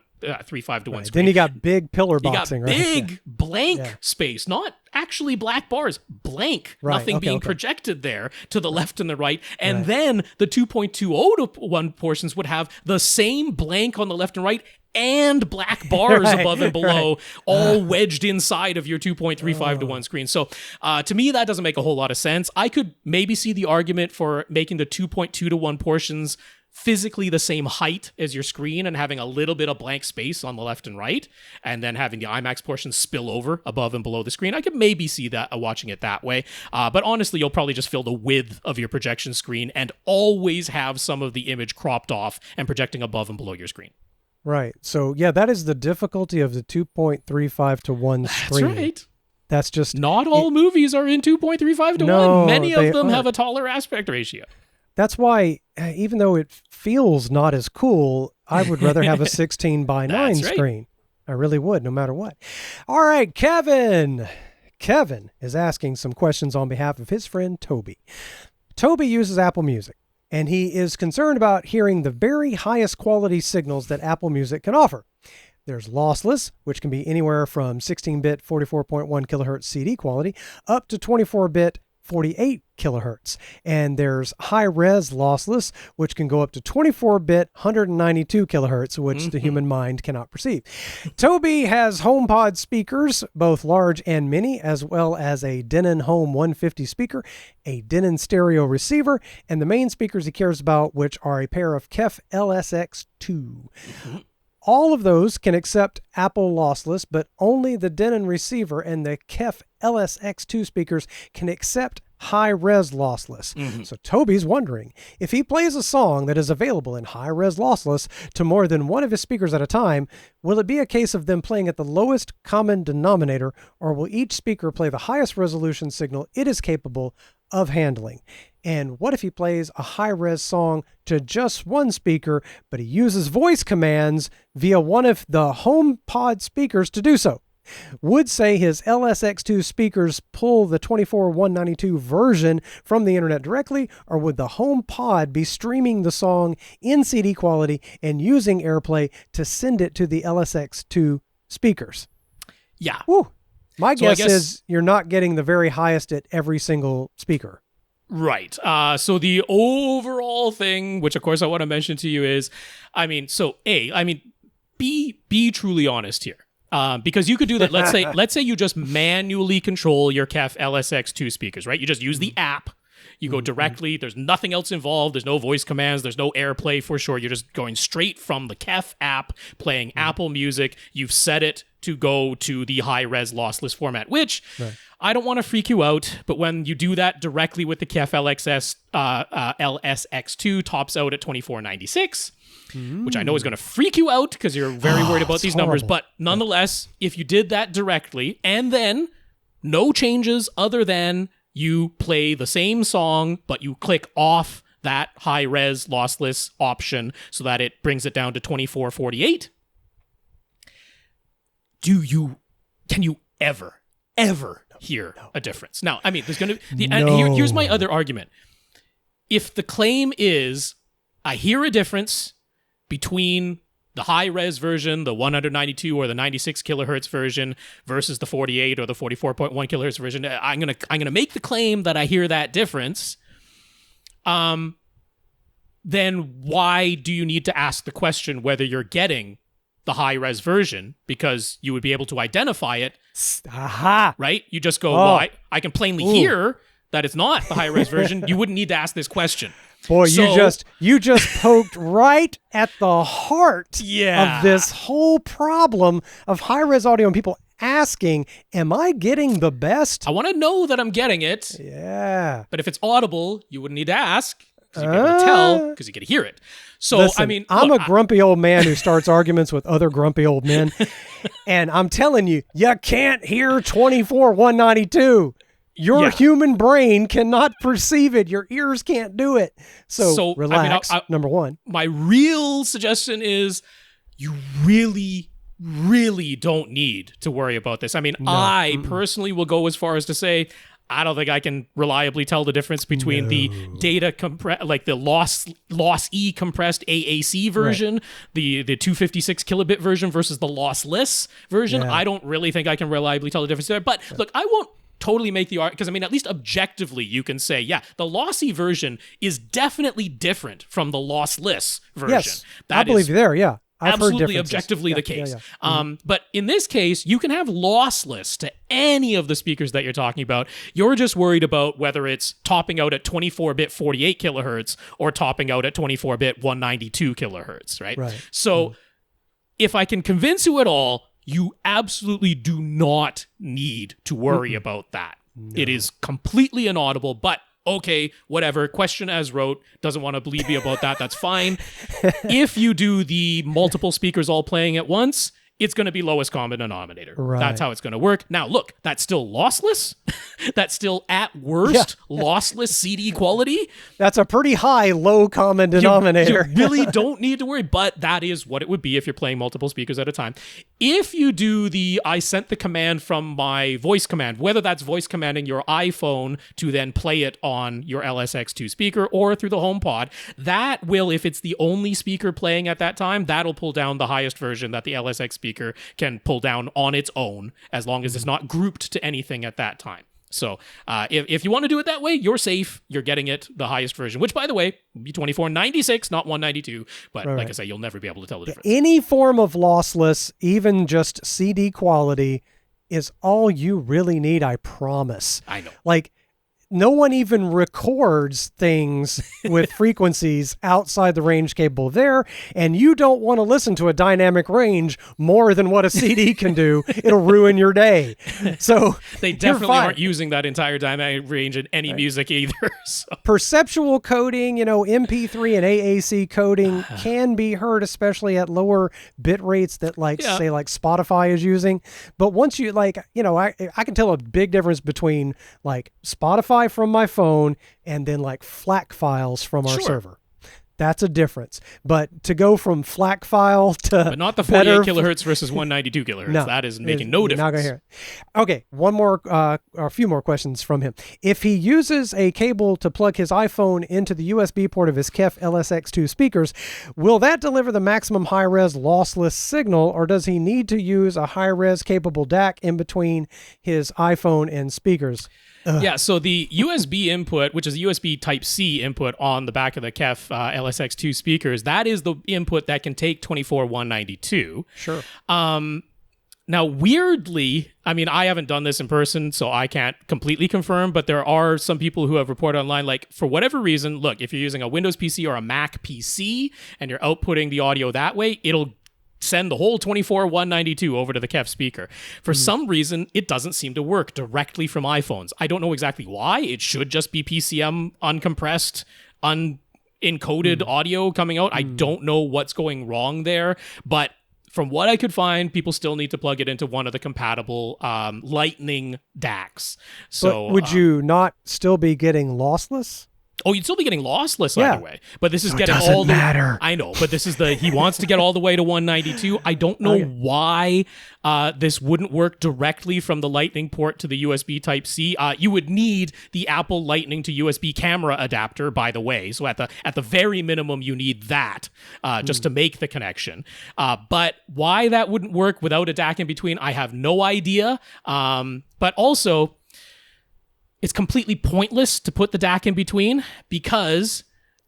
Speaker 2: screen.
Speaker 3: Then you got big pillar boxing,
Speaker 2: you got big blank space, not actually black bars, blank, nothing being projected there to the left and the right. And then the 2.20:1 portions would have the same blank on the left and right and black bars above and below, all wedged inside of your 2.35:1 screen. So to me, that doesn't make a whole lot of sense. I could maybe see the argument for making the 2.2:1 portions physically the same height as your screen and having a little bit of blank space on the left and right, and then having the IMAX portions spill over above and below the screen. I could maybe see that watching it that way. But honestly, you'll probably just fill the width of your projection screen and always have some of the image cropped off and projecting above and below your screen.
Speaker 3: Right. So, yeah, that is the difficulty of the 2.35:1 screen.
Speaker 2: That's right.
Speaker 3: That's just...
Speaker 2: Not all movies are in 2.35:1.
Speaker 3: No,
Speaker 2: many of them have a taller aspect ratio.
Speaker 3: That's why, even though it feels not as cool, I would rather have a 16:9 screen. I really would, no matter what. All right, Kevin. Kevin is asking some questions on behalf of his friend Toby. Toby uses Apple Music, and he is concerned about hearing the very highest quality signals that Apple Music can offer. There's lossless, which can be anywhere from 16-bit 44.1 kilohertz CD quality up to 24-bit 48 kilohertz. And there's high-res lossless, which can go up to 24-bit 192 kilohertz, which the human mind cannot perceive. Toby has HomePod speakers, both large and mini, as well as a Denon Home 150 speaker, a Denon stereo receiver, and the main speakers he cares about, which are a pair of KEF LSX2. All of those can accept Apple lossless, but only the Denon receiver and the KEF LSX2 speakers can accept high-res lossless. So Toby's wondering, if he plays a song that is available in high-res lossless to more than one of his speakers at a time, will it be a case of them playing at the lowest common denominator, or will each speaker play the highest resolution signal it is capable of handling? And what if he plays a high-res song to just one speaker, but he uses voice commands via one of the HomePod speakers to do so? Would, say, his LSX2 speakers pull the 24.192 version from the internet directly, or would the HomePod be streaming the song in CD quality and using AirPlay to send it to the LSX2 speakers?
Speaker 2: Yeah.
Speaker 3: Woo. My guess is you're not getting the very highest at every single speaker.
Speaker 2: Right. So the overall thing, which of course I want to mention to you is, be truly honest here. Because you could do that. Let's say you just manually control your KEF LSX2 speakers, right? You just use the app. You go directly. There's nothing else involved. There's no voice commands. There's no AirPlay for sure. You're just going straight from the KEF app, playing Apple Music. You've set it to go to the high-res lossless format, which I don't want to freak you out, but when you do that directly with the KEF LSX2, tops out at 2496. Which I know is going to freak you out because you're very worried about these numbers. But nonetheless, if you did that directly and then no changes other than you play the same song, but you click off that high-res lossless option so that it brings it down to 2448, can you ever hear a difference? Now, I mean, there's going to be, and here's my other argument. If the claim is, I hear a difference between the high-res version, the 192 or the 96 kilohertz version versus the 48 or the 44.1 kilohertz version, I'm gonna make the claim that I hear that difference. Then why do you need to ask the question whether you're getting the high-res version? Because you would be able to identify it. Right? You just go, I can plainly hear that it's not the high-res version. You wouldn't need to ask this question.
Speaker 3: Boy, you just poked right at the heart of this whole problem of high-res audio and people asking, am I getting the best?
Speaker 2: I want to know that I'm getting it.
Speaker 3: Yeah.
Speaker 2: But if it's audible, you wouldn't need to ask because you'd be able to tell because you get to hear it. So,
Speaker 3: listen,
Speaker 2: I mean,
Speaker 3: I'm a grumpy old man who starts arguments with other grumpy old men. And I'm telling you, you can't hear 24-192. Your human brain cannot perceive it. Your ears can't do it. So relax, number one.
Speaker 2: My real suggestion is you really, really don't need to worry about this. I mean, I personally will go as far as to say, I don't think I can reliably tell the difference between the data like the loss-E compressed AAC version, the 256 kilobit version versus the lossless version. I don't really think I can reliably tell the difference there. But look, I won't totally make the argument, because I mean, at least objectively, you can say, yeah, the lossy version is definitely different from the lossless version.
Speaker 3: Yes, I believe you there, yeah. I've
Speaker 2: absolutely objectively the case. But in this case, you can have lossless to any of the speakers that you're talking about. You're just worried about whether it's topping out at 24-bit 48 kilohertz or topping out at 24-bit 192 kilohertz, right? So if I can convince you at all, you absolutely do not need to worry about that. It is completely inaudible, but okay, whatever. Question as wrote. Doesn't want to believe me about that. That's fine. If you do the multiple speakers all playing at once, it's going to be lowest common denominator. That's how it's going to work. Now, look, that's still lossless. That's still, at worst, lossless CD quality.
Speaker 3: That's a pretty high low common denominator.
Speaker 2: You really don't need to worry, but that is what it would be if you're playing multiple speakers at a time. If you do the, I sent the command from my voice command, whether that's voice commanding your iPhone to then play it on your LSX2 speaker or through the HomePod, that will, if it's the only speaker playing at that time, that'll pull down the highest version that the LSX speaker can pull down on its own, as long as it's not grouped to anything at that time. So if you want to do it that way, you're safe. You're getting it, the highest version, which, by the way, would be 2496, not 192. But like I say, you'll never be able to tell the difference.
Speaker 3: Any form of lossless, even just CD quality, is all you really need, I promise.
Speaker 2: I know.
Speaker 3: Like, no one even records things with frequencies outside the range capable there, and you don't want to listen to a dynamic range more than what a CD can do. It'll ruin your day. So
Speaker 2: they definitely aren't using that entire dynamic range in any music either. So.
Speaker 3: Perceptual coding, MP3 and AAC coding can be heard, especially at lower bit rates that say Spotify is using. But once you I can tell a big difference between Spotify from my phone and then FLAC files from our server. That's a difference. But to go from FLAC file to
Speaker 2: but not the 48 kilohertz versus 192 kilohertz. That is making no difference. Not gonna hear it.
Speaker 3: Okay, one more, or a few more questions from him. If he uses a cable to plug his iPhone into the USB port of his KEF LSX2 speakers, will that deliver the maximum high-res lossless signal, or does he need to use a high-res capable DAC in between his iPhone and speakers?
Speaker 2: Yeah, so the USB input, which is USB Type-C input on the back of the KEF LSX2 speakers, that is the input that can take 24-192.
Speaker 3: Sure.
Speaker 2: Now, weirdly, I mean, I haven't done this in person, so I can't completely confirm, but there are some people who have reported online, for whatever reason, look, if you're using a Windows PC or a Mac PC and you're outputting the audio that way, it'll send the whole 24-192 over to the KEF speaker. For some reason, it doesn't seem to work directly from iPhones. I don't know exactly why. It should just be PCM uncompressed, unencoded audio coming out. I don't know what's going wrong there, but from what I could find, people still need to plug it into one of the compatible Lightning DACs. So,
Speaker 3: but would you not still be getting lossless?
Speaker 2: Oh, you'd still be getting lossless either way. But this is getting all the
Speaker 3: matter.
Speaker 2: I know, but this is he wants to get all the way to 192. I don't know why this wouldn't work directly from the Lightning port to the USB Type-C. You would need the Apple Lightning to USB camera adapter, by the way. So at the very minimum, you need that just to make the connection. But why that wouldn't work without a DAC in between, I have no idea. But also, it's completely pointless to put the DAC in between, because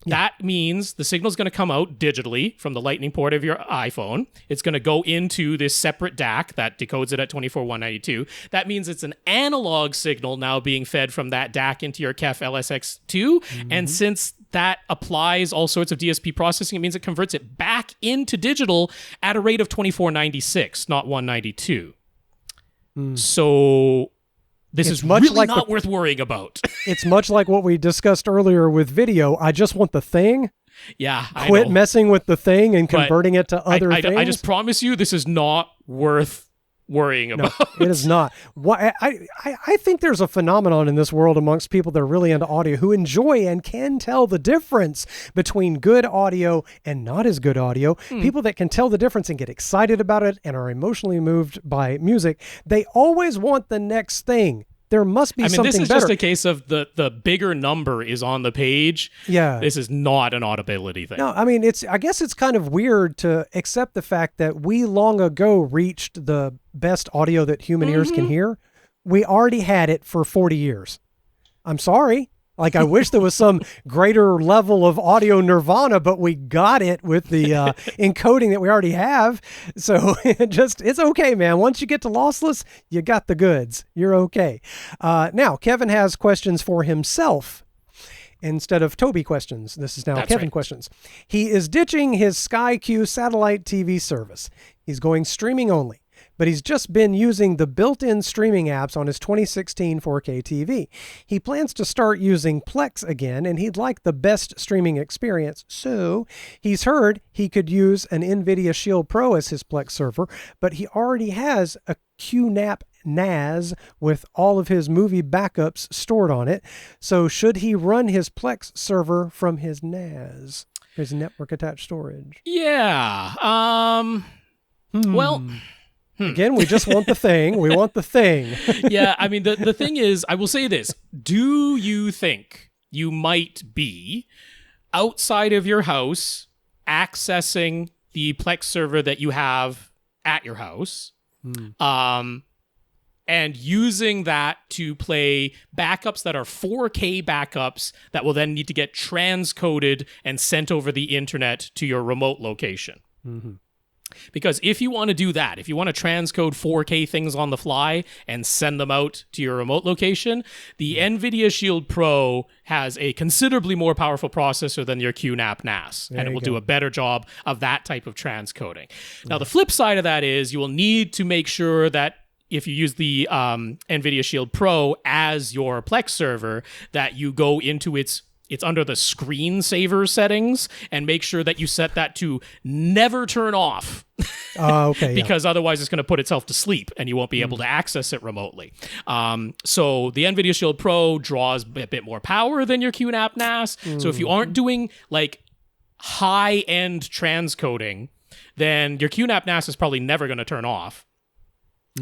Speaker 2: that means the signal's going to come out digitally from the Lightning port of your iPhone. It's going to go into this separate DAC that decodes it at 24-192. That means it's an analog signal now being fed from that DAC into your KEF LSX2. And since that applies all sorts of DSP processing, it means it converts it back into digital at a rate of 2496, not 192. So this is much really not worth worrying about.
Speaker 3: It's much like what we discussed earlier with video. I just want the thing.
Speaker 2: Yeah,
Speaker 3: Quit messing with the thing and converting it to other things.
Speaker 2: I just promise you, this is not worth worrying about.
Speaker 3: No, it is not. I think there's a phenomenon in this world amongst people that are really into audio who enjoy and can tell the difference between good audio and not as good audio. People that can tell the difference and get excited about it and are emotionally moved by music, they always want the next thing. There must be something better.
Speaker 2: This is just a case of the bigger number is on the page.
Speaker 3: Yeah.
Speaker 2: This is not an audibility thing.
Speaker 3: No, I mean, I guess it's kind of weird to accept the fact that we long ago reached the best audio that human ears can hear. We already had it for 40 years. I'm sorry. Like, I wish there was some greater level of audio nirvana, but we got it with the encoding that we already have. So it's okay, man. Once you get to lossless, you got the goods. You're okay. Now, Kevin has questions for himself instead of Toby questions. This is now
Speaker 2: That's
Speaker 3: Kevin
Speaker 2: right.
Speaker 3: questions. He is ditching his SkyQ satellite TV service. He's going streaming only. But he's just been using the built-in streaming apps on his 2016 4K TV. He plans to start using Plex again, and he'd like the best streaming experience. So he's heard he could use an NVIDIA Shield Pro as his Plex server, but he already has a QNAP NAS with all of his movie backups stored on it. So should he run his Plex server from his NAS, his network attached storage?
Speaker 2: Yeah. Well...
Speaker 3: Again, we just want the thing. We want the thing.
Speaker 2: Yeah, I mean, the thing is, I will say this. Do you think you might be outside of your house accessing the Plex server that you have at your house and using that to play backups that are 4K backups that will then need to get transcoded and sent over the internet to your remote location? Because if you want to do that, if you want to transcode 4K things on the fly and send them out to your remote location, the NVIDIA Shield Pro has a considerably more powerful processor than your QNAP NAS, and it will do a better job of that type of transcoding. Now, the flip side of that is you will need to make sure that if you use the NVIDIA Shield Pro as your Plex server, that you go into it's under the screensaver settings and make sure that you set that to never turn off.
Speaker 3: Okay.
Speaker 2: Because otherwise it's going to put itself to sleep and you won't be able to access it remotely. So the NVIDIA Shield Pro draws a bit more power than your QNAP NAS. So if you aren't doing like high-end transcoding, then your QNAP NAS is probably never going to turn off.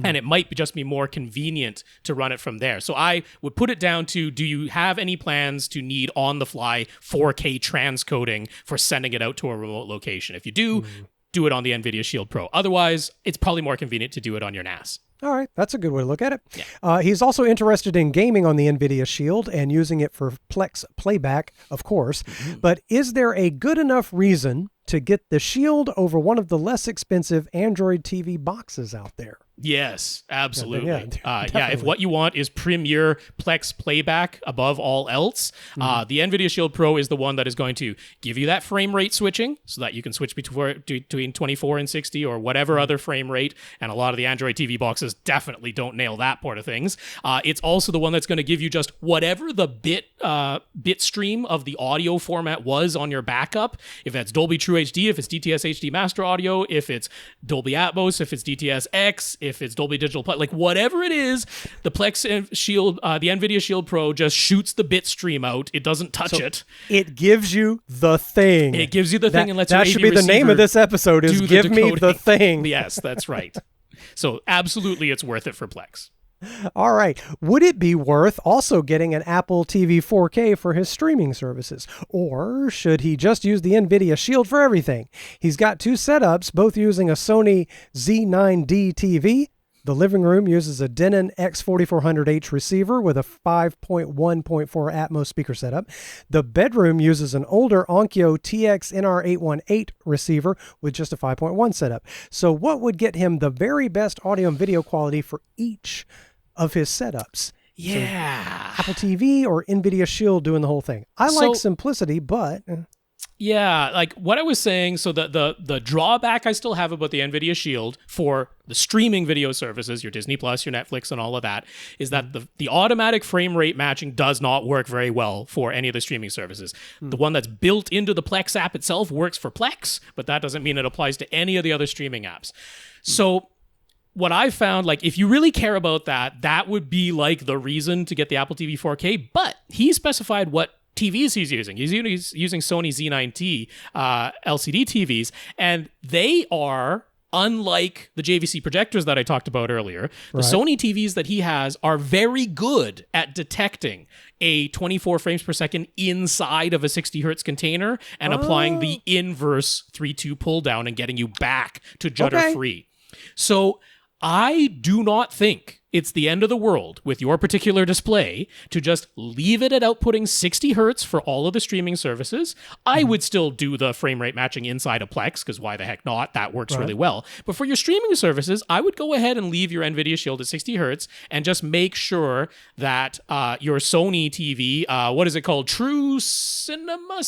Speaker 2: And it might just be more convenient to run it from there. So I would put it down to, do you have any plans to need on-the-fly 4K transcoding for sending it out to a remote location? If you do, do it on the NVIDIA Shield Pro. Otherwise, it's probably more convenient to do it on your NAS.
Speaker 3: All right, that's a good way to look at it. Yeah. He's also interested in gaming on the NVIDIA Shield and using it for Plex playback, of course. But is there a good enough reason to get the Shield over one of the less expensive Android TV boxes out there?
Speaker 2: Yes, absolutely.
Speaker 3: Yeah,
Speaker 2: if what you want is premier Plex playback above all else, the NVIDIA Shield Pro is the one that is going to give you that frame rate switching so that you can switch between 24 and 60 or whatever other frame rate. And a lot of the Android TV boxes definitely don't nail that part of things. It's also the one that's going to give you just whatever the bit stream of the audio format was on your backup. If that's Dolby True HD, if it's DTS HD Master Audio, if it's Dolby Atmos, if it's DTS X, if it's Dolby Digital, like whatever it is, the Plex Shield, the NVIDIA Shield Pro just shoots the bit stream out. It doesn't touch it.
Speaker 3: It gives you the thing.
Speaker 2: It gives you the thing and lets
Speaker 3: that
Speaker 2: your
Speaker 3: should
Speaker 2: AV
Speaker 3: be the name of this episode is Give Me the Thing.
Speaker 2: Yes, that's right. So absolutely it's worth it for Plex.
Speaker 3: All right. Would it be worth also getting an Apple TV 4K for his streaming services? Or should he just use the NVIDIA Shield for everything? He's got two setups, both using a Sony Z9D TV. The living room uses a Denon X4400H receiver with a 5.1.4 Atmos speaker setup. The bedroom uses an older Onkyo TX-NR818 receiver with just a 5.1 setup. So what would get him the very best audio and video quality for each of his setups?
Speaker 2: Yeah.
Speaker 3: So Apple TV or NVIDIA Shield doing the whole thing. I like simplicity, but...
Speaker 2: Yeah, like what I was saying, so the drawback I still have about the NVIDIA Shield for the streaming video services, your Disney Plus, your Netflix, and all of that, is that the automatic frame rate matching does not work very well for any of the streaming services. The one that's built into the Plex app itself works for Plex, but that doesn't mean it applies to any of the other streaming apps. So what I've found, like, if you really care about that, that would be like the reason to get the Apple TV 4K, but he specified what TVs he's using. He's using Sony Z9T LCD TVs, and they are, unlike the JVC projectors that I talked about earlier, the Sony TVs that he has are very good at detecting a 24 frames per second inside of a 60 hertz container and applying the inverse 3.2 pull down and getting you back to judder free. So I do not think it's the end of the world with your particular display to just leave it at outputting 60 hertz for all of the streaming services. I would still do the frame rate matching inside of Plex, because why the heck not? That works really well. But for your streaming services, I would go ahead and leave your NVIDIA Shield at 60 hertz and just make sure that your Sony TV, what is it called? True Cinema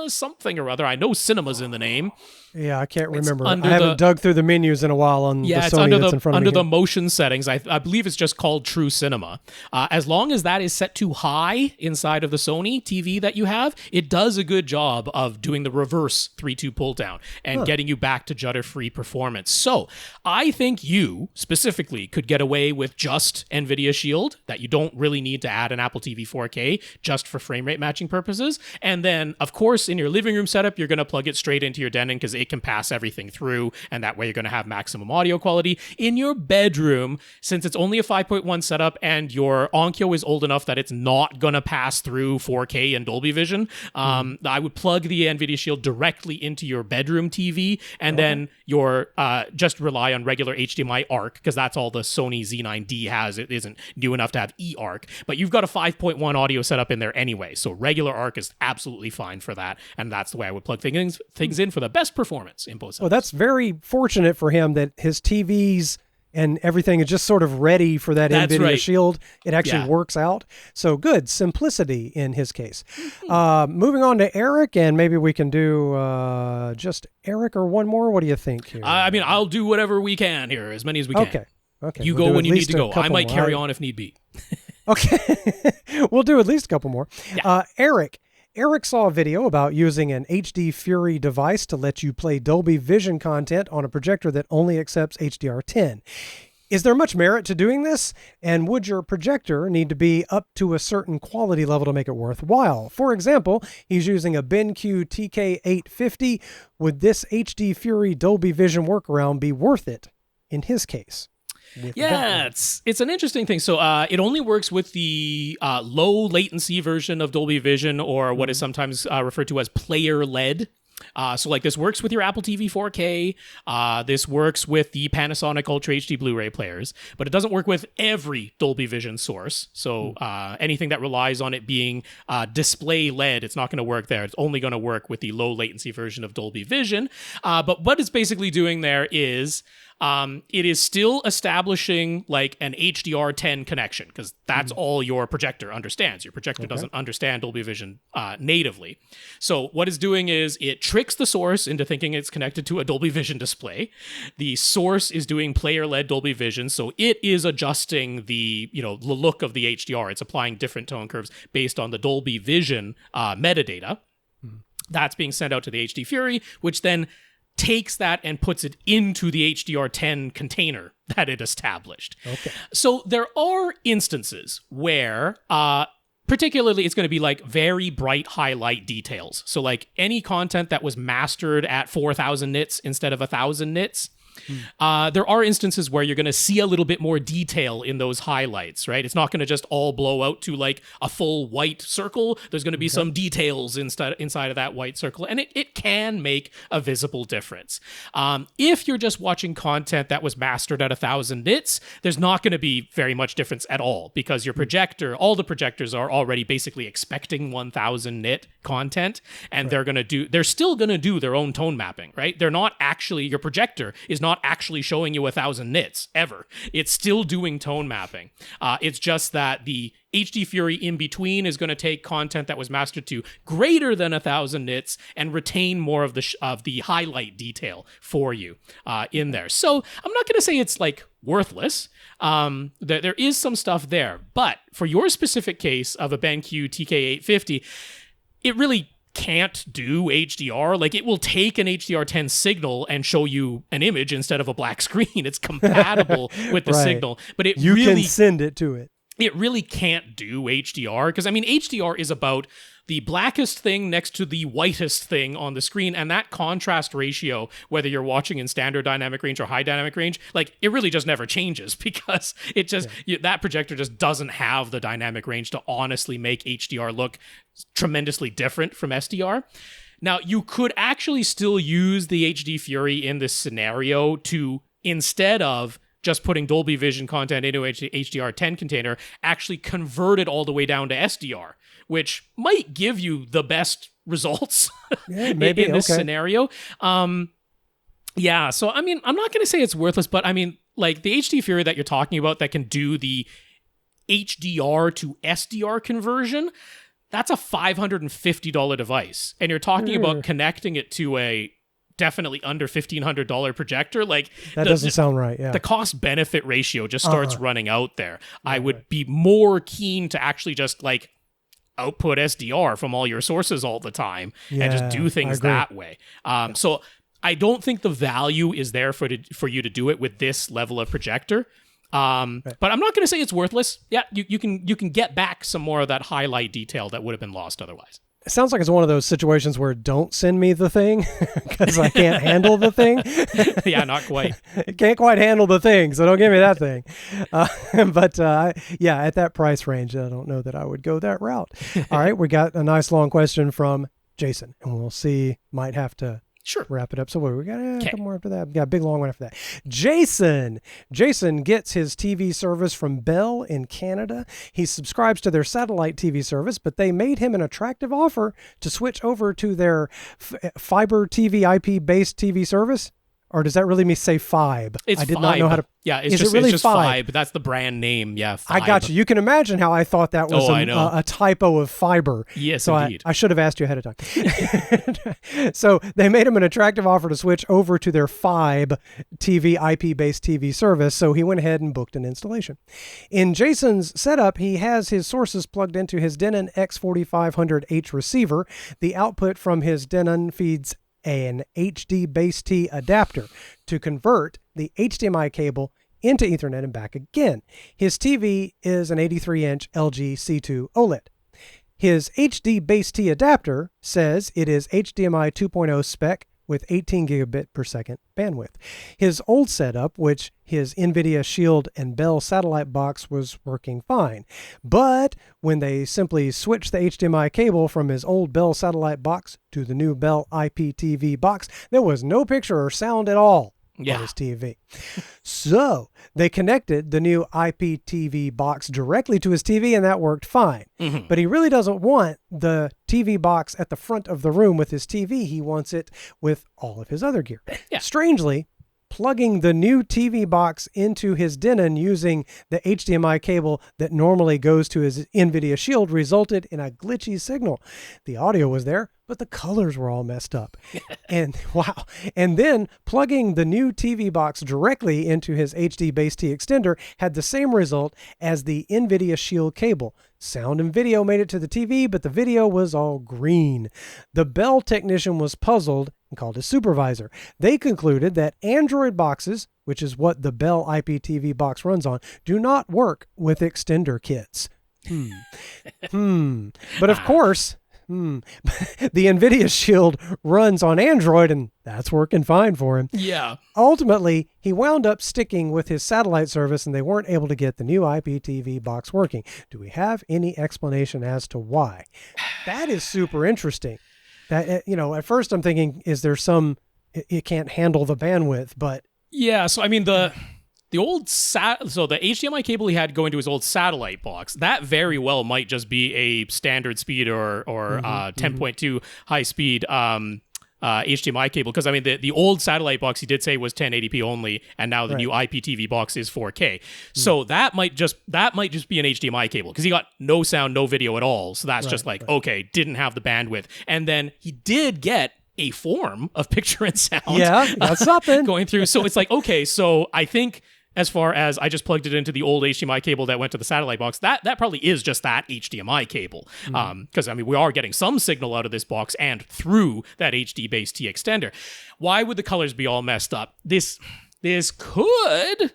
Speaker 2: something or other. I know cinema's in the name.
Speaker 3: Yeah, I can't remember. I haven't dug through the menus in a while on the Sony that's in front of me.
Speaker 2: Under the motion settings, I believe it's just called True Cinema. As long as that is set to high inside of the Sony TV that you have, it does a good job of doing the reverse 3.2 pull down and getting you back to judder-free performance. So I think you specifically could get away with just NVIDIA Shield, that you don't really need to add an Apple TV 4K just for frame rate matching purposes. And then, of course, in your living room setup, you're going to plug it straight into your Denon because it can pass everything through, and that way you're going to have maximum audio quality. In your bedroom, since it's only a 5.1 setup and your Onkyo is old enough that it's not going to pass through 4K and Dolby Vision, I would plug the NVIDIA Shield directly into your bedroom TV, and then your just rely on regular HDMI ARC, because that's all the Sony Z9D has. It isn't new enough to have eARC, but you've got a 5.1 audio setup in there anyway, so regular ARC is absolutely fine for that, and that's the way I would plug things in for the best performance in both sides.
Speaker 3: Well, that's very fortunate for him that his TVs and everything is just sort of ready for that NVIDIA Shield. It actually works out. So good. Simplicity in his case. Moving on to Eric, and maybe we can do just Eric or one more. What do you think here?
Speaker 2: I mean, I'll do whatever we can here, as many as we can.
Speaker 3: Okay.
Speaker 2: You go when you need to go. I might carry on if need be.
Speaker 3: Okay. We'll do at least a couple more. Yeah. Eric saw a video about using an HDFury device to let you play Dolby Vision content on a projector that only accepts HDR10. Is there much merit to doing this? And would your projector need to be up to a certain quality level to make it worthwhile? For example, he's using a BenQ TK850. Would this HDFury Dolby Vision workaround be worth it in his case?
Speaker 2: Yeah, it's an interesting thing. So it only works with the low latency version of Dolby Vision, or what is sometimes referred to as player-led. So like this works with your Apple TV 4K. This works with the Panasonic Ultra HD Blu-ray players, but it doesn't work with every Dolby Vision source. So anything that relies on it being display-led, it's not going to work there. It's only going to work with the low latency version of Dolby Vision. But what it's basically doing there is it is still establishing like an HDR10 connection, because that's all your projector understands. Your projector doesn't understand Dolby Vision natively. So what it's doing is it tricks the source into thinking it's connected to a Dolby Vision display. The source is doing player-led Dolby Vision, so it is adjusting the look of the HDR. It's applying different tone curves based on the Dolby Vision metadata. That's being sent out to the HDFury, which then takes that and puts it into the HDR10 container that it established. Okay. So there are instances where, particularly it's going to be like very bright highlight details. So like any content that was mastered at 4,000 nits instead of 1,000 nits, there are instances where you're going to see a little bit more detail in those highlights, right? It's not going to just all blow out to like a full white circle. There's going to be some details inside of that white circle, and it can make a visible difference. If you're just watching content that was mastered at 1,000 nits, there's not going to be very much difference at all, because your projector, all the projectors are already basically expecting 1,000 nit content, and they're still going to do their own tone mapping, right? They're not actually, your projector is not actually showing you 1,000 nits ever. It's still doing tone mapping. It's just that the HDFury in between is going to take content that was mastered to greater than 1,000 nits and retain more of the highlight detail for you in there. So I'm not going to say it's like worthless. There is some stuff there, but for your specific case of a BenQ TK850, it really can't do HDR. Like, it will take an HDR10 signal and show you an image instead of a black screen. It's compatible with the signal, but
Speaker 3: you can send it to it.
Speaker 2: It really can't do HDR, because I mean, HDR is about the blackest thing next to the whitest thing on the screen, and that contrast ratio, whether you're watching in standard dynamic range or high dynamic range, like, it really just never changes, because it just that projector just doesn't have the dynamic range to honestly make HDR look tremendously different from SDR. Now, you could actually still use the HDFury in this scenario to, instead of just putting Dolby Vision content into HDR10 container, actually convert it all the way down to SDR, which might give you the best results in this scenario. So I mean, I'm not going to say it's worthless, but I mean, like, the HDFury that you're talking about that can do the HDR to SDR conversion, that's a $550 device. And you're talking about connecting it to a definitely under $1,500 projector. Like,
Speaker 3: that doesn't sound right. Yeah.
Speaker 2: The cost benefit ratio just starts running out there. I would be more keen to actually just like output SDR from all your sources all the time and just do things that way. So I don't think the value is there for you to do it with this level of projector. But I'm not going to say it's worthless. Yeah, you can get back some more of that highlight detail that would have been lost otherwise.
Speaker 3: It sounds like it's one of those situations where don't send me the thing because I can't handle the thing.
Speaker 2: Yeah, not quite.
Speaker 3: Can't quite handle the thing, so don't give me that thing. But at that price range, I don't know that I would go that route. All right, we got a nice long question from Jason, and we'll see. Might have to wrap it up. So we got a couple more after that. We got a big long one after that. Jason gets his TV service from Bell in Canada. He subscribes to their satellite TV service, but they made him an attractive offer to switch over to their fiber TV IP-based TV service. Or does that really mean say Fibe?
Speaker 2: It's
Speaker 3: I did
Speaker 2: Fibe.
Speaker 3: Not know how to.
Speaker 2: Yeah, it's just Fibe. That's the brand name. Yeah, Fibe.
Speaker 3: I got you. You can imagine how I thought that was a typo of fiber.
Speaker 2: Yes,
Speaker 3: so
Speaker 2: indeed.
Speaker 3: I should have asked you ahead of time. So they made him an attractive offer to switch over to their Fibe TV IP-based TV service. So he went ahead and booked an installation. In Jason's setup, he has his sources plugged into his Denon X4500H receiver. The output from his Denon feeds an HDBaseT adapter to convert the HDMI cable into Ethernet and back again. His TV is an 83-inch LG C2 OLED. His HDBaseT adapter says it is HDMI 2.0 spec with 18 gigabit per second bandwidth. His old setup, which his NVIDIA Shield and Bell satellite box, was working fine. But when they simply switched the HDMI cable from his old Bell satellite box to the new Bell IPTV box, there was no picture or sound at all on his TV. So they connected the new IPTV box directly to his TV, and that worked fine. Mm-hmm. But he really doesn't want the TV box at the front of the room with his TV. He wants it with all of his other gear. Yeah. Strangely, plugging the new TV box into his Denon using the HDMI cable that normally goes to his NVIDIA Shield resulted in a glitchy signal. The audio was there, but the colors were all messed up. And then plugging the new TV box directly into his HDBaseT extender had the same result as the NVIDIA Shield cable. Sound and video made it to the TV, but the video was all green. The Bell technician was puzzled and called his supervisor. They concluded that Android boxes, which is what the Bell IPTV box runs on, do not work with extender kits. But of course, the NVIDIA Shield runs on Android, and that's working fine for him.
Speaker 2: Yeah.
Speaker 3: Ultimately, he wound up sticking with his satellite service, and they weren't able to get the new IPTV box working. Do we have any explanation as to why? That is super interesting. That, at first I'm thinking, is there it can't handle the bandwidth, but... Yeah,
Speaker 2: so I mean, the old the HDMI cable he had going to his old satellite box, that very well might just be a standard speed or 10.2 high speed HDMI cable, because I mean the old satellite box he did say was 1080p only, and now the new IPTV box is 4K. So that might just be an HDMI cable, because he got no sound, no video at all. So that's just like okay, didn't have the bandwidth, and then he did get a form of picture and sound.
Speaker 3: Yeah, that's something
Speaker 2: going through. So it's like okay, so I think, as far as I just plugged it into the old HDMI cable that went to the satellite box, that probably is just that HDMI cable. Because, I mean, we are getting some signal out of this box and through that HDBaseT extender. Why would the colors be all messed up? This could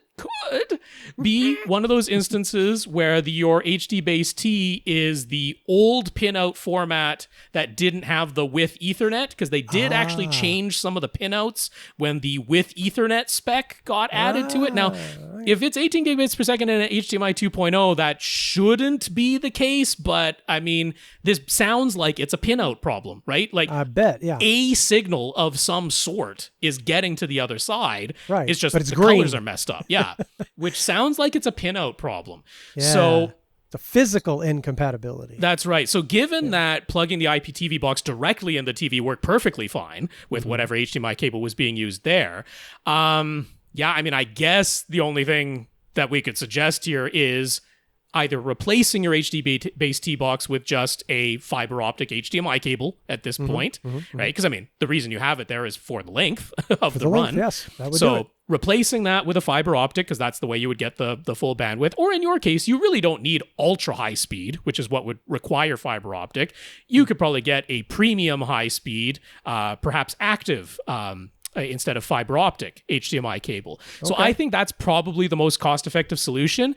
Speaker 2: be one of those instances where your HDBaseT is the old pinout format that didn't have the with Ethernet, because they did actually change some of the pinouts when the with Ethernet spec got added to it. Now, if it's 18 gigabits per second and an HDMI 2.0, that shouldn't be the case, but I mean, this sounds like it's a pinout problem, right? Like,
Speaker 3: I bet, yeah.
Speaker 2: A signal of some sort is getting to the other side.
Speaker 3: Right.
Speaker 2: It's just
Speaker 3: but it's
Speaker 2: the
Speaker 3: green.
Speaker 2: colors are messed up. Yeah. Which sounds like it's a pinout problem.
Speaker 3: Yeah.
Speaker 2: So
Speaker 3: the physical incompatibility.
Speaker 2: That's right. So given that plugging the IPTV box directly in the TV worked perfectly fine with whatever HDMI cable was being used there, I mean, I guess the only thing that we could suggest here is either replacing your HDBaseT box with just a fiber optic HDMI cable at this point, right? Because, I mean, the reason you have it there is for the length of the run.
Speaker 3: Yes, that would do it.
Speaker 2: Replacing that with a fiber optic, because that's the way you would get the full bandwidth. Or in your case, you really don't need ultra high speed, which is what would require fiber optic. You could probably get a premium high speed, perhaps active, instead of fiber optic HDMI cable. So I think that's probably the most cost-effective solution.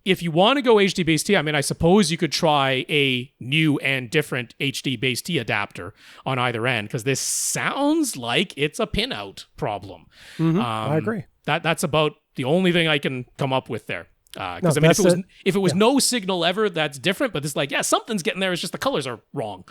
Speaker 2: If you want to go HDBaseT, I mean, I suppose you could try a new and different HDBaseT adapter on either end, because this sounds like it's a pinout problem.
Speaker 3: I agree.
Speaker 2: That's about the only thing I can come up with there. Because I mean, if it was no signal ever, that's different. But it's like, yeah, something's getting there. It's just the colors are wrong.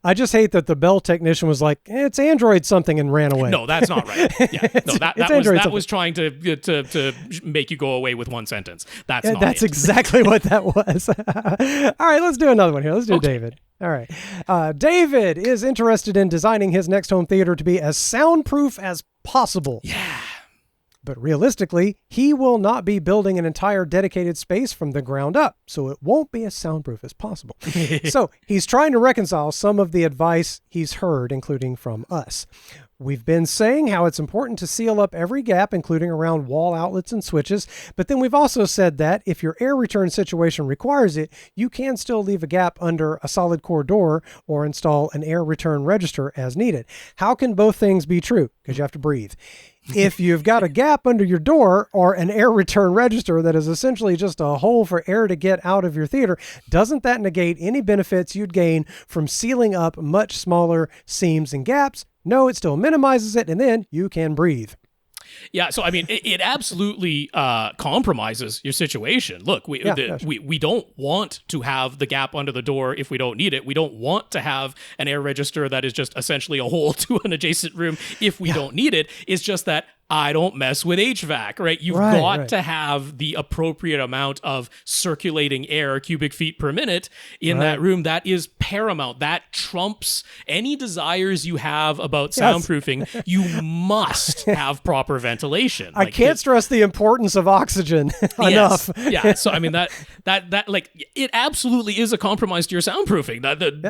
Speaker 3: I just hate that the Bell technician was like, it's Android something, and ran away.
Speaker 2: No, that's not right. Yeah, no, that was trying to make you go away with one sentence. That's
Speaker 3: exactly what that was. All right, let's do another one here. Let's do David. All right. David is interested in designing his next home theater to be as soundproof as possible.
Speaker 2: Yeah.
Speaker 3: But realistically, he will not be building an entire dedicated space from the ground up, so it won't be as soundproof as possible. So he's trying to reconcile some of the advice he's heard, including from us. We've been saying how it's important to seal up every gap, including around wall outlets and switches, but then we've also said that if your air return situation requires it, you can still leave a gap under a solid core door or install an air return register as needed. How can both things be true? Because you have to breathe. If you've got a gap under your door or an air return register that is essentially just a hole for air to get out of your theater, doesn't that negate any benefits you'd gain from sealing up much smaller seams and gaps? No, it still minimizes it, and then you can breathe.
Speaker 2: Yeah, so I mean, it absolutely compromises your situation. Look, we don't want to have the gap under the door if we don't need it. We don't want to have an air register that is just essentially a hole to an adjacent room if we don't need it. It's just that I don't mess with HVAC, right? You've got to have the appropriate amount of circulating air, cubic feet per minute, in that room. That is paramount. That trumps any desires you have about soundproofing. You must have proper ventilation.
Speaker 3: I can't stress the importance of oxygen enough.
Speaker 2: Yeah. So I mean that like it absolutely is a compromise to your soundproofing.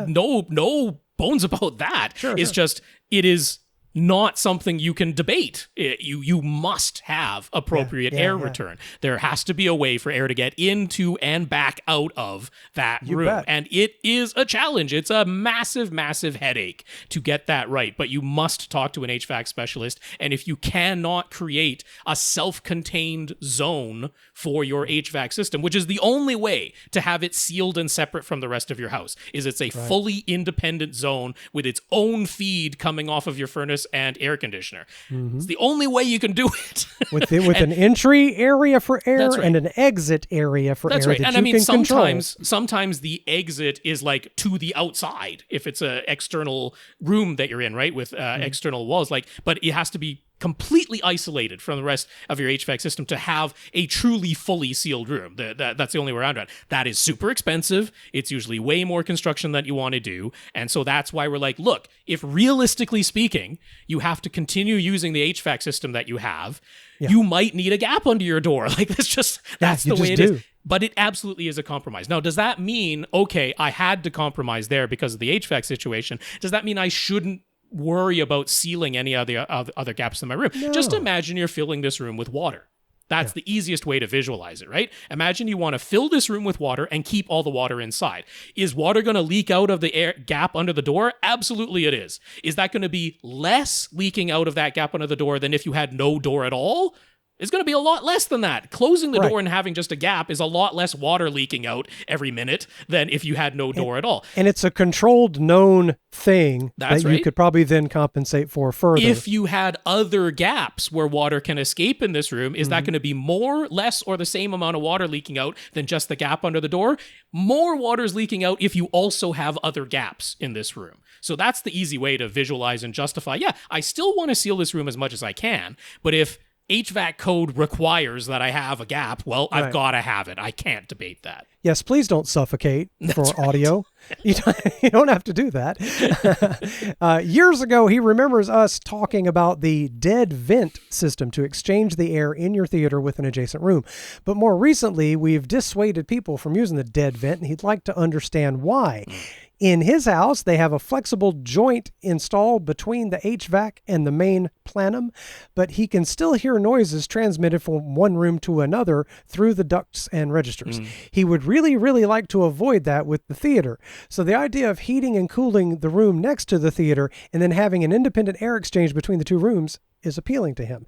Speaker 2: No bones about that. It's just it is not something you can debate. You must have appropriate air return. There has to be a way for air to get into and back out of that room. Bet. And it is a challenge. It's a massive, massive headache to get that right. But you must talk to an HVAC specialist. And if you cannot create a self-contained zone for your HVAC system, which is the only way to have it sealed and separate from the rest of your house, is it's a fully independent zone with its own feed coming off of your furnace and air conditioner. It's the only way you can do it.
Speaker 3: with an entry area for air and an exit area for air. That's right.
Speaker 2: And I mean, sometimes the exit is like to the outside if it's an external room that you're in, right? With external walls, but it has to be completely isolated from the rest of your HVAC system to have a truly fully sealed room. That's the only way around it. That is super expensive. It's usually way more construction that you want to do. And so that's why we're like, look, if realistically speaking, you have to continue using the HVAC system that you have, you might need a gap under your door. Like that's the way it is. But it absolutely is a compromise. Now, does that mean, okay, I had to compromise there because of the HVAC situation? Does that mean I shouldn't worry about sealing any other gaps in my room?
Speaker 3: No.
Speaker 2: Just imagine you're filling this room with water. That's the easiest way to visualize it, right? Imagine you want to fill this room with water and keep all the water inside. Is water going to leak out of the air gap under the door? Absolutely it is. Is that going to be less leaking out of that gap under the door than if you had no door at all? It's going to be a lot less than that. Closing the door and having just a gap is a lot less water leaking out every minute than if you had no door at all.
Speaker 3: And it's a controlled, known thing that you could probably then compensate for further.
Speaker 2: If you had other gaps where water can escape in this room, is that going to be more, less, or the same amount of water leaking out than just the gap under the door? More water is leaking out if you also have other gaps in this room. So that's the easy way to visualize and justify, I still want to seal this room as much as I can, but if HVAC code requires that I have a gap, well, I've got to have it. I can't debate that.
Speaker 3: Yes, please don't suffocate for audio. You don't have to do that. Years ago, he remembers us talking about the dead vent system to exchange the air in your theater with an adjacent room. But more recently, we've dissuaded people from using the dead vent, and he'd like to understand why. In his house, they have a flexible joint installed between the HVAC and the main plenum, but he can still hear noises transmitted from one room to another through the ducts and registers. He would really, really like to avoid that with the theater. So the idea of heating and cooling the room next to the theater and then having an independent air exchange between the two rooms is appealing to him.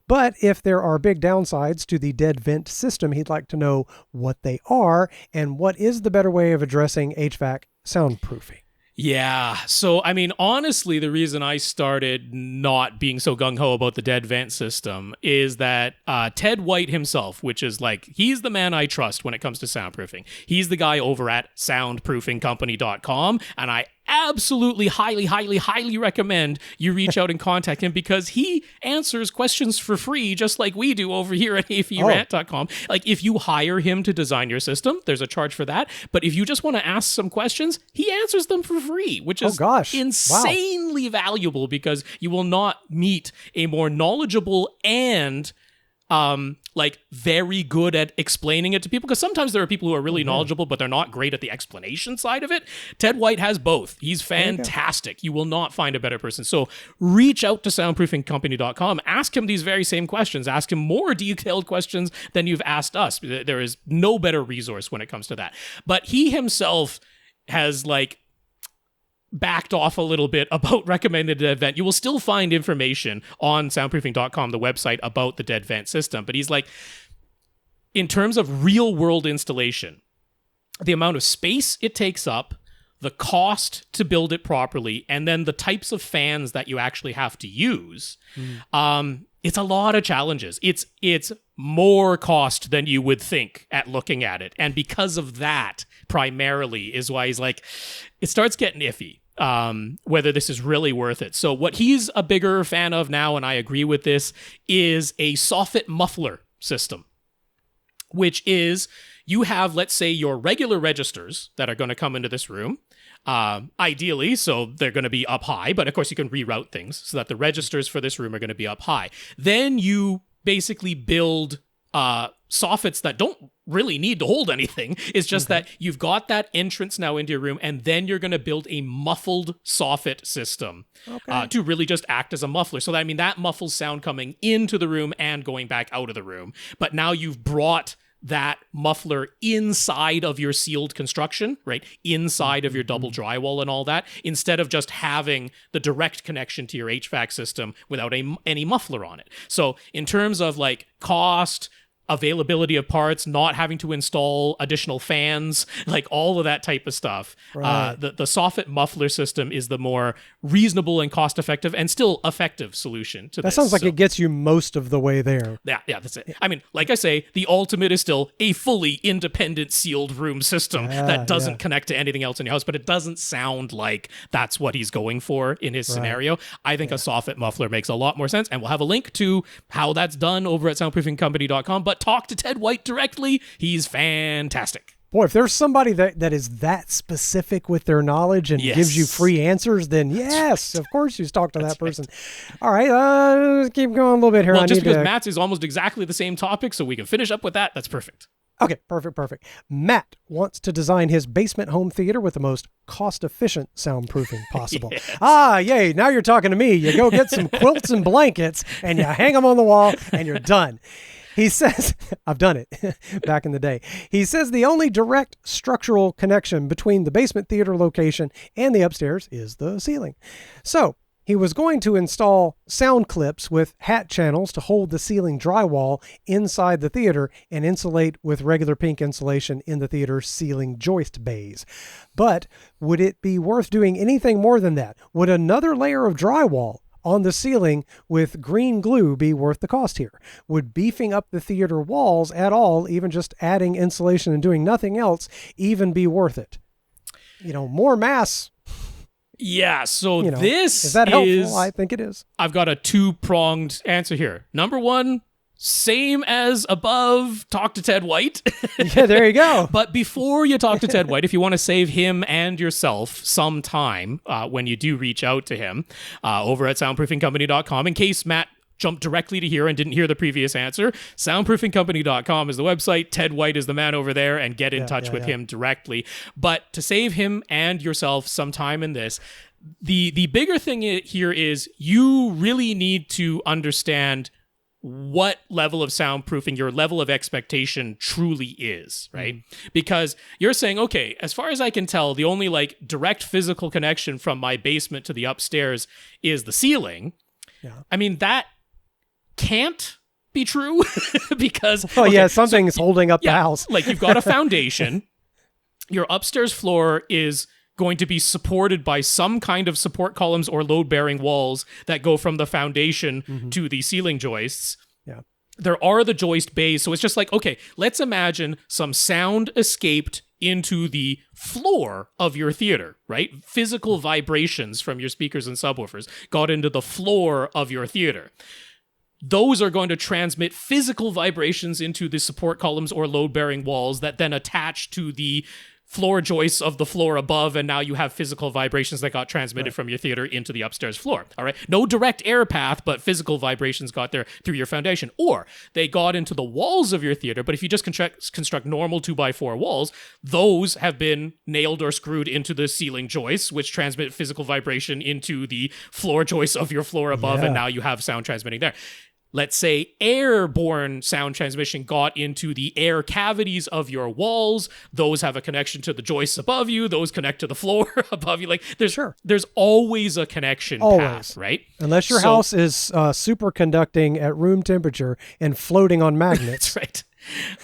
Speaker 3: But if there are big downsides to the dead vent system, he'd like to know what they are and what is the better way of addressing HVAC soundproofing.
Speaker 2: Yeah. So, I mean, honestly, the reason I started not being so gung-ho about the dead vent system is that Ted White himself, which is like, he's the man I trust when it comes to soundproofing. He's the guy over at soundproofingcompany.com, and I absolutely highly recommend you reach out and contact him because he answers questions for free just like we do over here at AVRant.com. Like if you hire him to design your system, there's a charge for that. But if you just want to ask some questions, he answers them for free, which is insanely valuable because you will not meet a more knowledgeable and like very good at explaining it to people, because sometimes there are people who are really knowledgeable, but they're not great at the explanation side of it. Ted White has both. He's fantastic. You will not find a better person. So reach out to soundproofingcompany.com. Ask him these very same questions. Ask him more detailed questions than you've asked us. There is no better resource when it comes to that. But he himself has like backed off a little bit about recommended dead vent. You will still find information on soundproofing.com, the website, about the dead vent system. But he's like, in terms of real world installation, the amount of space it takes up, the cost to build it properly, and then the types of fans that you actually have to use, it's a lot of challenges. It's more cost than you would think at looking at it. And because of that, primarily, is why he's like, it starts getting iffy, whether this is really worth it. So what he's a bigger fan of now, and I agree with this, is a soffit muffler system, which is you have, let's say, your regular registers that are going to come into this room, ideally, so they're going to be up high, but of course you can reroute things so that the registers for this room are going to be up high. Then you basically build soffits that don't really need to hold anything. It's just that you've got that entrance now into your room, and then you're going to build a muffled soffit system to really just act as a muffler. So that, I mean, that muffles sound coming into the room and going back out of the room. But now you've brought that muffler inside of your sealed construction, right? Inside of your double drywall and all that, instead of just having the direct connection to your HVAC system without any muffler on it. So in terms of like cost, availability of parts, not having to install additional fans, like all of that type of stuff.
Speaker 3: Right.
Speaker 2: The soffit muffler system is the more reasonable and cost-effective and still effective solution to this.
Speaker 3: That sounds like it gets you most of the way there.
Speaker 2: Yeah, that's it. I mean, like I say, the ultimate is still a fully independent sealed room system that doesn't connect to anything else in your house, but it doesn't sound like that's what he's going for in his scenario. I think a soffit muffler makes a lot more sense, and we'll have a link to how that's done over at soundproofingcompany.com, but talk to Ted White directly. He's fantastic.
Speaker 3: Boy, if there's somebody that is that specific with their knowledge and gives you free answers, then yes, of course you talk to that person. Right. All right, let's keep going a little bit here.
Speaker 2: Well, just because Matt's is almost exactly the same topic, so we can finish up with that, that's perfect.
Speaker 3: Okay, perfect. Matt wants to design his basement home theater with the most cost-efficient soundproofing possible. Yay, now you're talking to me. You go get some quilts and blankets, and you hang them on the wall, and you're done. He says, I've done it back in the day. He says the only direct structural connection between the basement theater location and the upstairs is the ceiling. So he was going to install sound clips with hat channels to hold the ceiling drywall inside the theater and insulate with regular pink insulation in the theater's ceiling joist bays. But would it be worth doing anything more than that? Would another layer of drywall on the ceiling with green glue be worth the cost here? Would beefing up the theater walls at all, even just adding insulation and doing nothing else, even be worth it? More mass.
Speaker 2: Yeah, so this
Speaker 3: is that helpful? I think it is.
Speaker 2: I've got a two-pronged answer here. Number one, same as above, talk to Ted White.
Speaker 3: Yeah, there you go.
Speaker 2: But before you talk to Ted White, if you want to save him and yourself some time when you do reach out to him over at soundproofingcompany.com, in case Matt jumped directly to here and didn't hear the previous answer, soundproofingcompany.com is the website. Ted White is the man over there, and get in touch with him directly. But to save him and yourself some time in this, the bigger thing here is you really need to understand what level of soundproofing your level of expectation truly is, right? Because you're saying, okay, as far as I can tell, the only direct physical connection from my basement to the upstairs is the ceiling. Yeah. I mean, that can't be true because
Speaker 3: something's holding up the house.
Speaker 2: You've got a foundation, your upstairs floor is going to be supported by some kind of support columns or load-bearing walls that go from the foundation to the ceiling joists.
Speaker 3: Yeah.
Speaker 2: There are the joist bays, so it's just okay, let's imagine some sound escaped into the floor of your theater, right? Physical vibrations from your speakers and subwoofers got into the floor of your theater. Those are going to transmit physical vibrations into the support columns or load-bearing walls that then attach to the floor joists of the floor above, and now you have physical vibrations that got transmitted from your theater into the upstairs floor. All right, no direct air path, but physical vibrations got there through your foundation, or they got into the walls of your theater. But if you just construct normal 2x4 walls, those have been nailed or screwed into the ceiling joists, which transmit physical vibration into the floor joists of your floor above, and now you have sound transmitting there. Let's say airborne sound transmission got into the air cavities of your walls. Those have a connection to the joists above you. Those connect to the floor above you. There's always a connection path, right?
Speaker 3: Unless your house is superconducting at room temperature and floating on magnets.
Speaker 2: That's right.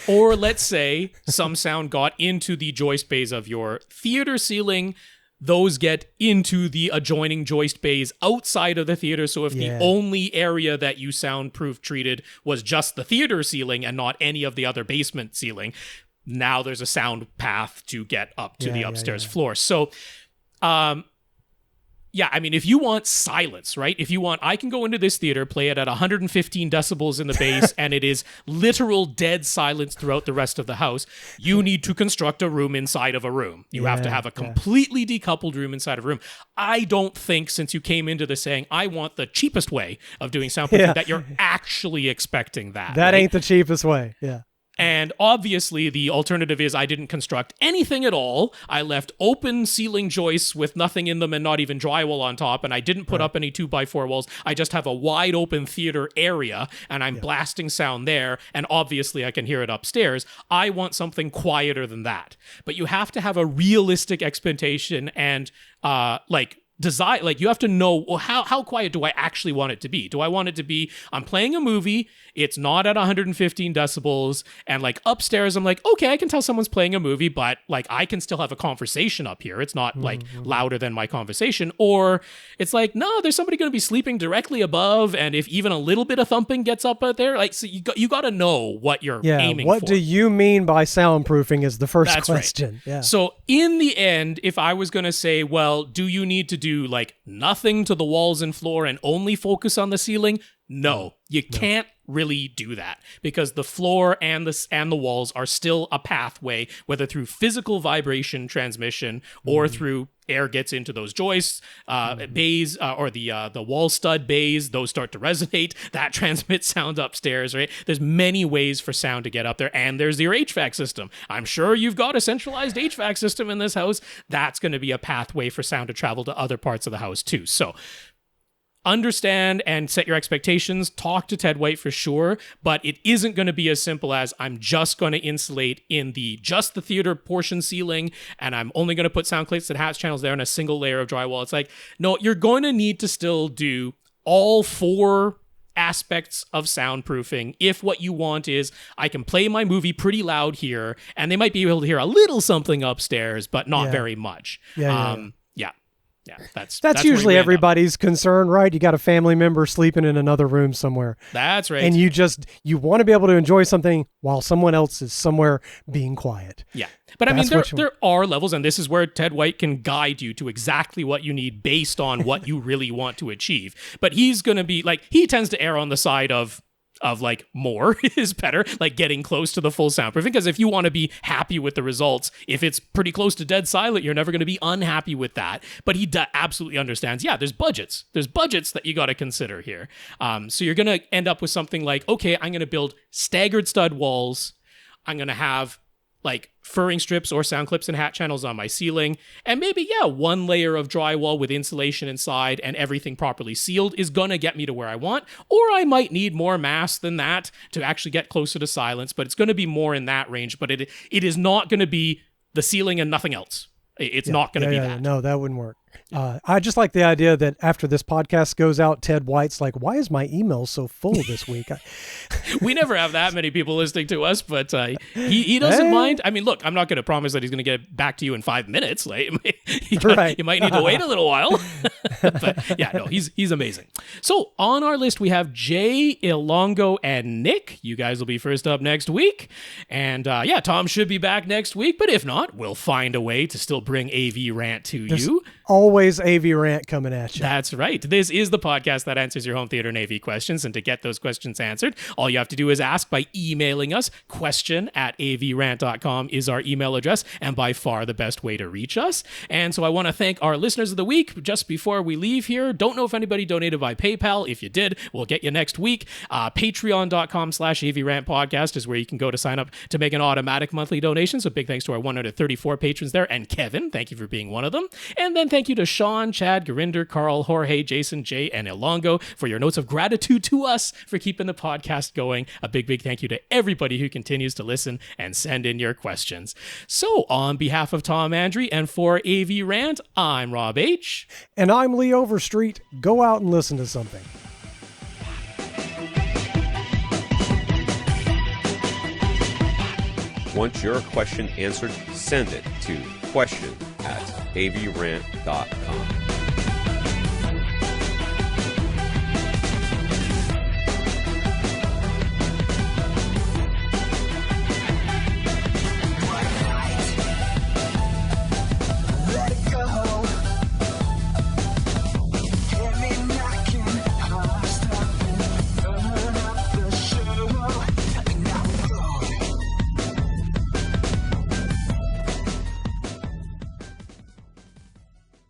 Speaker 2: Or let's say some sound got into the joist bays of your theater ceiling. Those get into the adjoining joist bays outside of the theater. So if the only area that you soundproof treated was just the theater ceiling and not any of the other basement ceiling, now there's a sound path to get up to the upstairs floor. So, I mean, if you want silence, right? I can go into this theater, play it at 115 decibels in the bass, and it is literal dead silence throughout the rest of the house. You need to construct a room inside of a room. You have to have a completely decoupled room inside of a room. I don't think, since you came into this saying, I want the cheapest way of doing soundproofing, that you're actually expecting that.
Speaker 3: That ain't the cheapest way. Yeah.
Speaker 2: And obviously, the alternative is I didn't construct anything at all. I left open ceiling joists with nothing in them and not even drywall on top, and I didn't put up any 2x4 walls. I just have a wide open theater area, and I'm blasting sound there, and obviously I can hear it upstairs. I want something quieter than that. But you have to have a realistic expectation and design, like you have to know, well, how quiet do I actually want it to be? Do I want it to be, I'm playing a movie, it's not at 115 decibels, and like upstairs I'm like, okay, I can tell someone's playing a movie, but like I can still have a conversation up here. It's not like louder than my conversation. Or it's like, no, there's somebody going to be sleeping directly above, and if even a little bit of thumping gets up out there, like, so you got to know what you're aiming for.
Speaker 3: What do you mean by soundproofing is the first question.
Speaker 2: Right.
Speaker 3: Yeah.
Speaker 2: So in the end, if I was going to say, well, do you need to do like nothing to the walls and floor and only focus on the ceiling? No, you can't really do that, because the floor and the walls are still a pathway, whether through physical vibration transmission or through air gets into those joists, bays, or the wall stud bays. Those start to resonate. That transmits sound upstairs, right? There's many ways for sound to get up there, and there's your HVAC system. I'm sure you've got a centralized HVAC system in this house. That's going to be a pathway for sound to travel to other parts of the house too. So understand and set your expectations. Talk to Ted White for sure, but it isn't going to be as simple as I'm just going to insulate in just the theater portion ceiling, and I'm only going to put sound clips that has channels there and a single layer of drywall. It's like, no, you're going to need to still do all 4 aspects of soundproofing if what you want is I can play my movie pretty loud here, and they might be able to hear a little something upstairs, but not very much. Yeah,
Speaker 3: that's usually everybody's concern, right? You got a family member sleeping in another room somewhere.
Speaker 2: That's right.
Speaker 3: And you want to be able to enjoy something while someone else is somewhere being quiet.
Speaker 2: Yeah. But I mean, there are levels, and this is where Ted White can guide you to exactly what you need based on what you really want to achieve. But he's going to be like, he tends to err on the side of like more is better, like getting close to the full soundproofing, because if you want to be happy with the results, if it's pretty close to dead silent, you're never going to be unhappy with that. But he absolutely understands, there's budgets that you got to consider here. So you're going to end up with something like, okay, I'm going to build staggered stud walls, I'm going to have like furring strips or sound clips and hat channels on my ceiling, and maybe, 1 layer of drywall with insulation inside and everything properly sealed is gonna get me to where I want. Or I might need more mass than that to actually get closer to silence, but it's gonna be more in that range. But it is not gonna be the ceiling and nothing else. It's not gonna be that.
Speaker 3: No, that wouldn't work. I just like the idea that after this podcast goes out, Ted White's like, why is my email so full this week?
Speaker 2: We never have that many people listening to us, but he doesn't mind. I mean, look, I'm not going to promise that he's going to get back to you in 5 minutes. Like, you might need to wait a little while. But yeah, no, he's amazing. So on our list, we have Jay, Ilango, and Nick. You guys will be first up next week. And Tom should be back next week. But if not, we'll find a way to still bring AVRant to you.
Speaker 3: Always AVRant coming at you.
Speaker 2: That's right. This is the podcast that answers your home theater and AV questions. And to get those questions answered, all you have to do is ask by emailing us. question@avrant.com is our email address, and by far the best way to reach us. And so I want to thank our listeners of the week. Just before we leave here, don't know if anybody donated by PayPal. If you did, we'll get you next week. Patreon.com/AVRant podcast is where you can go to sign up to make an automatic monthly donation. So big thanks to our 134 patrons there. And Kevin, thank you for being one of them. And then thank you to Shawn, Chad, Gurinder, Karl, Jorge, Jason, Jay, and Ilango for your notes of gratitude to us for keeping the podcast going. A big thank you to everybody who continues to listen and send in your questions. So on behalf of Tom Andry and for AVRant, I'm Rob H.
Speaker 3: And I'm Lee Overstreet. Go out and listen to something.
Speaker 1: Want your question answered? Send it to question@avrant.com.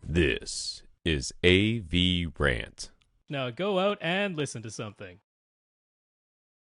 Speaker 1: This is AVRant.
Speaker 2: Now go out and listen to something.